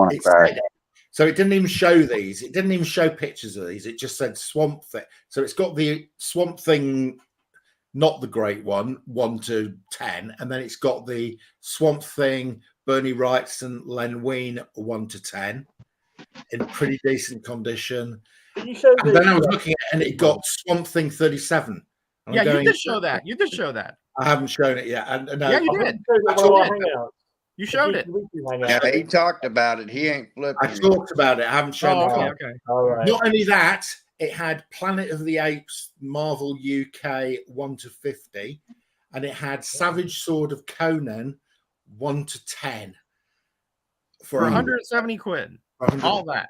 So it didn't even show these. It didn't even show pictures of these. It just said Swamp Thing. So it's got the Swamp Thing, not the great one, 1 to 10, and then it's got the Swamp Thing, Bernie Wrightson, Len Wein, 1 to 10, in pretty decent condition. And then I was looking at it, and it got Swamp Thing 37. You did show that. You did show that. I haven't shown it yet. Yeah, you did. You showed it. Yeah, he talked about it. He ain't flipping. I talked about it. I haven't shown it. Okay. All right. Not only that, it had Planet of the Apes, Marvel UK 1 to 50, and it had Savage Sword of Conan 1 to 10 for 170 quid. All that.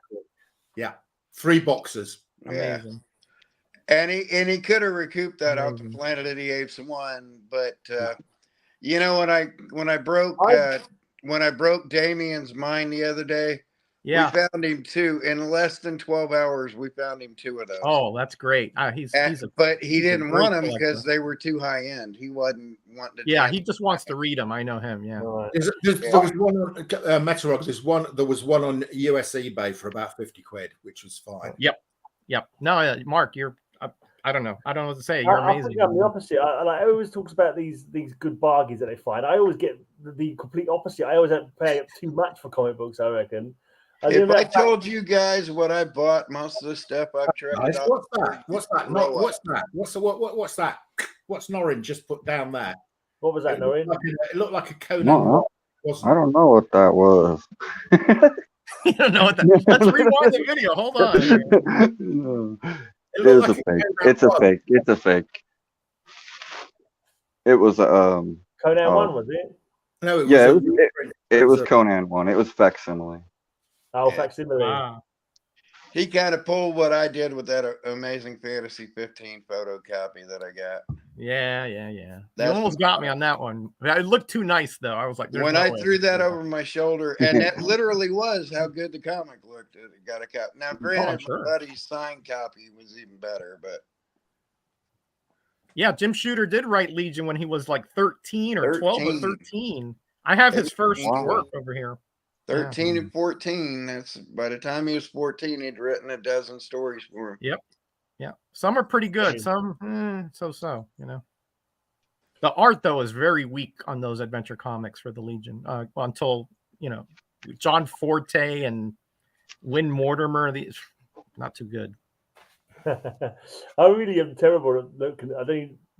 Yeah, 3 boxes. Amazing. And he could have recouped that off the Planet of the Apes 1, but you know when I broke Damien's mind the other day, we found him 2 in less than 12 hours. We found him 2 of those. Oh, that's great. But he didn't want them because they were too high end. He wasn't wanting to. Yeah, he just wants to read them. I know him. Yeah. There was one on Metarog. There was one on US eBay for about 50 quid, which was fine. Yep. No, Mark, you're. I don't know. I don't know what to say. You're amazing. I think I'm the opposite. I always talks about these good bargains that they find. I always get the complete opposite. I always have to pay too much for comic books, I reckon. If I told you guys what I bought, most of the stuff I've traded off. What's that? What's that? No, what's that? What's that? What's Norrin just put down there? What was that, Norrin? It looked like a Conan. No, I don't know what that was. You don't know what that. Let's rewind the video. Hold on. No. It was a fake. It's a fake. It's a fake. It was Conan 1, was it? No, it was Conan 1. It was facsimile. Oh, facsimile. Wow. He kind of pulled what I did with that Amazing Fantasy 15 photocopy that I got. Yeah. You almost got me on that one. It looked too nice, though. I was like, when I threw that over my shoulder, and that literally was how good the comic looked. It got a copy. Now, granted, my buddy's signed copy was even better, but yeah, Jim Shooter did write Legion when he was like 13 or 12 or 13. I have his first work over here. 13 and 14. That's by the time he was 14, he'd written a dozen stories for him. Yep. Yeah. Some are pretty good. Some so, you know. The art, though, is very weak on those adventure comics for the Legion until, you know, John Forte and Win Mortimer. These not too good. I really am terrible at looking. I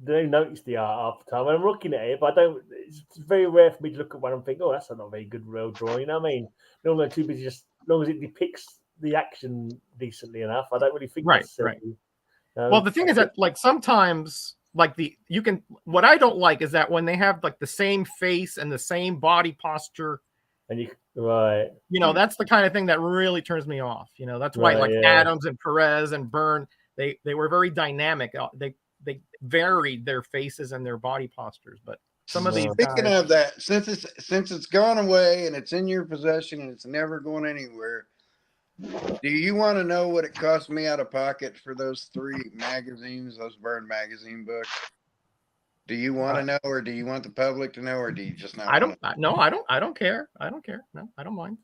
don't notice the art half the time. I'm looking at it, but I don't. It's very rare for me to look at one and think, "Oh, that's not a very good real drawing." You know what I mean? Normally, I'm too busy. Just as long as it depicts the action decently enough, I don't really think. Right. Well, the thing is that, like, sometimes, like what I don't like is that when they have like the same face and the same body posture. And you know, that's the kind of thing that really turns me off. You know, that's why Adams and Perez and Byrne, they were very dynamic. They varied their faces and their body postures. But some of these speaking of that, since it's gone away and it's in your possession and it's never going anywhere, do you want to know what it cost me out of pocket for those 3 magazines, those Byrne magazine books? Do you want to know, or do you want the public to know, or do you just not? I don't care. No, I don't mind.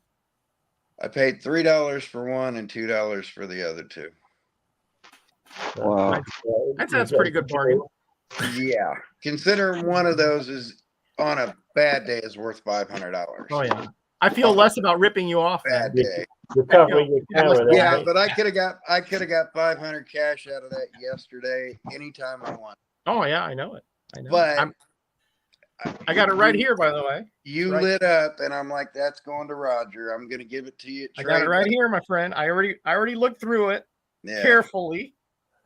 I paid $3 for one and $2 for the other 2. Wow. I'd say that's a pretty good bargain. Yeah. Consider one of those is on a bad day is worth $500. Oh yeah. I feel less about ripping you off. Bad day. Yeah, but I could have got 500 cash out of that yesterday anytime I want. Oh yeah, I know it. I know. But I got it right here, by the way. You lit up, and I'm like, "That's going to Roger. I'm going to give it to you." I got it right here, my friend. I already looked through it carefully.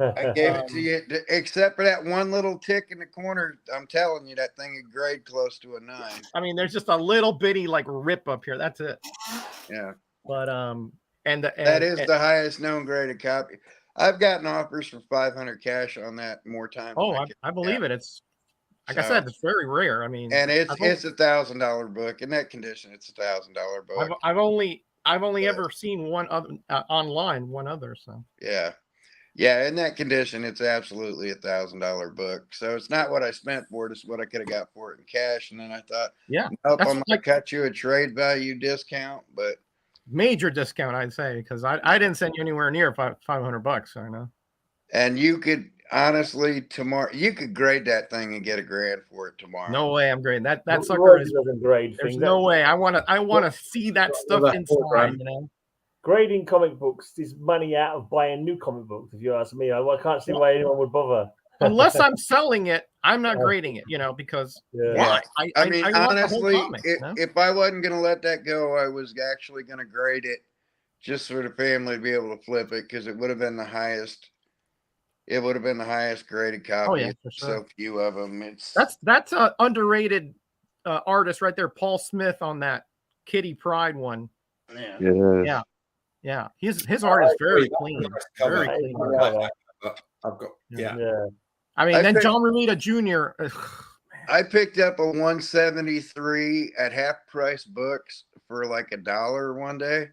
I gave it to you, except for that one little tick in the corner. I'm telling you, that thing would grade close to a 9. I mean, there's just a little bitty like rip up here. That's it. Yeah. But that is the highest known graded copy. I've gotten offers for 500 cash on that more times. Oh, I believe it. It's like I said, it's very rare. I mean, and it's $1,000 book in that condition. It's $1,000 book. I've only ever seen one other online. One other. So yeah. In that condition, it's absolutely $1,000 book. So it's not what I spent for it. It's what I could have got for it in cash. And then I thought, nope, I'm gonna cut you a trade value discount, but major discount, I'd say, because I didn't send you anywhere near $500. I know. And you could honestly tomorrow you could grade that thing and get $1,000 for it tomorrow. No way, I'm grading that sucker doesn't grade. There's no way. I want to see that stuff inside. You know, grading comic books is money out of buying new comic books. If you ask me, I can't see why anyone would bother. Unless I'm selling it, I'm not grading it. You know, because why? I mean, honestly, if I wasn't going to let that go, I was actually going to grade it just for the family to be able to flip it, because it would have been the highest. It would have been the highest graded copy. Oh, yeah, for sure. So few of them. That's an underrated artist right there, Paul Smith, on that Kitty Pryde one. Yeah. His art is very clean. Very clean. I've got I mean, then John Romita Jr. I picked up a 173 at half price books for like $1 one day.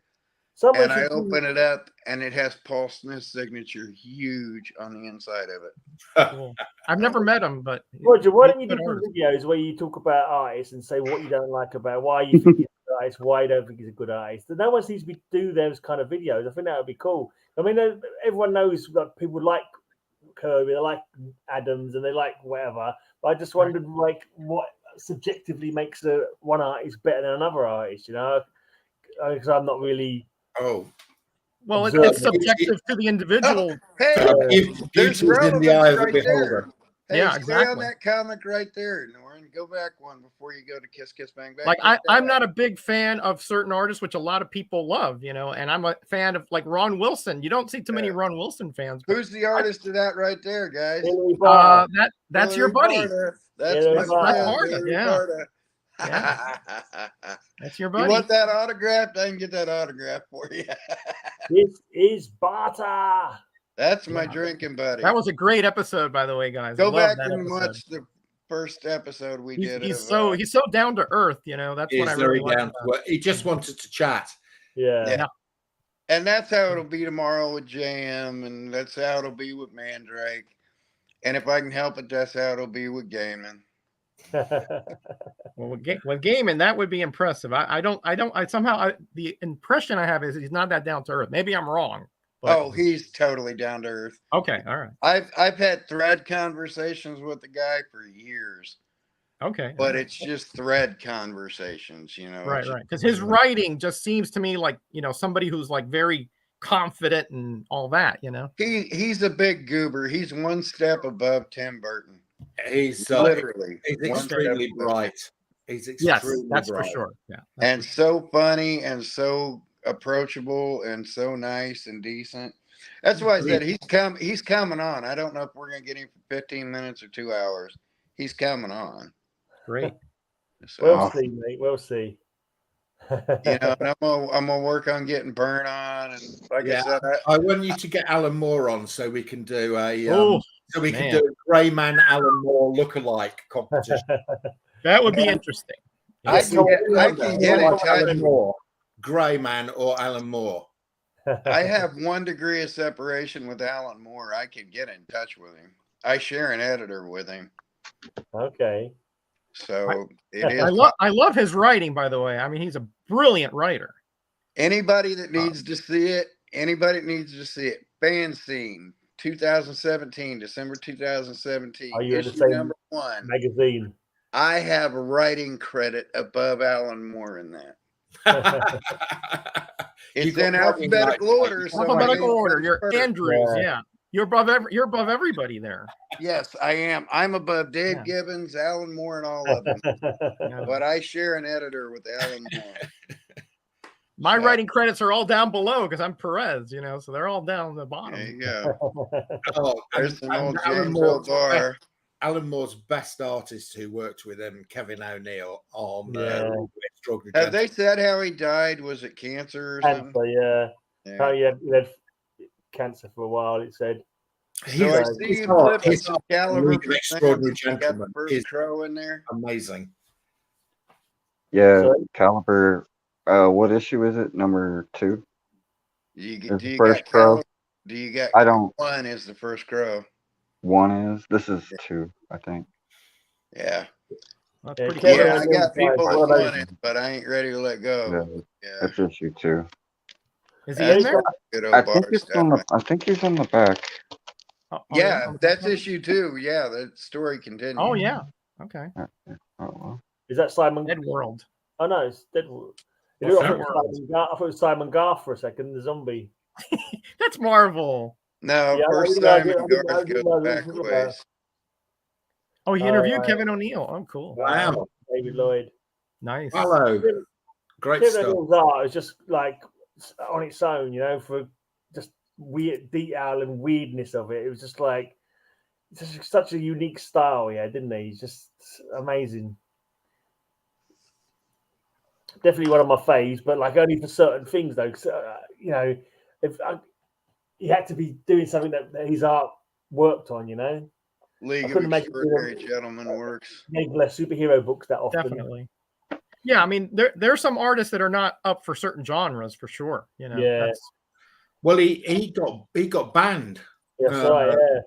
And I open it up, and it has Paul Smith's signature huge on the inside of it. Cool. I've never met him, but Roger, why don't you do some videos where you talk about artists and say what you don't like about why you think he's a good artist, why you don't think he's a good artist? No one seems to do those kind of videos. I think that would be cool. I mean, everyone knows that people like Kirby, they like Adams, and they like whatever. But I just wondered, like, what subjectively makes one artist better than another artist? You know, because I'm not really. Oh, Well, Observe it's it. subjective to the individual. Hey, beauty there's is in the eye of the relevance right there. beholder. Hey, Yeah, stay exactly. on that comic right there, Norrin. Go back one before you go to Kiss Kiss Bang Bang. Like I'm not a big fan of certain artists, which a lot of people love, you know, and I'm a fan of like Ron Wilson. You don't see too many Ron Wilson fans. But Who's the artist of that right there, guys? That's your buddy. Barta. That's Hillary my friend, Barta, Hillary yeah. Barta. Yeah. That's your buddy. You want that autographed? I can get that autograph for you. This is Barta. That's my drinking buddy. That was a great episode, by the way, guys. Go Love back that and episode. watch the first episode we did. He's so down to earth, you know. That's what I really like. He just wanted to chat. Yeah. And that's how it'll be tomorrow with JM, and that's how it'll be with Mandrake. And if I can help it, that's how it'll be with Gaiman. Well, with Gaiman, that would be impressive. The impression I have is he's not that down to earth. Maybe I'm wrong. But... Oh, he's totally down to earth. Okay, all right. I've had thread conversations with the guy for years. Okay, but it's just thread conversations, you know. Right. Because his writing just seems to me like, you know, somebody who's like very confident and all that, you know. He's a big goober. He's one step above Tim Burton. He's literally he's extremely bright. He's extremely that's bright. For sure. Yeah. And so funny and so approachable and so nice and decent. That's why I said he's coming on. I don't know if we're gonna get him for 15 minutes or 2 hours. He's coming on. Great. So, we'll see, mate. We'll see. You know, and I'm gonna work on getting Burn on, and like I said, I want you to get Alan Moore on so we can do a can do a Greyman Alan Moore lookalike competition. That would be interesting. I can get in touch Alan Moore, Greyman or Alan Moore. I have 1 degree of separation with Alan Moore. I can get in touch with him. I share an editor with him. Okay. So it is. I love his writing, by the way. I mean, he's a brilliant writer. Anybody that needs to see it, Fan Scene, 2017, December 2017. Are you in the issue same number 1 magazine? I have a writing credit above Alan Moore in that. It's in alphabetical order. Alphabetical order. You're Andrews, yeah. You're above everybody there. Yes, I am. I'm above Dave Gibbons, Alan Moore, and all of them. But I share an editor with Alan Moore. My writing credits are all down below because I'm Perez, you know, so they're all down the bottom. There you go. There's an old James Bar. Alan Moore's best artist who worked with him, Kevin O'Neill, on Have they said how he died? Was it cancer or something? Cancer, yeah. He had cancer for a while, it said. So I see you flipping some caliber. Extraordinary gentleman. First crow in there. Amazing. Yeah, Caliber. What issue is it? Number 2? Do you got crow? Do you got? I don't. 1 is the first crow. 1 is. This is 2, I think. Yeah. That's pretty cool. I got people that want it, but I ain't ready to let go. Yeah. That's issue 2. Is he in there? I think he's on the back. Yeah, that's issue 2. Yeah, the story continues. Oh yeah. Okay. Oh, well. Is that Simon? Dead World. Oh no, it's Dead World. I thought it was Simon Garth for a second. The zombie. That's Marvel. No, first Simon Garth goes back a ways. Oh, he interviewed Kevin O'Neill. Oh, cool. Wow. David Lloyd. Nice. Hello. Great Kevin stuff. O'Neill's art is just like on its own, you know, for just weird detail and weirdness of it. It was just like just such a unique style, didn't he? He's just amazing. Definitely one of my faves, but like only for certain things though. Cause, you know, if he had to be doing something that his art worked on, you know. League of Extraordinary Gentlemen works. Less superhero books that often. Definitely. Yeah, I mean, there are some artists that are not up for certain genres for sure. You know. Yeah. Well, he got banned. That's right. Yeah.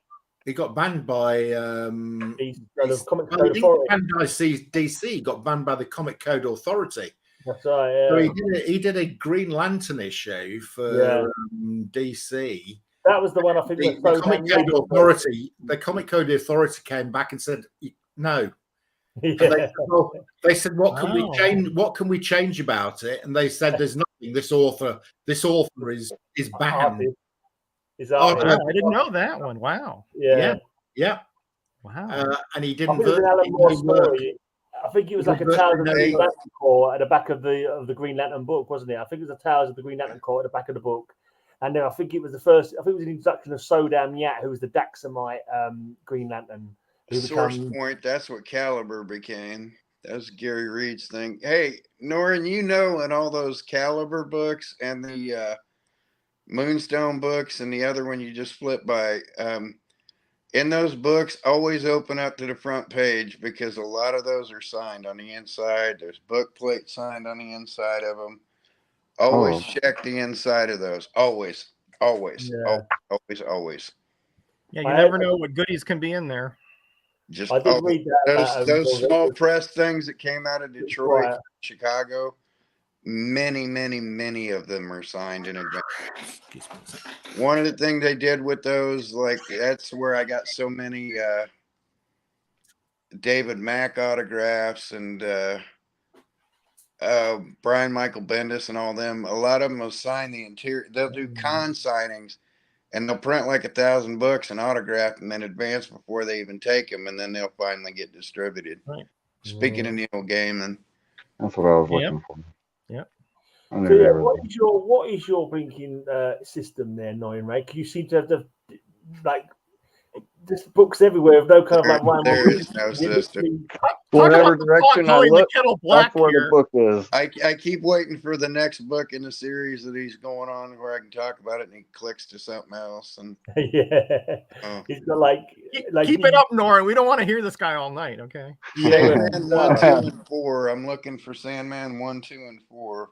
He got banned by the Comic Code Authority. Banned by DC. He got banned by the Comic Code Authority. That's right. Yeah. So he did a Green Lantern issue for DC. That was the one I think the Comic Code Authority. The Comic Code Authority came back and said no. Yeah. They said, "What can we change? What can we change about it?" And they said, "There's nothing thing. This author is banned. Wow, I didn't know that one. Wow. Yeah. Wow. And he I didn't. think it was an Alan Moore story. I think it was like a Tales of the Green Lantern Corps at the back of the Green Lantern book, wasn't it? I think it was the Tales of the Green Lantern Corps at the back of the book. And then I think it was the first. I think it was an introduction of Sodam Yat, who was the Daxamite Green Lantern. Source Point. That's what Caliber became. That's Gary Reed's thing. Hey, Norrin, you know, in all those Caliber books and the Moonstone books and the other one you just flipped by, in those books, always open up to the front page because a lot of those are signed on the inside. There's book plates signed on the inside of them. Always check the inside of those. Always. Yeah, you never know what goodies can be in there. Just read that those small press things that came out of Detroit, Chicago. Many of them are signed in advance. One of the things they did with those, like that's where I got so many David Mack autographs and Brian Michael Bendis and all them. A lot of them will sign the interior. They'll do con signings and they'll print like 1,000 books and autograph them in advance before they even take them, and then they'll finally get distributed. Right. Speaking of Neil Gaiman, that's what I was looking for. Yep. So, what is your drinking system there, Noyan Ray? You seem to have just books everywhere with no kind of like there is no system. Whatever direction I look, that's where the book is. I keep waiting for the next book in the series that he's going on where I can talk about it, and he clicks to something else. And he's got keep it up, Nora. We don't want to hear this guy all night. Okay. Sandman 1, 2, and 4. I'm looking for Sandman 1, 2, and 4.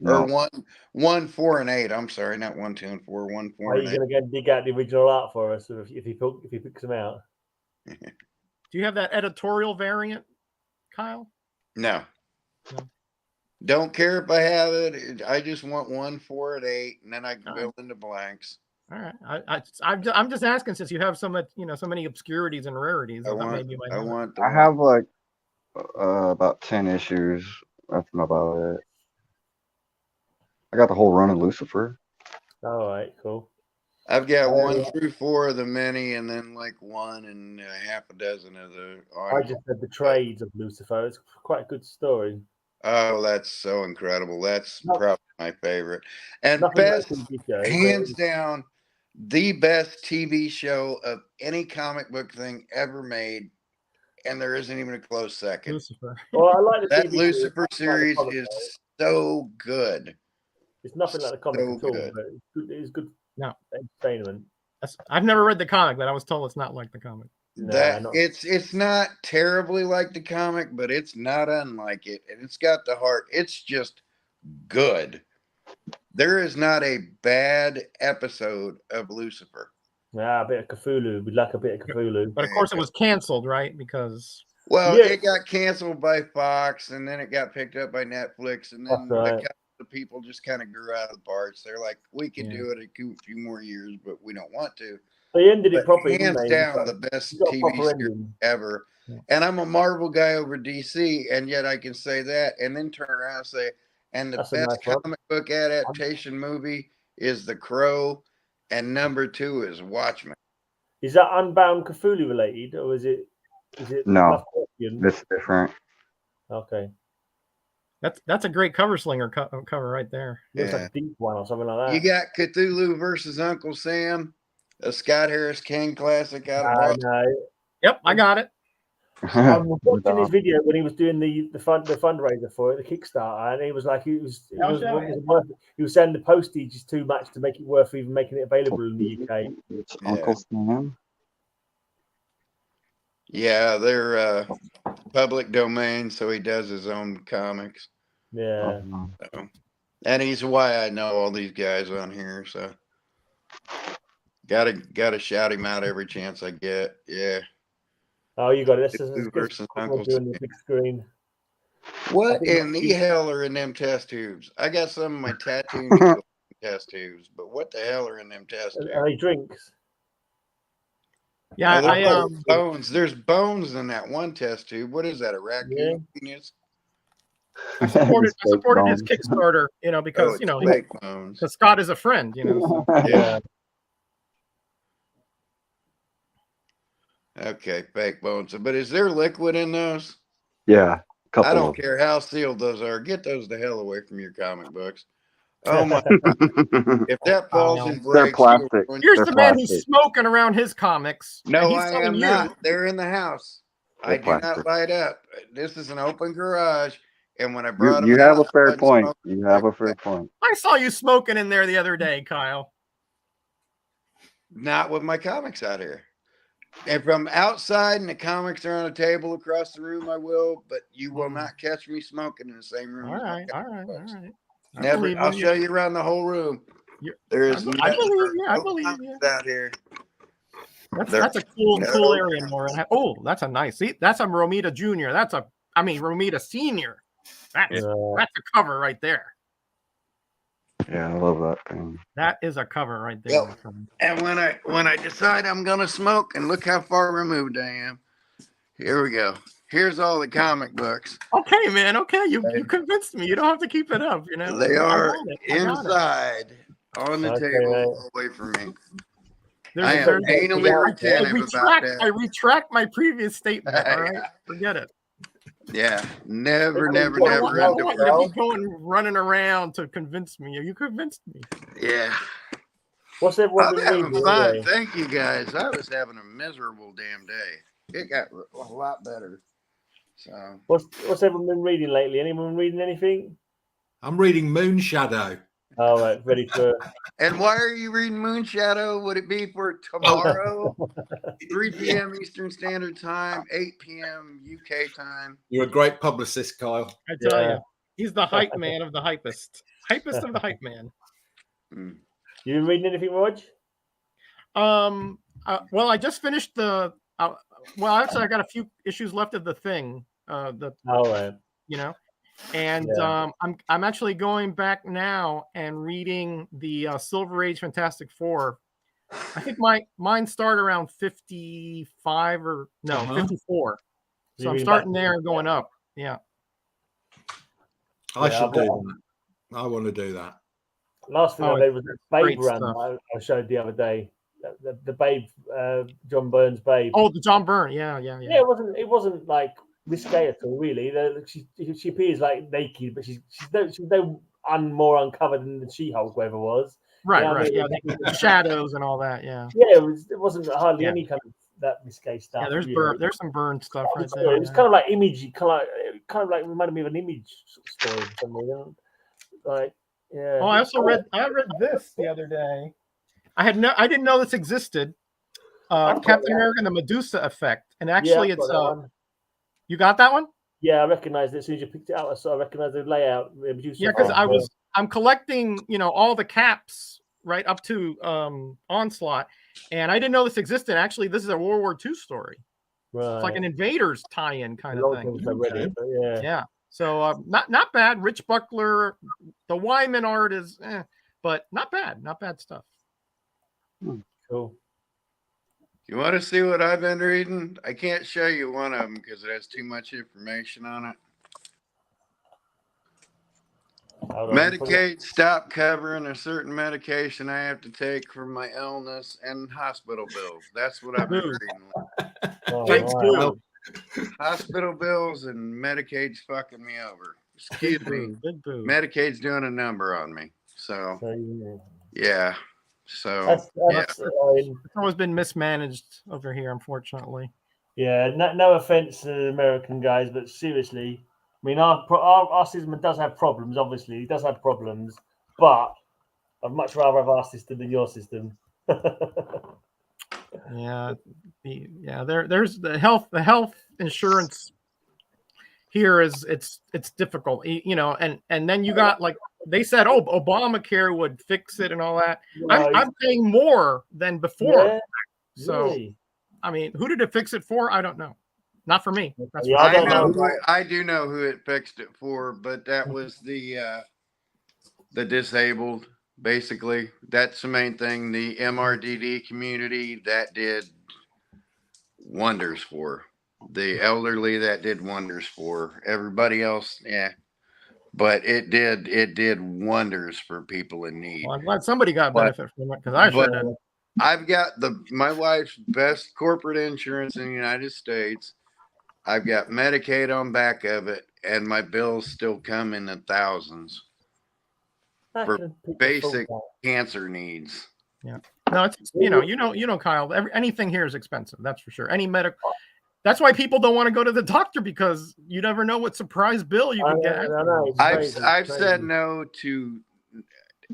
Or 1, 4, and 8. I'm sorry, not 1, 2, and 4. 1, 4, and 8. Are you going to go dig out the original art for us if he picks them out? Do you have that editorial variant, Kyle? No. Don't care if I have it. I just want 1, 4, and 8, and then I can fill in the blanks. All right. I'm just asking since you have so much, so many obscurities and rarities. I have like about 10 issues. That's about it. I got the whole run of Lucifer. All right, cool. I've got 1 through 4 of the many, and then like 1 and half a dozen of the. I just read the trades of Lucifer. It's quite a good story. Oh, that's so incredible! That's probably my favorite, and best, hands down, the best TV show of any comic book thing ever made, and there isn't even a close second. Lucifer. Well, I like that TV Lucifer series is so good. It's nothing like the comic at all, but it's good. No entertainment. I've never read the comic, but I was told it's not like the comic. It's not terribly like the comic, but it's not unlike it, and it's got the heart. It's just good. There is not a bad episode of Lucifer. Yeah, a bit of Cthulhu. We'd like a bit of Cthulhu. But of course, it was canceled, right? Because it got canceled by Fox, and then it got picked up by Netflix, and then the people just kind of grew out of the parts. They're like, we can do it a few more years, but we don't want to. They ended it properly. Hands down, the best TV series ever. Yeah. And I'm a Marvel guy over DC, and yet I can say that, and then turn around and say, and the best comic book adaptation movie is The Crow, and number 2 is Watchmen. Is that Unbound Cthulhu related, or is it? No, it's different. Okay. That's a great cover slinger cover right there. Looks like a deep one or something like that. You got Cthulhu versus Uncle Sam, a Scott Harris King classic out of Boston. Yep, I got it. I was watching his video when he was doing the fundraiser for it, the Kickstarter, and he was like, he was saying the postage is too much to make it worth even making it available in the UK. It's Uncle Sam. Yeah, they're public domain, so he does his own comics. Yeah. So, and he's why I know all these guys on here. So gotta shout him out every chance I get. Yeah. Oh, you got it. This is versus Uncle doing the big screen. What in the hell are in them test tubes? I got some of my tattoo test tubes, but what the hell are in them test tubes? Are they drinks? Yeah, bones. There's bones in that one test tube. What is that? A raccoon penis? I supported his Kickstarter, because fake bones. because Scott is a friend, So. Yeah. Okay, fake bones. But is there liquid in those? Yeah, couple. I don't care how sealed those are. Get those the hell away from your comic books. Oh my! If that falls and breaks, they're plastic. Here's They're the man plastic. who's smoking around his comics. No, I am not. They're in the house. They're I do plastic. not light up. This is an open garage, and when I brought them You have out, a fair point. You have a fair point. I saw you smoking in there the other day, Kyle. Not with my comics out here. If I'm outside and the comics are on a table across the room, I will, but you will not catch me smoking in the same room. All right. Never. I'll show you around the whole room. There is I believe you. Out here. That's a cool area, Nora. Oh, that's a nice. See, that's a Romita Junior. Romita Senior. That's a cover right there. Yeah, I love that thing. That is a cover right there. Yep. And when I decide I'm gonna smoke, and look how far removed I am. Here we go. Here's all the comic books. Okay, man. Okay, you convinced me. You don't have to keep it up. They are inside on the table away from me. I am anally retentive about that. I retract my previous statement. All right, forget it. Yeah, never. I want you to be going running around to convince me. You convinced me. Yeah. What's everyone been having fun. Thank you, guys. I was having a miserable damn day. It got a lot better. So what's everyone been reading lately? Anyone reading anything? I'm reading Moonshadow. All right, ready for. And why are you reading Moonshadow? Would it be for tomorrow, 3 p.m. Eastern Standard Time, 8 p.m. UK time? You're a great publicist, Kyle. I tell you, he's the hype man of the hypest of the hype man. You been reading anything, Rog? Well, I just finished the. Actually, I got a few issues left of the thing. All right. And I'm actually going back now and reading the Silver Age Fantastic Four. I think mine start around 55 or 54. So I'm starting there and going up. Yeah. I should do that. I want to do that. Last thing I did was the Babe run I showed the other day. The Babe, John Byrne's Babe. Oh, the John Byrne. Yeah. Yeah, it wasn't like risque at all, really. She appears like naked, but she's no more uncovered than the She-Hulk, whatever was. Right. Yeah, the shadows and all that. Yeah. Yeah, it wasn't hardly any kind of that risque stuff. Yeah, there's some Byrne stuff right there. It was kind of like imagey, kind of like reminded me of an Image story for some reason. Like, yeah. Oh, I read this the other day. I didn't know this existed. Captain America and the Medusa Effect, and actually it's you got that one? Yeah, I recognized it as soon as you picked it out. I recognized the layout. Yeah, because I'm collecting, all the caps right up to Onslaught, and I didn't know this existed. Actually, this is a World War II story. Right. It's like an Invaders tie-in kind of thing. Yeah. So not bad. Rich Buckler, the Wyman art is, but not bad stuff. Cool. You want to see what I've been reading? I can't show you one of them because it has too much information on it. Medicaid stopped covering a certain medication I have to take for my illness and hospital bills. That's what I've been reading. Hospital bills and Medicaid's fucking me over. Excuse me. Medicaid's doing a number on me. So, yeah. So it's always been mismanaged over here, unfortunately. Yeah, no offense to the American guys, but seriously, I mean, our system does have problems. Obviously, it does have problems, but I'd much rather have our system than your system. There's the health insurance here is it's difficult, and then you got like they said, Obamacare would fix it and all that. Right. I'm paying more than before. Yeah, so, really? I mean, who did it fix it for? I don't know. Not for me. That's I do know who it fixed it for, but that was the disabled. Basically, that's the main thing. The MRDD community that did wonders for. The elderly that did wonders for. Everybody else, yeah. but it did wonders for people in need. Well, I'm glad somebody got benefit from it because I shouldn't. I've got my wife's best corporate insurance in the United States. I've got Medicaid on back of it, and my bills still come in the thousands for basic cancer needs. Yeah, no, it's you know, Kyle. Anything here is expensive. That's for sure. Any medical. That's why people don't want to go to the doctor because you never know what surprise bill you can get. I've said no to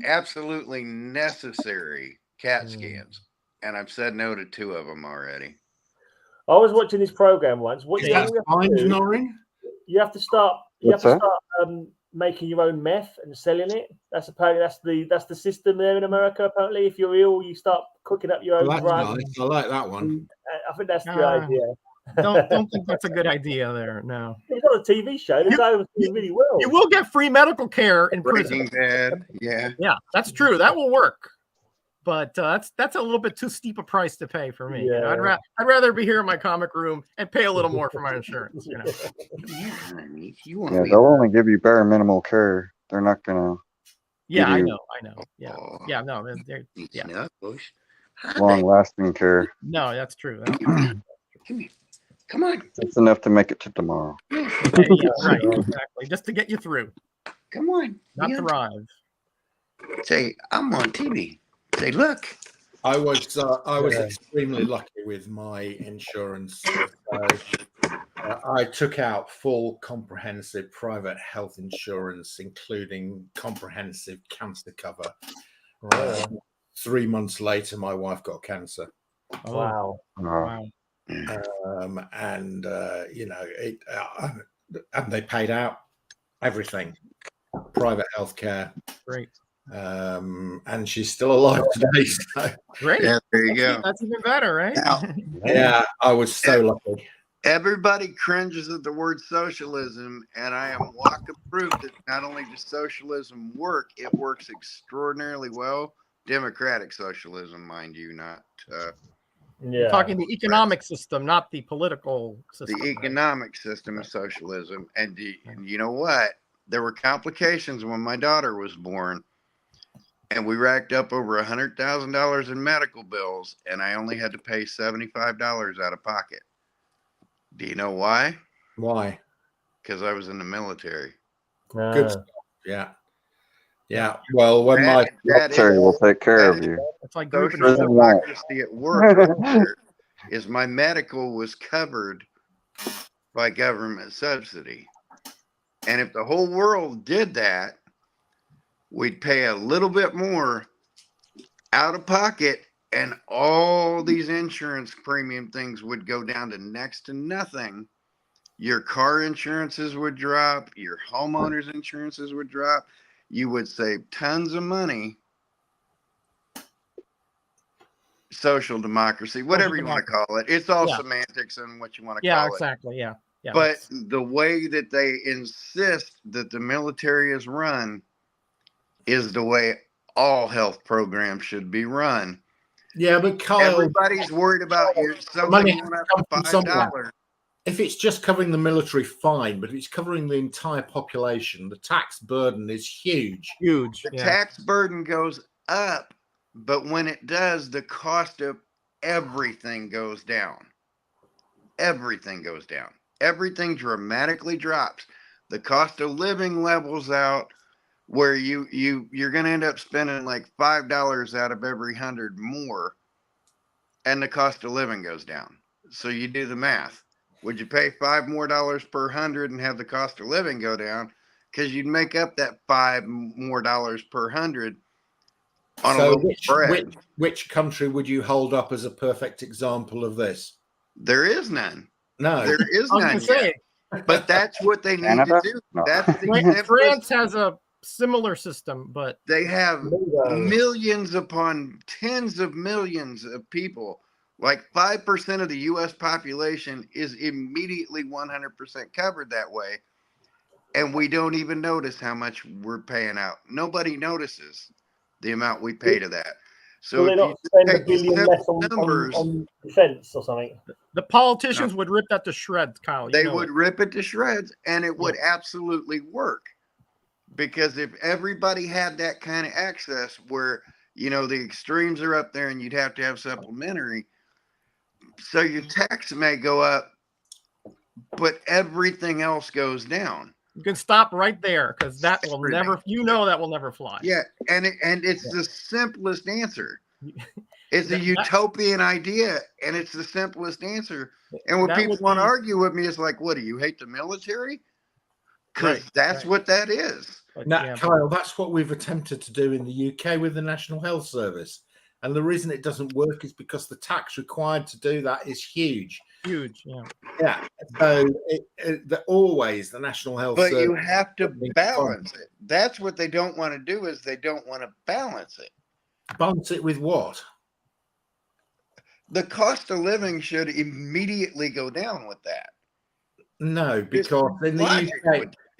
absolutely necessary CAT scans, and I've said no to 2 of them already. I was watching this program once. What you have to start making your own meth and selling it. That's the system there in America. Apparently, if you're ill, you start cooking up your own drugs. Nice. I like that one. I think that's the idea. Don't think that's a good idea there. No. It's not a TV show. The guy was doing really well. You will get free medical care in prison. Bad. Yeah. Yeah, that's true. That will work. But that's a little bit too steep a price to pay for me. Yeah. I'd rather be here in my comic room and pay a little more for my insurance. They'll only give you bare minimal care. They're not gonna. Yeah, I know. Yeah, no, long lasting care. No, that's true. Come on. It's enough to make it to tomorrow. Yeah, right, exactly. Just to get you through. Come on. Not thrive. Say, I'm on TV. Say, look. I was extremely lucky with my insurance. I took out full comprehensive private health insurance, including comprehensive cancer cover. 3 months later, my wife got cancer. Wow. And they paid out everything, private health care. Great. And she's still alive today. So. Great. Yeah, there you go. That's even better, right? Yeah, I was so lucky. Everybody cringes at the word socialism, and I am walking proof that not only does socialism work, it works extraordinarily well. Democratic socialism, mind you, not. You're talking the economic system, not the political system. The economic system is socialism. And you know what? There were complications when my daughter was born, and we racked up over $100,000 in medical bills, and I only had to pay $75 out of pocket. Do you know why? Why? Because I was in the military. Good stuff. Yeah. Yeah. Well, when my military will take care of you. It's like social democracy at work is my medical was covered by government subsidy. And if the whole world did that, we'd pay a little bit more out of pocket, and all these insurance premium things would go down to next to nothing. Your car insurances would drop. Your homeowners insurances would drop. You would save tons of money. Social democracy, whatever you want to call it. It's all semantics and what you want to call it. Yeah, exactly. Yeah. But the way that they insist that the military is run is the way all health programs should be run. Yeah, but Kyle, everybody's worried about somebody going up to $5. If it's just covering the military, fine, but if it's covering the entire population, the tax burden is huge. Huge. The tax burden goes up, but when it does, the cost of everything goes down. Everything goes down. Everything dramatically drops. The cost of living levels out, where you're going to end up spending like $5 out of every 100 more, and the cost of living goes down. So you do the math. Would you pay $5 more per 100 and have the cost of living go down? Because you'd make up that $5 more per 100 on a little spread. Which country would you hold up as a perfect example of this? There is none. No, there is none yet. But that's what they need to do. No. That's the France has a similar system, but they have millions upon tens of millions of people. Like 5% of the U.S. population is immediately 100% covered that way. And we don't even notice how much we're paying out. Nobody notices the amount we pay to that. So they not spend $1 billion less on defense or something? The politicians would rip that to shreds, Kyle. They would rip it to shreds, and it would absolutely work. Because if everybody had that kind of access where, the extremes are up there and you'd have to have supplementary, so your tax may go up, but everything else goes down. You can stop right there because that will never, that will never fly. Yeah, and it's the simplest answer. It's a utopian idea, and it's the simplest answer. And when people want to argue with me, it's like, what, do you hate the military? Because that's what that is. Now, Kyle, that's what we've attempted to do in the UK with the National Health Service. And the reason it doesn't work is because the tax required to do that is huge. Huge, yeah. Yeah. So always the National Health Service. But you have to balance it. That's what they don't want to do, is they don't want to balance it. Balance it with what? The cost of living should immediately go down with that. No, because in the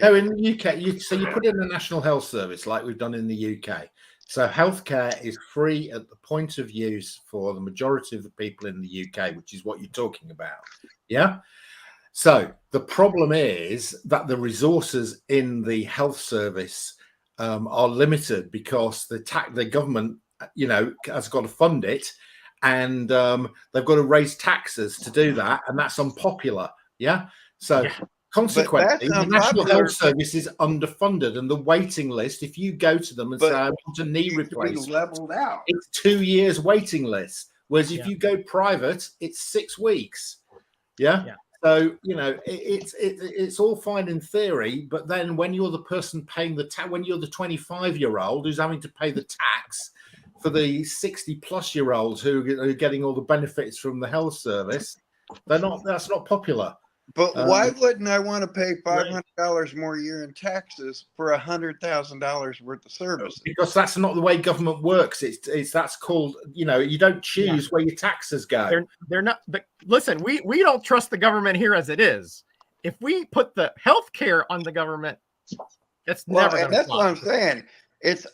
UK, you put in a National Health Service like we've done in the UK. So healthcare is free at the point of use for the majority of the people in the UK, which is what you're talking about. Yeah. So the problem is that the resources in the health service are limited because the government, has got to fund it, and they've got to raise taxes to do that, and that's unpopular. Yeah. So consequently, the National Health Service is underfunded, and the waiting list, if you go to them and say, I want a knee replacement, leveled out. It's 2 years waiting list. Whereas if you go private, it's 6 weeks. Yeah. So, it's all fine in theory, but then when you're the person paying the tax, when you're the 25-year-old who's having to pay the tax for the 60-plus-year-olds who are getting all the benefits from the health service, that's not popular. But why wouldn't I want to pay $500 more a year in taxes for $100,000 worth of services? Because that's not the way government works. That's called, you don't choose where your taxes go. They're not. But listen, we don't trust the government here as it is. If we put the health care on the government, it's never going to fly. That's what I'm saying.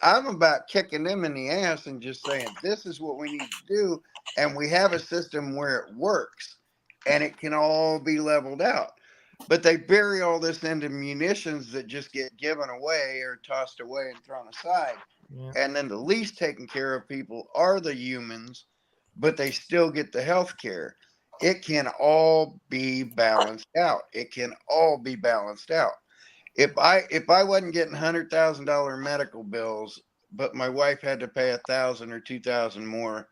I'm about kicking them in the ass and just saying, this is what we need to do. And we have a system where it works. And it can all be leveled out. But they bury all this into munitions that just get given away or tossed away and thrown aside. Yeah. And then the least taken care of people are the humans, but they still get the health care. It can all be balanced out. It can all be balanced out. If I wasn't getting $100,000 medical bills, but my wife had to pay $1,000 or $2,000 more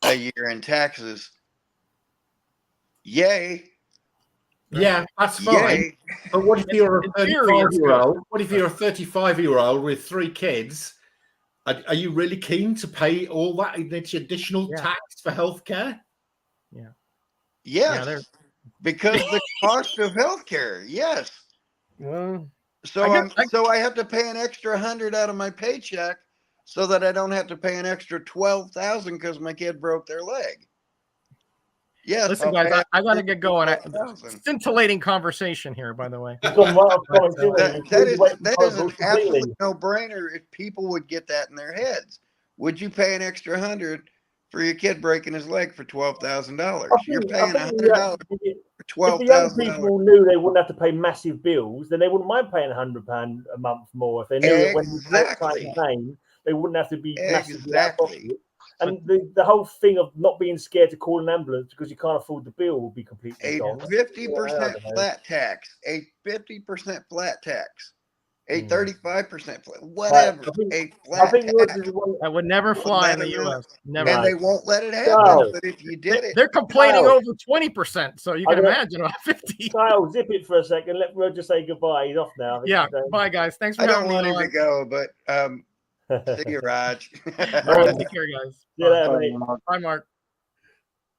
a year in taxes, yay. Yeah, that's fine. Yay. But what if you're a 35-year-old? What if you're a 35-year-old with 3 kids? Are you really keen to pay all that additional tax for healthcare? Yeah. Yes. Because the cost of healthcare. Yes. Well, so I have to pay an extra $100 out of my paycheck so that I don't have to pay an extra $12,000 because my kid broke their leg. Yes. Listen, guys, I got to get going. Scintillating conversation here, by the way. That is an absolute no-brainer if people would get that in their heads. Would you pay an extra $100 for your kid breaking his leg for $12,000? You're paying $100 for $12,000. If the young people knew they wouldn't have to pay massive bills, then they wouldn't mind paying £100 a month more. If they knew that when the time they wouldn't have to be massively out of pocket. And the whole thing of not being scared to call an ambulance because you can't afford the bill will be completely gone. 50% flat tax, a 50% flat tax, a 35% flat, whatever. I think that would never fly in the U.S. Never. And they won't let it happen. But if you did it, they're complaining over 20%. So you can imagine 50. Kyle, zip it for a second. Let Roger say goodbye. He's off now. Yeah. Bye, guys. Thanks for having me on. I don't want him to go, but. See you, Raj. All right, take care, guys. See you later, mate. Bye, Mark.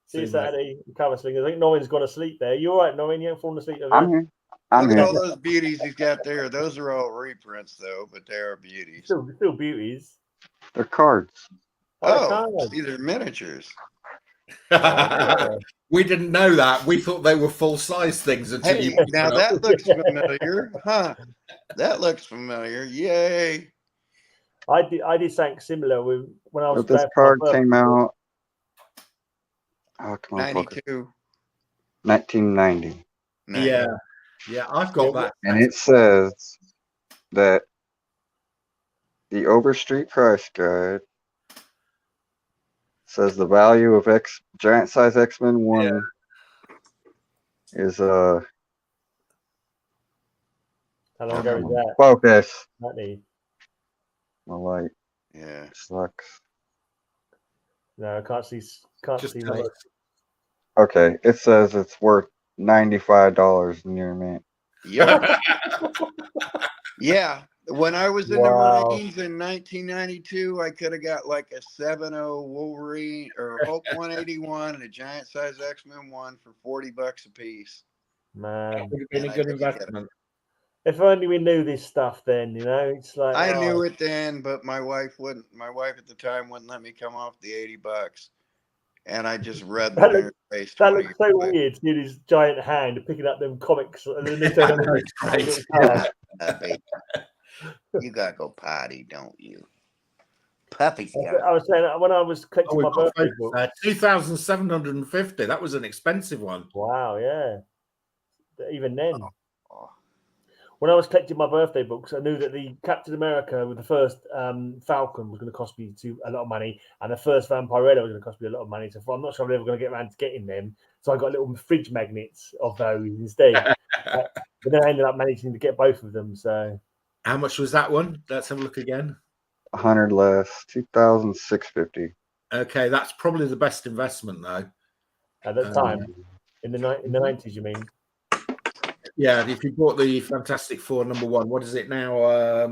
See you Saturday. Cover slingers. I think Norman's gone to sleep there. You all right, Norman? You haven't fallen asleep? I'm here. Look at all those beauties he's got there. Those are all reprints, though, but they are beauties. Still beauties. They're cards. See, they're miniatures. We didn't know that. We thought they were full-size things until you. Now that looks familiar, huh? That looks familiar. Yay. I did something similar when I was. This card came out. Oh, come on, 92. 1990. Yeah, I've got that. And it says, that the Overstreet Price Guide says the value of giant size X-Men 1 is How long ago is that? Focus. Matty? My light Yeah. sucks. No, I can't see. Can't Just see, tell mate. us. Okay, it says it's worth $95 near mint. Yep. Yeah. When I was in Wow. the Marines in 1992, I could have got like a 7.0 Wolverine or Hulk 181 and a giant size X-Men 1 for $40 a piece. Man, Would have been a good investment. if only we knew this stuff then, you know. It's like I knew it then, but my wife wouldn't. My wife at the time wouldn't let me come off the $80, and I just read them in her face. That looks so weird. See his giant hand picking up them comics, and then they turn on. You gotta go potty, don't you? Puppy. I was saying when I was collecting my birthday book. 2,750. That was an expensive one. Wow, yeah. Even then. Oh. When I was collecting my birthday books, I knew that the Captain America with the first Falcon was going to cost me a lot of money, and the first Vampirella was going to cost me a lot of money. So I'm not sure I'm ever going to get around to getting them. So I got little fridge magnets of those instead. But then I ended up managing to get both of them. So how much was that one? Let's have a look again. 100 less, 2,650. Okay, that's probably the best investment though. At that time, in the 90s, you mean? Yeah, if you bought the Fantastic Four #1, what is it now?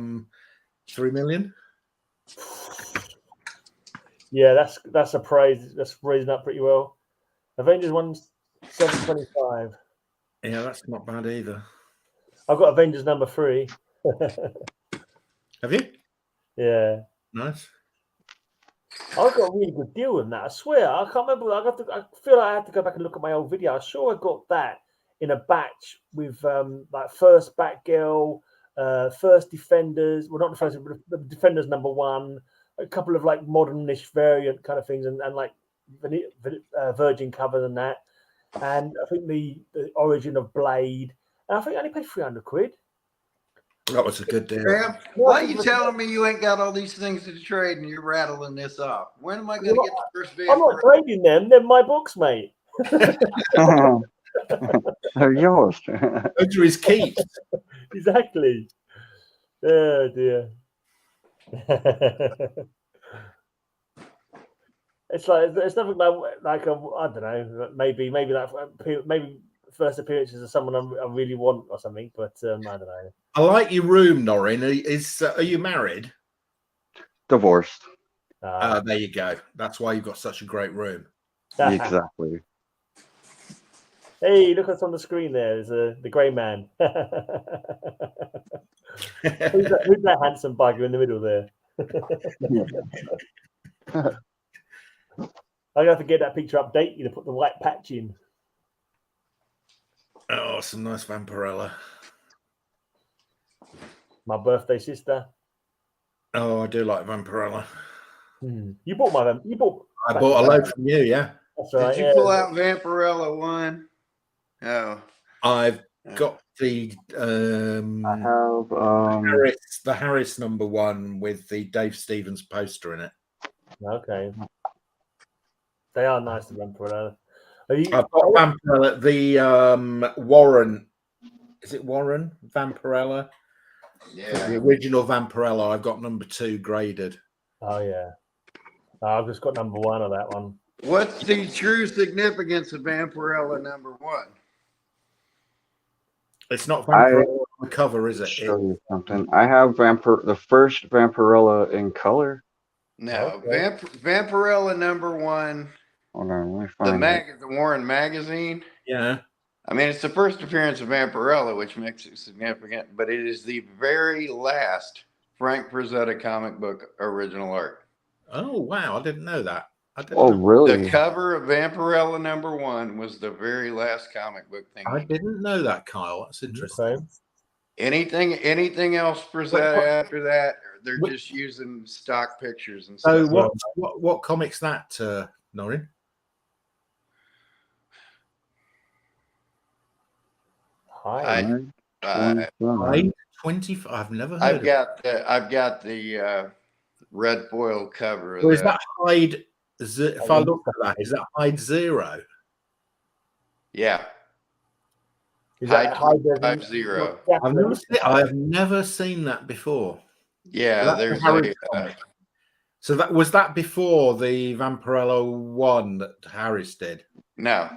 3 million? Yeah, that's a praise. That's raising up pretty well. Avengers 1's 725. Yeah, that's not bad either. I've got Avengers #3. Have you? Yeah. Nice. I got a really good deal on that. I swear. I can't remember. I feel like I had to go back and look at my old video. I'm sure I got that in a batch with like first Batgirl, first Defenders. Well, not the first, but the Defenders #1. A couple of like modernish variant kind of things, and like Virgin covers and that. And I think the origin of Blade. And I think I only paid £300. That was a good deal. Graham, why are you telling me you ain't got all these things to trade and you're rattling this off? When am I going to get the first video? I'm not trading them. They're my books, mate. They're yours. Those are his keeps. Exactly. Oh dear. It's like it's nothing like I don't know. Maybe first appearances of someone I really want or something. But I don't know. I like your room, Norrin. Are you married? Divorced. There you go. That's why you've got such a great room. Exactly. Hey, look what's on the screen there. There's the grey man. who's that handsome bugger in the middle there? I'm going to have to get that picture updated to put the white patch in. Oh, some nice Vampirella. My birthday sister. Oh, I do like Vampirella. You bought my I bought a load from you, yeah. That's right. Did you pull out Vampirella 1? Oh. I've got the I have the Harris #1 with the Dave Stevens poster in it. Okay. They are nice, the Vampirella. I've got Vampirella, the Warren. Is it Warren Vampirella? Yeah. The original Vampirella. I've got #2 graded. Oh yeah. I've just got #1 of that one. What's the true significance of Vampirella #1? It's not Vampirella on the cover, is it? Show you something. I have the first Vampirella in color. No, okay. Vampirella #1. Hold on, let me find the Warren magazine. Yeah. I mean, it's the first appearance of Vampirella, which makes it significant, but it is the very last Frank Frazetta comic book original art. Oh, wow. I didn't know that. Really? The cover of Vampirella #1 was the very last comic book thing. I didn't know that, Kyle. That's interesting. Okay. Anything else Frazetta after that, they're just using stock pictures and stuff. So what comic's that, Norrin? Hi. 25. I've never heard I've got the red foil cover of Or is that. that Hyde? If I look at that, is that Hyde 0? Yeah. Is that Hyde Hyde 50. I have never seen that before. Yeah, So there's Harry's comic. So that was that before the Vampirello one that Harris did? No.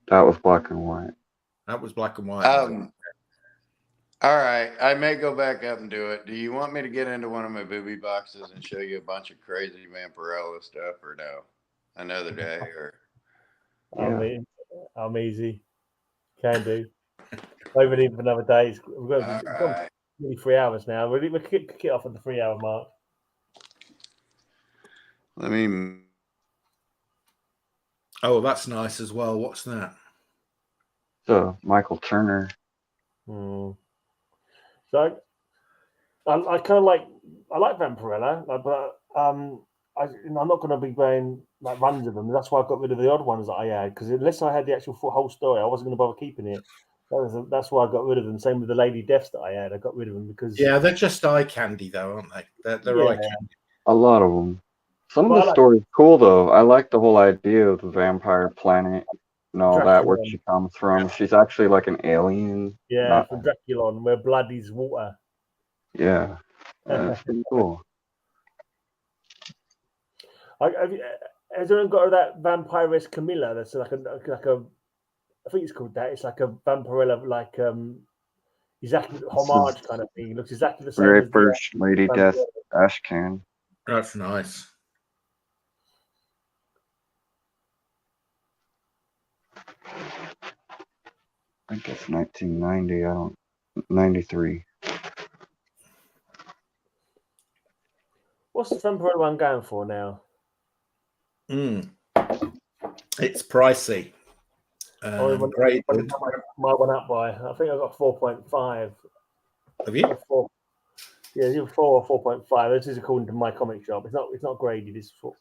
That was black and white. That was black and white. All right, I may go back up and do it. Do you want me to get into one of my booby boxes and show you a bunch of crazy Vampirello stuff, or no? Another day, or I'm easy. Can do. Over even for another day. We've got nearly 3 hours now. We'll kick it off at the 3 hour mark. Let me. Oh, that's nice as well. What's that? So Michael Turner. So I kind of like Vampirella, but I'm not going to be going like runs of them. That's why I got rid of the odd ones that I had, because unless I had the actual whole story, I wasn't going to bother keeping it. That's why I got rid of them. Same with the Lady Deaths that I had. I got rid of them because they're just eye candy, though, aren't they? They're eye candy. A lot of them. Some of the story's cool though. I like the whole idea of the vampire planet and all that, where she comes from. She's actually like an alien. Yeah, from Draculon, where blood is water. Yeah, that's pretty cool. Has anyone got that Vampiress Camilla? That's like a I think it's called that. It's like a Vampirella, like exactly homage kind of thing. It looks exactly the same. Very first Lady Death Ashcan. That's nice. I think it's 1990. 93. What's the Vampirella one going for now? It's pricey. Great. My one up by. I think I got 4.5. Have you? 4. Yeah, it's either 4 or 4.5. This is according to my comic shop. It's not graded. It's 4.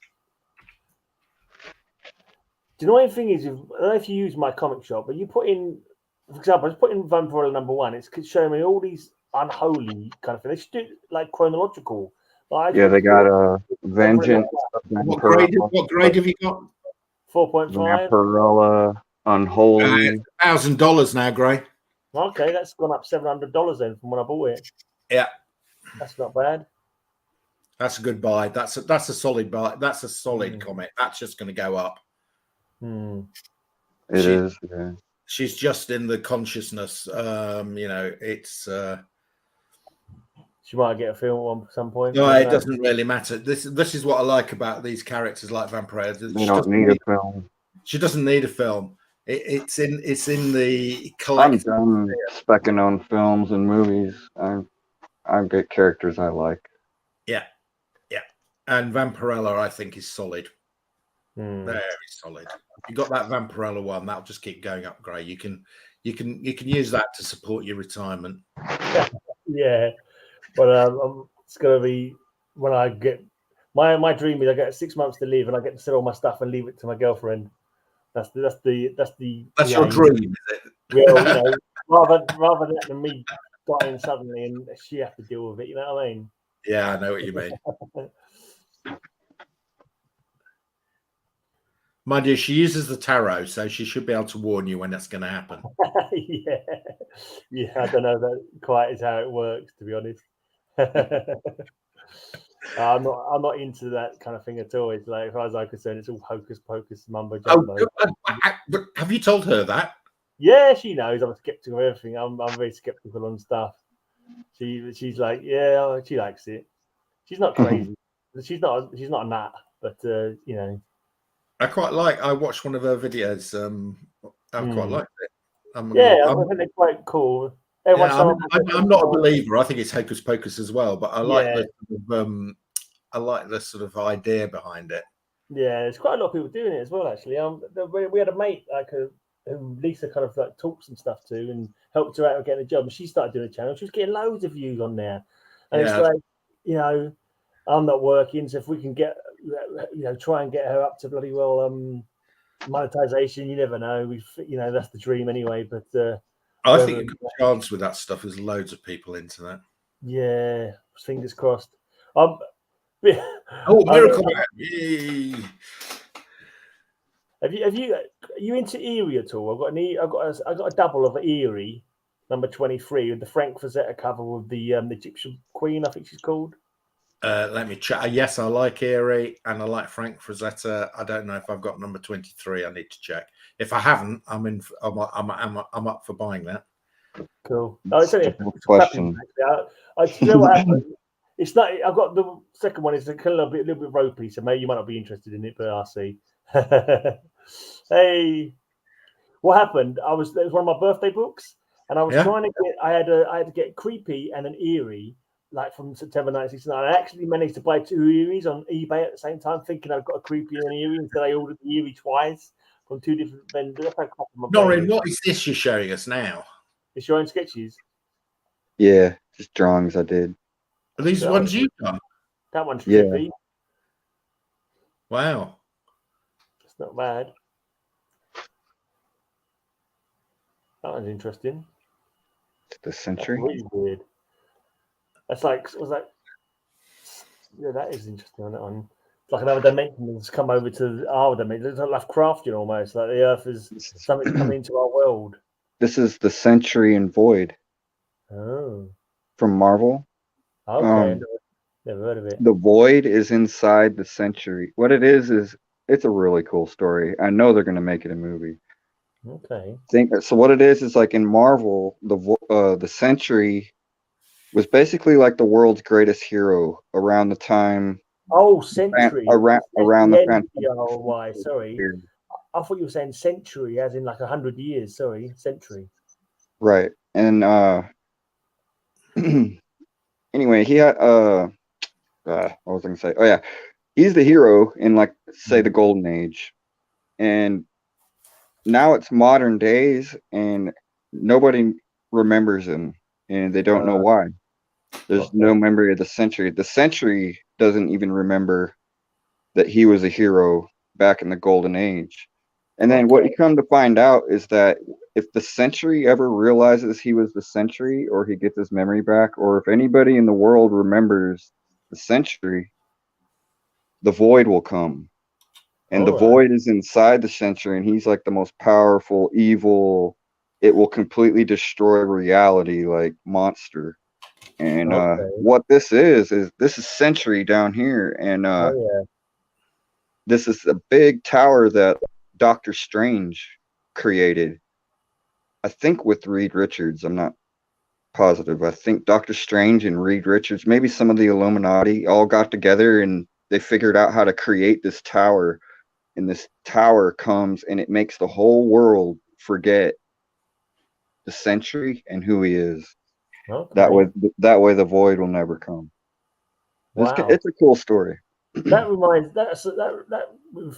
Do you know what the thing is? I don't know if you use my comic shop, but you put in, for example, I just put in Vampirella #1. It's showing me all these unholy kind of things. They should do it like chronological. Like, they got a Vengeance. What grade have you got? 4.5. Vampirella Unholy. $1,000 now, Gray. Okay, that's gone up $700 then from when I bought it. Yeah, that's not bad. That's a good buy. That's a solid buy. That's a solid comic. That's just going to go up. It is. Yeah. She's just in the consciousness. It's. She might get a film at some point. No, it doesn't really matter. This is what I like about these characters like Vampire. They don't need a film. She doesn't need a film. It's in the collection. I'm done specking on films and movies. I get characters I like. Yeah. And Vampirella, I think, is solid. Very solid. If you got that Vampirella one, that'll just keep going up, Gray. You can use that to support your retirement. Yeah, but it's gonna be when I get my dream is I get 6 months to live and I get to sell all my stuff and leave it to my girlfriend. That's your dream, is it? Well, rather than me dying suddenly and she have to deal with it. You know what I mean? Yeah, I know what you mean. Mind you, she uses the tarot, so she should be able to warn you when that's going to happen. Yeah. I don't know that quite is how it works, to be honest. I'm not into that kind of thing at all. It's like, as far as I'm concerned, it's all hocus pocus, mumbo jumbo. Have you told her that? Yeah, she knows. I'm skeptical of everything. I'm very skeptical on stuff. She's like, yeah, she likes it. She's not crazy. she's not a nut, but I watched one of her videos. I quite liked it. I think they're quite cool. I'm not a believer. I think it's hocus pocus as well, but I like the sort of idea behind it. Yeah, there's quite a lot of people doing it as well. Actually, we had a mate who Lisa kind of like talks and stuff to, and helped her out with getting a job. And she started doing a channel. She was getting loads of views on there, and it's like, I'm not working, so if we can get, try and get her up to bloody well monetization, you never know. That's the dream anyway. But I think a good chance with that stuff is loads of people into that. Yeah, fingers crossed. Oh, Miracle Man! Yay! Are you into Eerie at all? I got a double of Eerie, number 23, with the Frank Frazetta cover with the Egyptian Queen, I think she's called. Let me check. Yes, I like Eerie and I like Frank Frazetta. I don't know if I've got number 23. I need to check. If I haven't, I'm up for buying that. Cool. Oh, it's only a question. you know what happened? It's not. I've got the second one. It's a little bit ropey, so maybe you might not be interested in it, but I'll see. Hey, what happened? It was one of my birthday books, and I was trying to get. I had to get Creepy and an Eerie, like from September 1969. I actually managed to buy 2 Eeries on eBay at the same time, thinking I've got a Creepy and an Eerie, until I ordered the Eerie twice from 2 different vendors. Norrin, what is this you're showing us now? It's your own sketches. Yeah, just drawings I did. Are these the ones you've done? That one's trippy. Wow. It's not bad. That one's interesting. The Century. That's really weird. That's like, yeah, that is interesting on that one. It's like another dimension that's come over to our dimension. It's like Lovecraftian almost. Like the Earth is something coming into our world. This is the Century and Void. Oh. From Marvel. Okay. Never heard of it. The Void is inside the Century. What it is it's a really cool story. I know they're going to make it a movie. Okay. So what it is like in Marvel, the Century was basically like the world's greatest hero around the time. Oh, Century. Around the why? Sorry. I thought you were saying century, as in like 100 years. Sorry, century. Right. And anyway, he had what was I gonna say? Oh yeah, he's the hero in, like, say, the Golden Age, and now it's modern days, and nobody remembers him, and they don't know why. There's no memory of the Century. The Century doesn't even remember that he was a hero back in the Golden Age. And then what you come to find out is that if the Century ever realizes he was the Century, or he gets his memory back, or if anybody in the world remembers the Century, the Void will come. And the Void is inside the Century, and he's like the most powerful, evil, it will completely destroy reality, like, monster. And what this is this is Century down here, and this is a big tower that Dr. Strange created, I think with Reed Richards. I'm not positive. I think Dr. Strange and Reed Richards, maybe some of the Illuminati, all got together and they figured out how to create this tower. And this tower comes and it makes the whole world forget the Century and who he is. Okay. That way the Void will never come. Wow. It's a cool story. That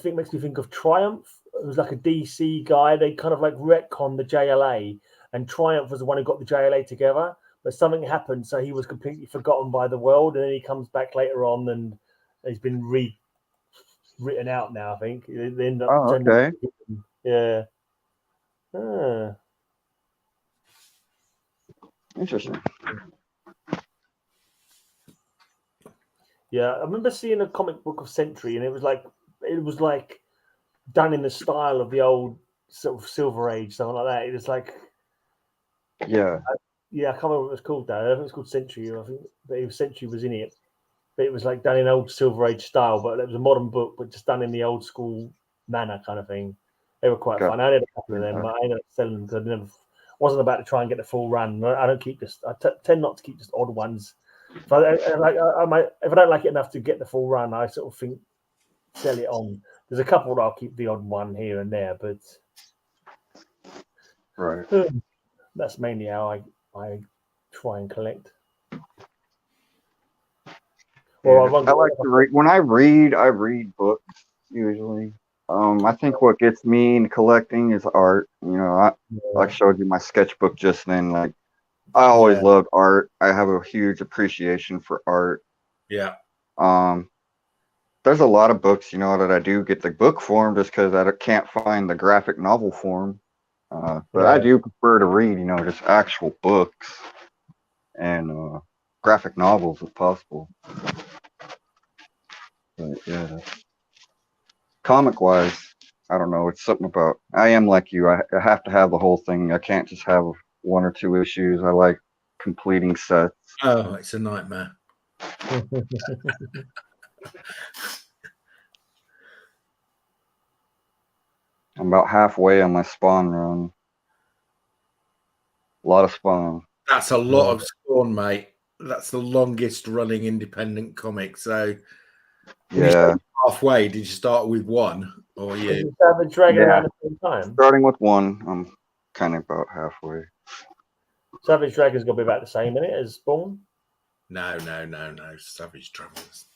makes me think of Triumph. It was like a DC guy. They kind of like retconned the JLA, and Triumph was the one who got the JLA together. But something happened, so he was completely forgotten by the world, and then he comes back later on, and he's been written out now. I think they end up. Yeah. Interesting. Yeah, I remember seeing a comic book of Century, and it was like done in the style of the old sort of Silver Age, something like that. It was like, I can't remember what it was called though. I think it was called Century. I think, but Century was in it. But it was like done in old Silver Age style, but it was a modern book, but just done in the old school manner kind of thing. They were quite fun. I had a couple of them, but I ended up selling them because I wasn't about to try and get the full run. I don't keep I tend not to keep just odd ones. If I don't like it enough to get the full run, I sort of think sell it on. There's a couple that I'll keep the odd one here and there, but that's mainly how I try and collect. I like to read. When I read books usually. I think what gets me in collecting is art. I showed you my sketchbook just then. Like, I always loved art. I have a huge appreciation for art. Yeah. There's a lot of books, that I do get the book form just because I can't find the graphic novel form. But I do prefer to read, just actual books. And graphic novels if possible. But yeah, comic wise, I don't know. It's something about. I am like you. I have to have the whole thing. I can't just have 1 or 2 issues. I like completing sets. Oh, it's a nightmare. I'm about halfway on my Spawn run. A lot of Spawn. That's a lot of Spawn, mate. That's the longest running independent comic. So Yeah. Halfway, did you start with 1 or you? Did Savage Dragon around the same time? Starting with 1, I'm kind of about halfway. Savage Dragon's got to be about the same, isn't it, as Spawn? No. Savage Dragons.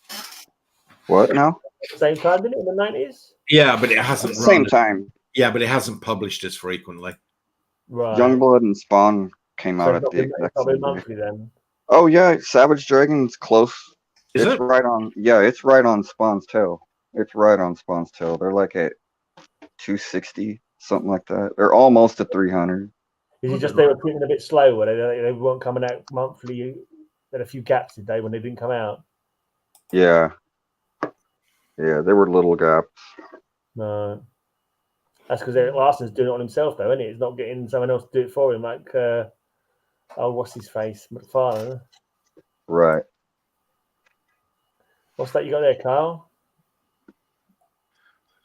What now? Same time, didn't it, in the 90s? Yeah, but it hasn't. Same time. Yeah, but it hasn't published as frequently. Right. Youngblood and Spawn came out at the exact same monthly then. Oh yeah, Savage Dragon's close. Is it's it? right on. Yeah, it's right on Spawn's tail. It's right on Spawn's tail. They're like at 260, something like that. They're almost at 300. Is it just they were printing a bit slower? They weren't coming out monthly. They had a few gaps today when they didn't come out. Yeah. Yeah, there were little gaps. No. That's because Eric Larson's doing it on himself, though, isn't it? He's not getting someone else to do it for him, like, what's his face? McFarlane. Right. What's that you got there, Carl?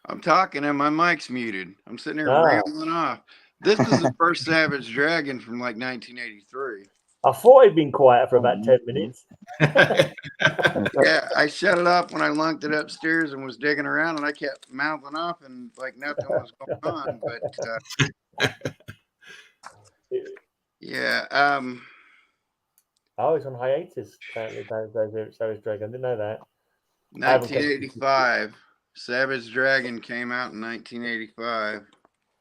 I'm talking and my mic's muted. I'm sitting here rambling off. This is the first Savage Dragon from like 1983. I thought he'd been quiet for about 10 minutes. Yeah, I shut it off when I lunked it upstairs and was digging around, and I kept mouthing off and like nothing was going on. But yeah, oh, he's on hiatus. Apparently, Savage Dragon. I didn't know that. 1985. Savage Dragon came out in 1985.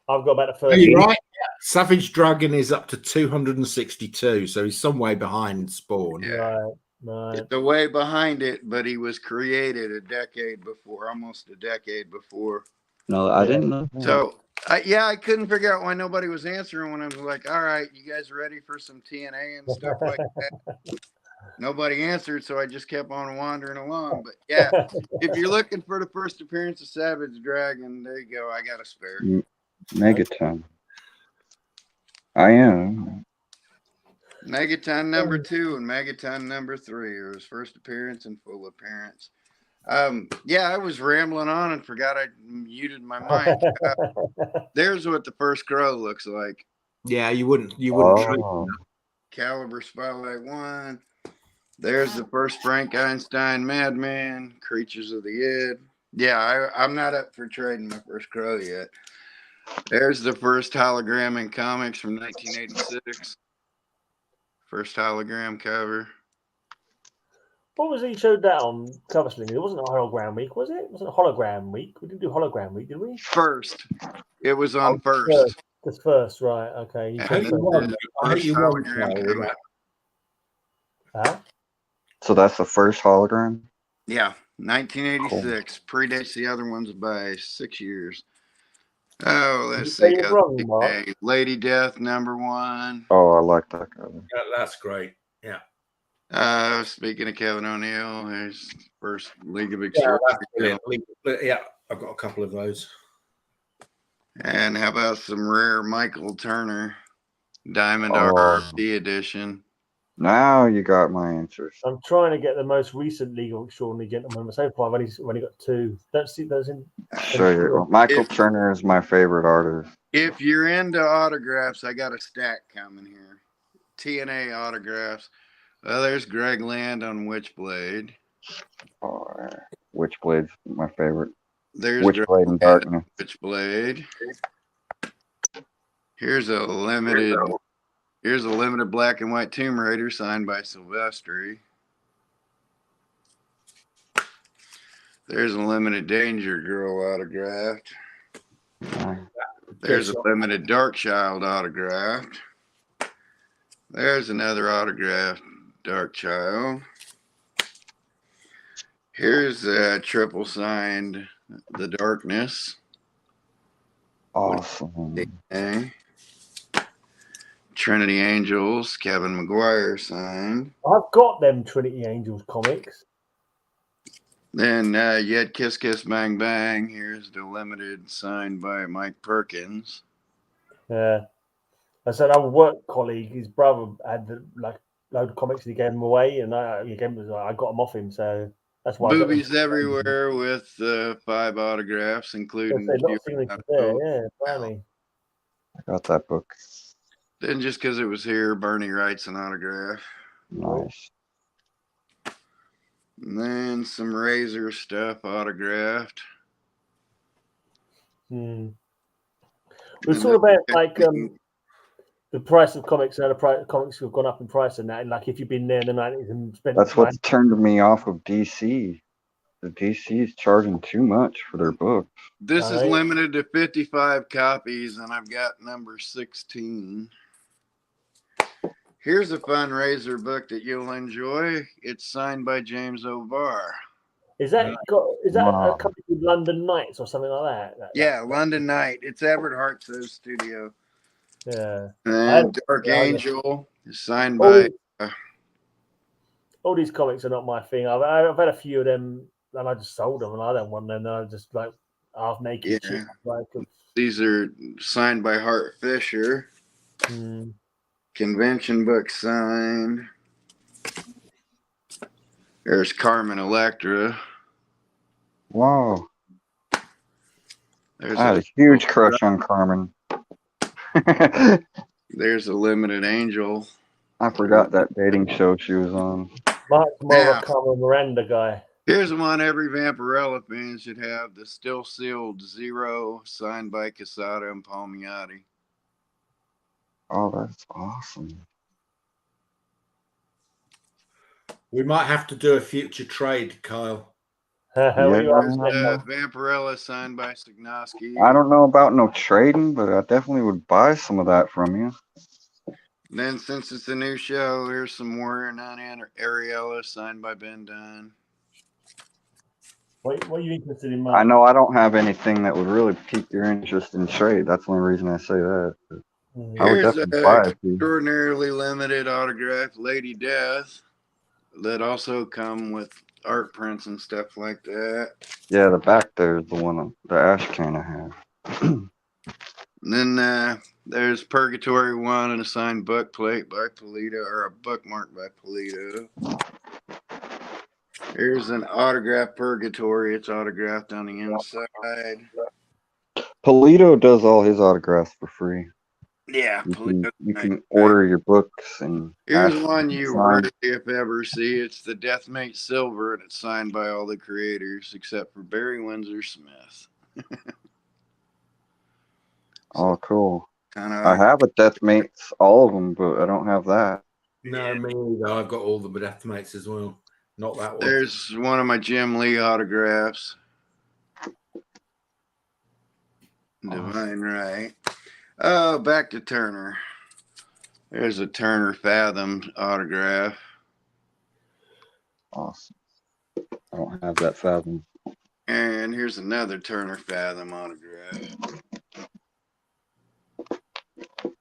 I've got about the first. Are you right? Yeah. Savage Dragon is up to 262, so he's some way behind Spawn. Yeah. Right. It's the way behind it, but he was created a decade before, almost a decade before. No, I didn't know. So, I couldn't figure out why nobody was answering when I was like, all right, you guys ready for some TNA and stuff like that? Nobody answered, so I just kept on wandering along. But yeah, if you're looking for the first appearance of Savage Dragon, there you go. I got a spare. Megaton. I am. Megaton number 2 and Megaton number 3 are his first appearance and full appearance. Yeah, I was rambling on and forgot I muted my mic. There's what the first crow looks like. Yeah, you wouldn't. Caliber Spotlight 1. There's the first Frank Einstein Madman, Creatures of the Id. Yeah, I'm not up for trading my first crow yet. There's the first hologram in comics from 1986. First hologram cover. What was he showed that on Cover Slinger? It wasn't a hologram week, was it? It wasn't a hologram week. We didn't do hologram week, did we? First. It was on first. Just first, right. Okay. So that's the first hologram? Yeah, 1986. Cool. Predates the other ones by 6 years. Oh, let's see. Lady Death number 1. Oh, I like that cover. That's great. Yeah. Speaking of Kevin O'Neill, his first League of Extraordinary. Yeah, I've got a couple of those. And how about some rare Michael Turner Diamond RRP edition? Now you got my answers. I'm trying to get the most recent League of Extraordinary Gentlemen. So far, I've only got 2. Don't see those in. Sure. Michael Turner is my favorite artist. If you're into autographs, I got a stack coming here. TNA autographs. Well, there's Greg Land on Witchblade. Oh, Witchblade's my favorite. There's Witchblade and Darkness. Witchblade. Here's a limited black and white Tomb Raider signed by Silvestri. There's a limited Danger Girl autographed. There's a limited Darkchild autographed. There's another autographed Darkchild. Here's a triple signed The Darkness. Awesome. Okay. Trinity Angels, Kevin McGuire signed. I've got them Trinity Angels comics. Then you had Kiss Kiss Bang Bang. Here's the limited signed by Mike Perkins. Yeah. I said our work colleague, his brother had load of comics and he gave them away, and I got them off him, so that's why. Movies everywhere with 5 autographs, including. Yeah, funny. I got that book. Then just because it was here, Bernie writes an autograph. Nice. And then some Razor stuff autographed. We're sort of about like the price of comics and the comics have gone up in price and that. And like if you've been there in the 90s and spent. That's what's turned me off of DC. The DC is charging too much for their books. This is limited to 55 copies, and I've got number 16. Here's a fundraiser book that you'll enjoy. It's signed by James O'Barr. Is that a company called London Knights or something like that? Yeah, London Knight. It's Everett Hartso's studio. Yeah. And Dark Angel is signed by. All these comics are not my thing. I've had a few of them, and I just sold them, and I don't want them. And I just like half naked. Yeah. Like, these are signed by Hart Fisher. Convention book signed. There's Carmen Electra. Wow. I had a huge crush on Carmen. There's a limited Angel. I forgot that dating show she was on. Mark's more of a Carmen Miranda guy. Here's one every Vampirella fan should have. The Still Sealed Zero, signed by Quesada and Palmiotti. Oh, that's awesome. We might have to do a future trade, Kyle. Vampirella signed by Signosky. I don't know about no trading, but I definitely would buy some of that from you. Then, since it's a new show, here's some Warrior Nun and Ariella signed by Ben Dunn. What are you interested in, Mark? I know I don't have anything that would really pique your interest in trade. That's the only reason I say that. I would definitely buy it. Extraordinarily limited autograph Lady Death that also come with art prints and stuff like that. Yeah, the back there is the one, the ash can I have. And then there's Purgatory 1 and a signed book plate by Polito, or a bookmark by Polito. Here's an autograph Purgatory. It's autographed on the inside. Polito does all his autographs for free. Yeah, you can order your books. And here's one you rarely, if ever, see. It's the Deathmate Silver, and it's signed by all the creators except for Barry Windsor Smith. Oh, cool. I have a Deathmates, all of them, but I don't have that. No, me neither. I've got all the Deathmates as well. Not that one. There's one of my Jim Lee autographs. Divine Right. Oh, back to Turner. There's a Turner Fathom autograph. Awesome. I don't have that Fathom. And here's another Turner Fathom autograph.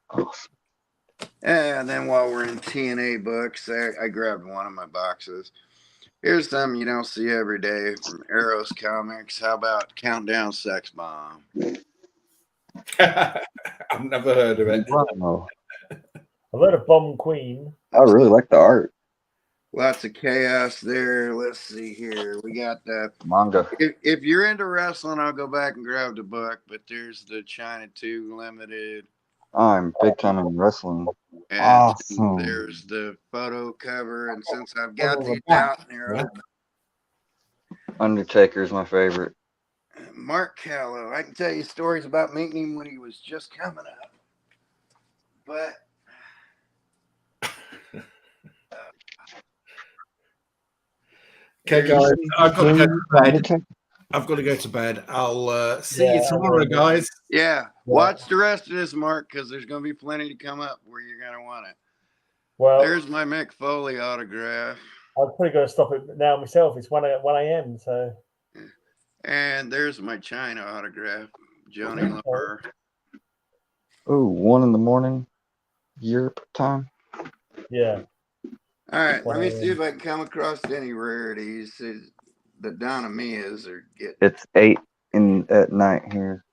Awesome. And then while we're in TNA books, I grabbed one of my boxes. Here's something you don't see every day from Arrows Comics. How about Countdown Sex Bomb? I've never heard of it. Wow. I've heard of Bomb Queen. I really like the art. Lots of chaos there. Let's see here. We got that manga. If you're into wrestling, I'll go back and grab the book. But there's the China 2 limited. I'm big time in wrestling. And awesome. There's the photo cover. And since I've got these out there, Undertaker's my favorite. Mark Kal-El. I can tell you stories about meeting him when he was just coming up. But okay, guys, I've got to go to bed. I've got to go to bed. I'll see you tomorrow, guys. Yeah. Watch the rest of this, Mark, because there's going to be plenty to come up where you're going to want it. Well, there's my Mick Foley autograph. I'm probably going to stop it now myself. It's 1 a.m. So. And there's my China autograph, Johnny Lumber. Oh, 1 in the morning. Europe time. Yeah. All right, let me see if I can come across any rarities. The Donna Mias are getting. It's 8 at night here.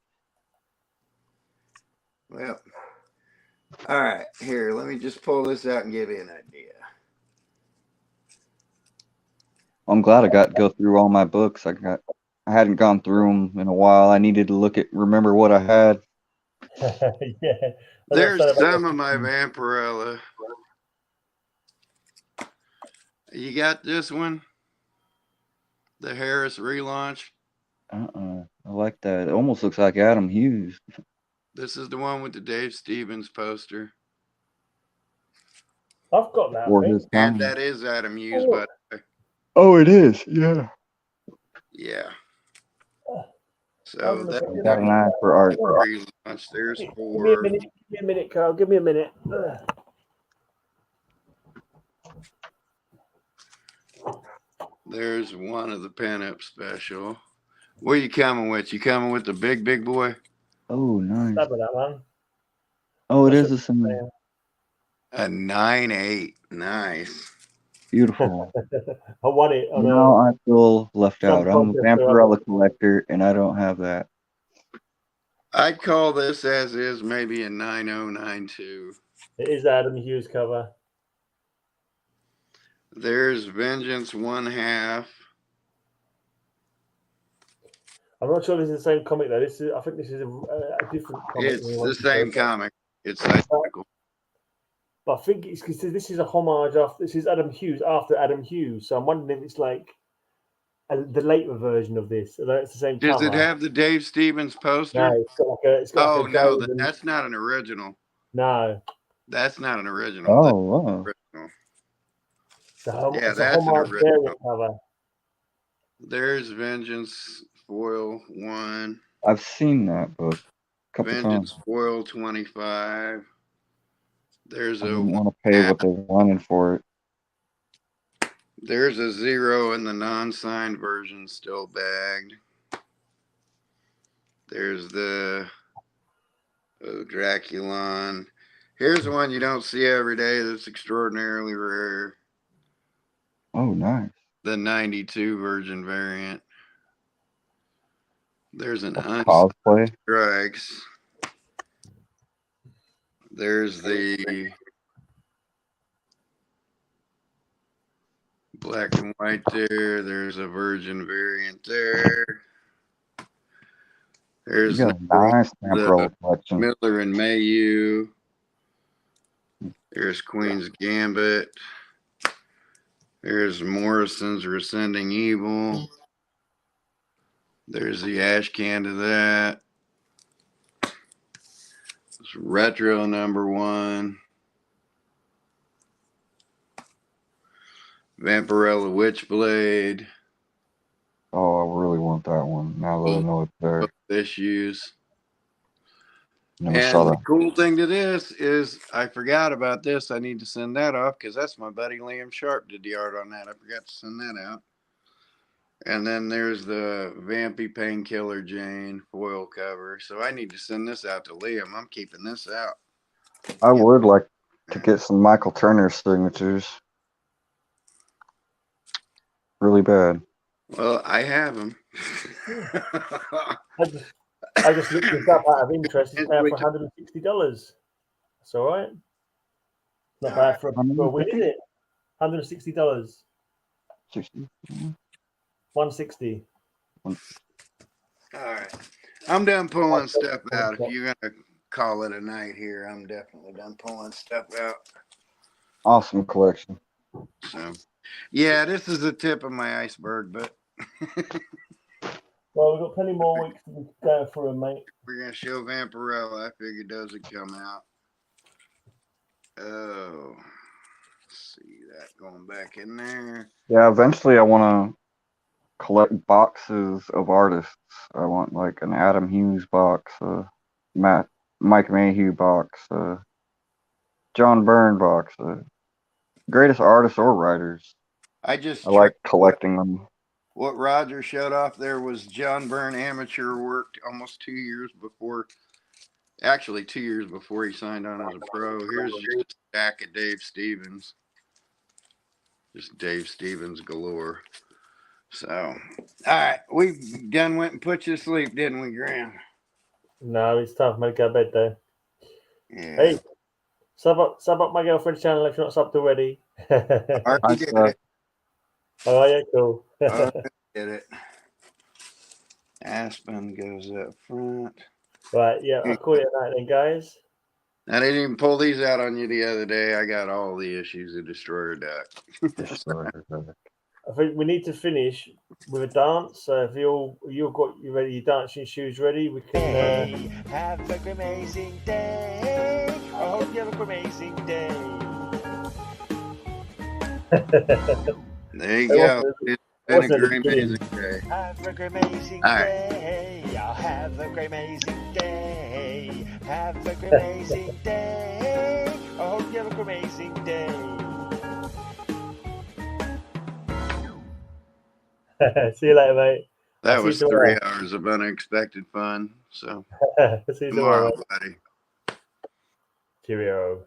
Well, all right. Here, let me just pull this out and give you an idea. I'm glad I got to go through all my books. I hadn't gone through them in a while. I needed to remember what I had. Yeah. There's some of my Vampirella. You got this one? The Harris relaunch? I like that. It almost looks like Adam Hughes. This is the one with the Dave Stevens poster. I've got that. And that is Adam Hughes, by the way. Oh, it is. Yeah. Yeah. So that's got an eye for art. Relaunch. There's 4. Give me a minute, Carl. Give me a minute. There's one of the pinup special. What are you coming with? You coming with the big boy? Oh, nice. That one. Oh, it is the same. A 9.8. Nice. Beautiful. I want it. No, I feel left out. I'm a Vampirella collector, and I don't have that. I'd call this as is maybe a 9092. It is Adam Hughes cover. There's Vengeance 1/2. I'm not sure this is the same comic though. I think this is a different comic. It's the same comic. It's identical. But I think it's because this is a homage after. This is Adam Hughes after Adam Hughes. So I'm wondering if it's like the later version of this. Although it's the same Does cover. it have the Dave Stevens poster? No, it's got like a no, that's not an original. No. That's not an original. Oh, wow. Original. So, yeah, it's that's a an original cover. There's Vengeance Foil 1. I've seen that book a couple Vengeance times. Foil 25. There's I a didn't want to pay what they wanted for it. There's a 0 in the non-signed version still bagged. There's the Draculon. Here's one you don't see every day that's extraordinarily rare. Oh, nice. The 92 Virgin variant. There's an cosplay strikes. There's the black and white there. There's a Virgin variant there. There's a nice the Miller and Mayu. There's Queen's Gambit. There's Morrison's Rescinding Evil. There's the ash can to that. It's retro #1. Vampirella Witchblade. Oh, I really want that one. Now that I know it's there. Issues. Never saw that. The cool thing to this is I forgot about this. I need to send that off because that's my buddy Liam Sharp did the art on that. I forgot to send that out. And then there's the Vampy Painkiller Jane foil cover. So I need to send this out to Liam. I'm keeping this out. I would like to get some Michael Turner signatures. Really bad. Well, I have them. I just looked this up out of interest. It's now for $160. That's all right. Not bad for a win, is it? $160. 60. 160. All right. I'm done pulling stuff out. If you're going to call it a night here, I'm definitely done pulling stuff out. Awesome collection. So, yeah, this is the tip of my iceberg, but. Well, we've got plenty more weeks to go through, mate. We're going to show Vampirella. I figured those would come out. Oh. Let's see that going back in there. Yeah, eventually I want to collect boxes of artists. I want like an Adam Hughes box, Mike Mayhew box, John Byrne box, greatest artists or writers. I like collecting them. What Roger showed off there was John Byrne amateur worked almost 2 years before Actually, 2 years before he signed on as a pro. Here's just a stack of Dave Stevens. Just Dave Stevens galore. So, all right. We done went and put you to sleep, didn't we, Graham? No, it's time for me to go to bed, though. Yeah. Hey, sub up my girlfriend's channel if you're not subbed already. Already did it. Oh, yeah, cool. Already did it. Aspen goes up front. Right, yeah, I'll call it a night then, guys. I didn't even pull these out on you the other day. I got all the issues of Destroyer Duck. I think we need to finish with a dance. So if you've got your dancing shoes ready, we can. Have a amazing day. I hope you have a amazing day. There you go. It's been a great amazing day. Have a amazing day. I'll have a amazing day. Have a amazing day. I hope you have a amazing day. See you later, mate. That was 3 hours of unexpected fun. So see you tomorrow, tomorrow, buddy. Cheerio.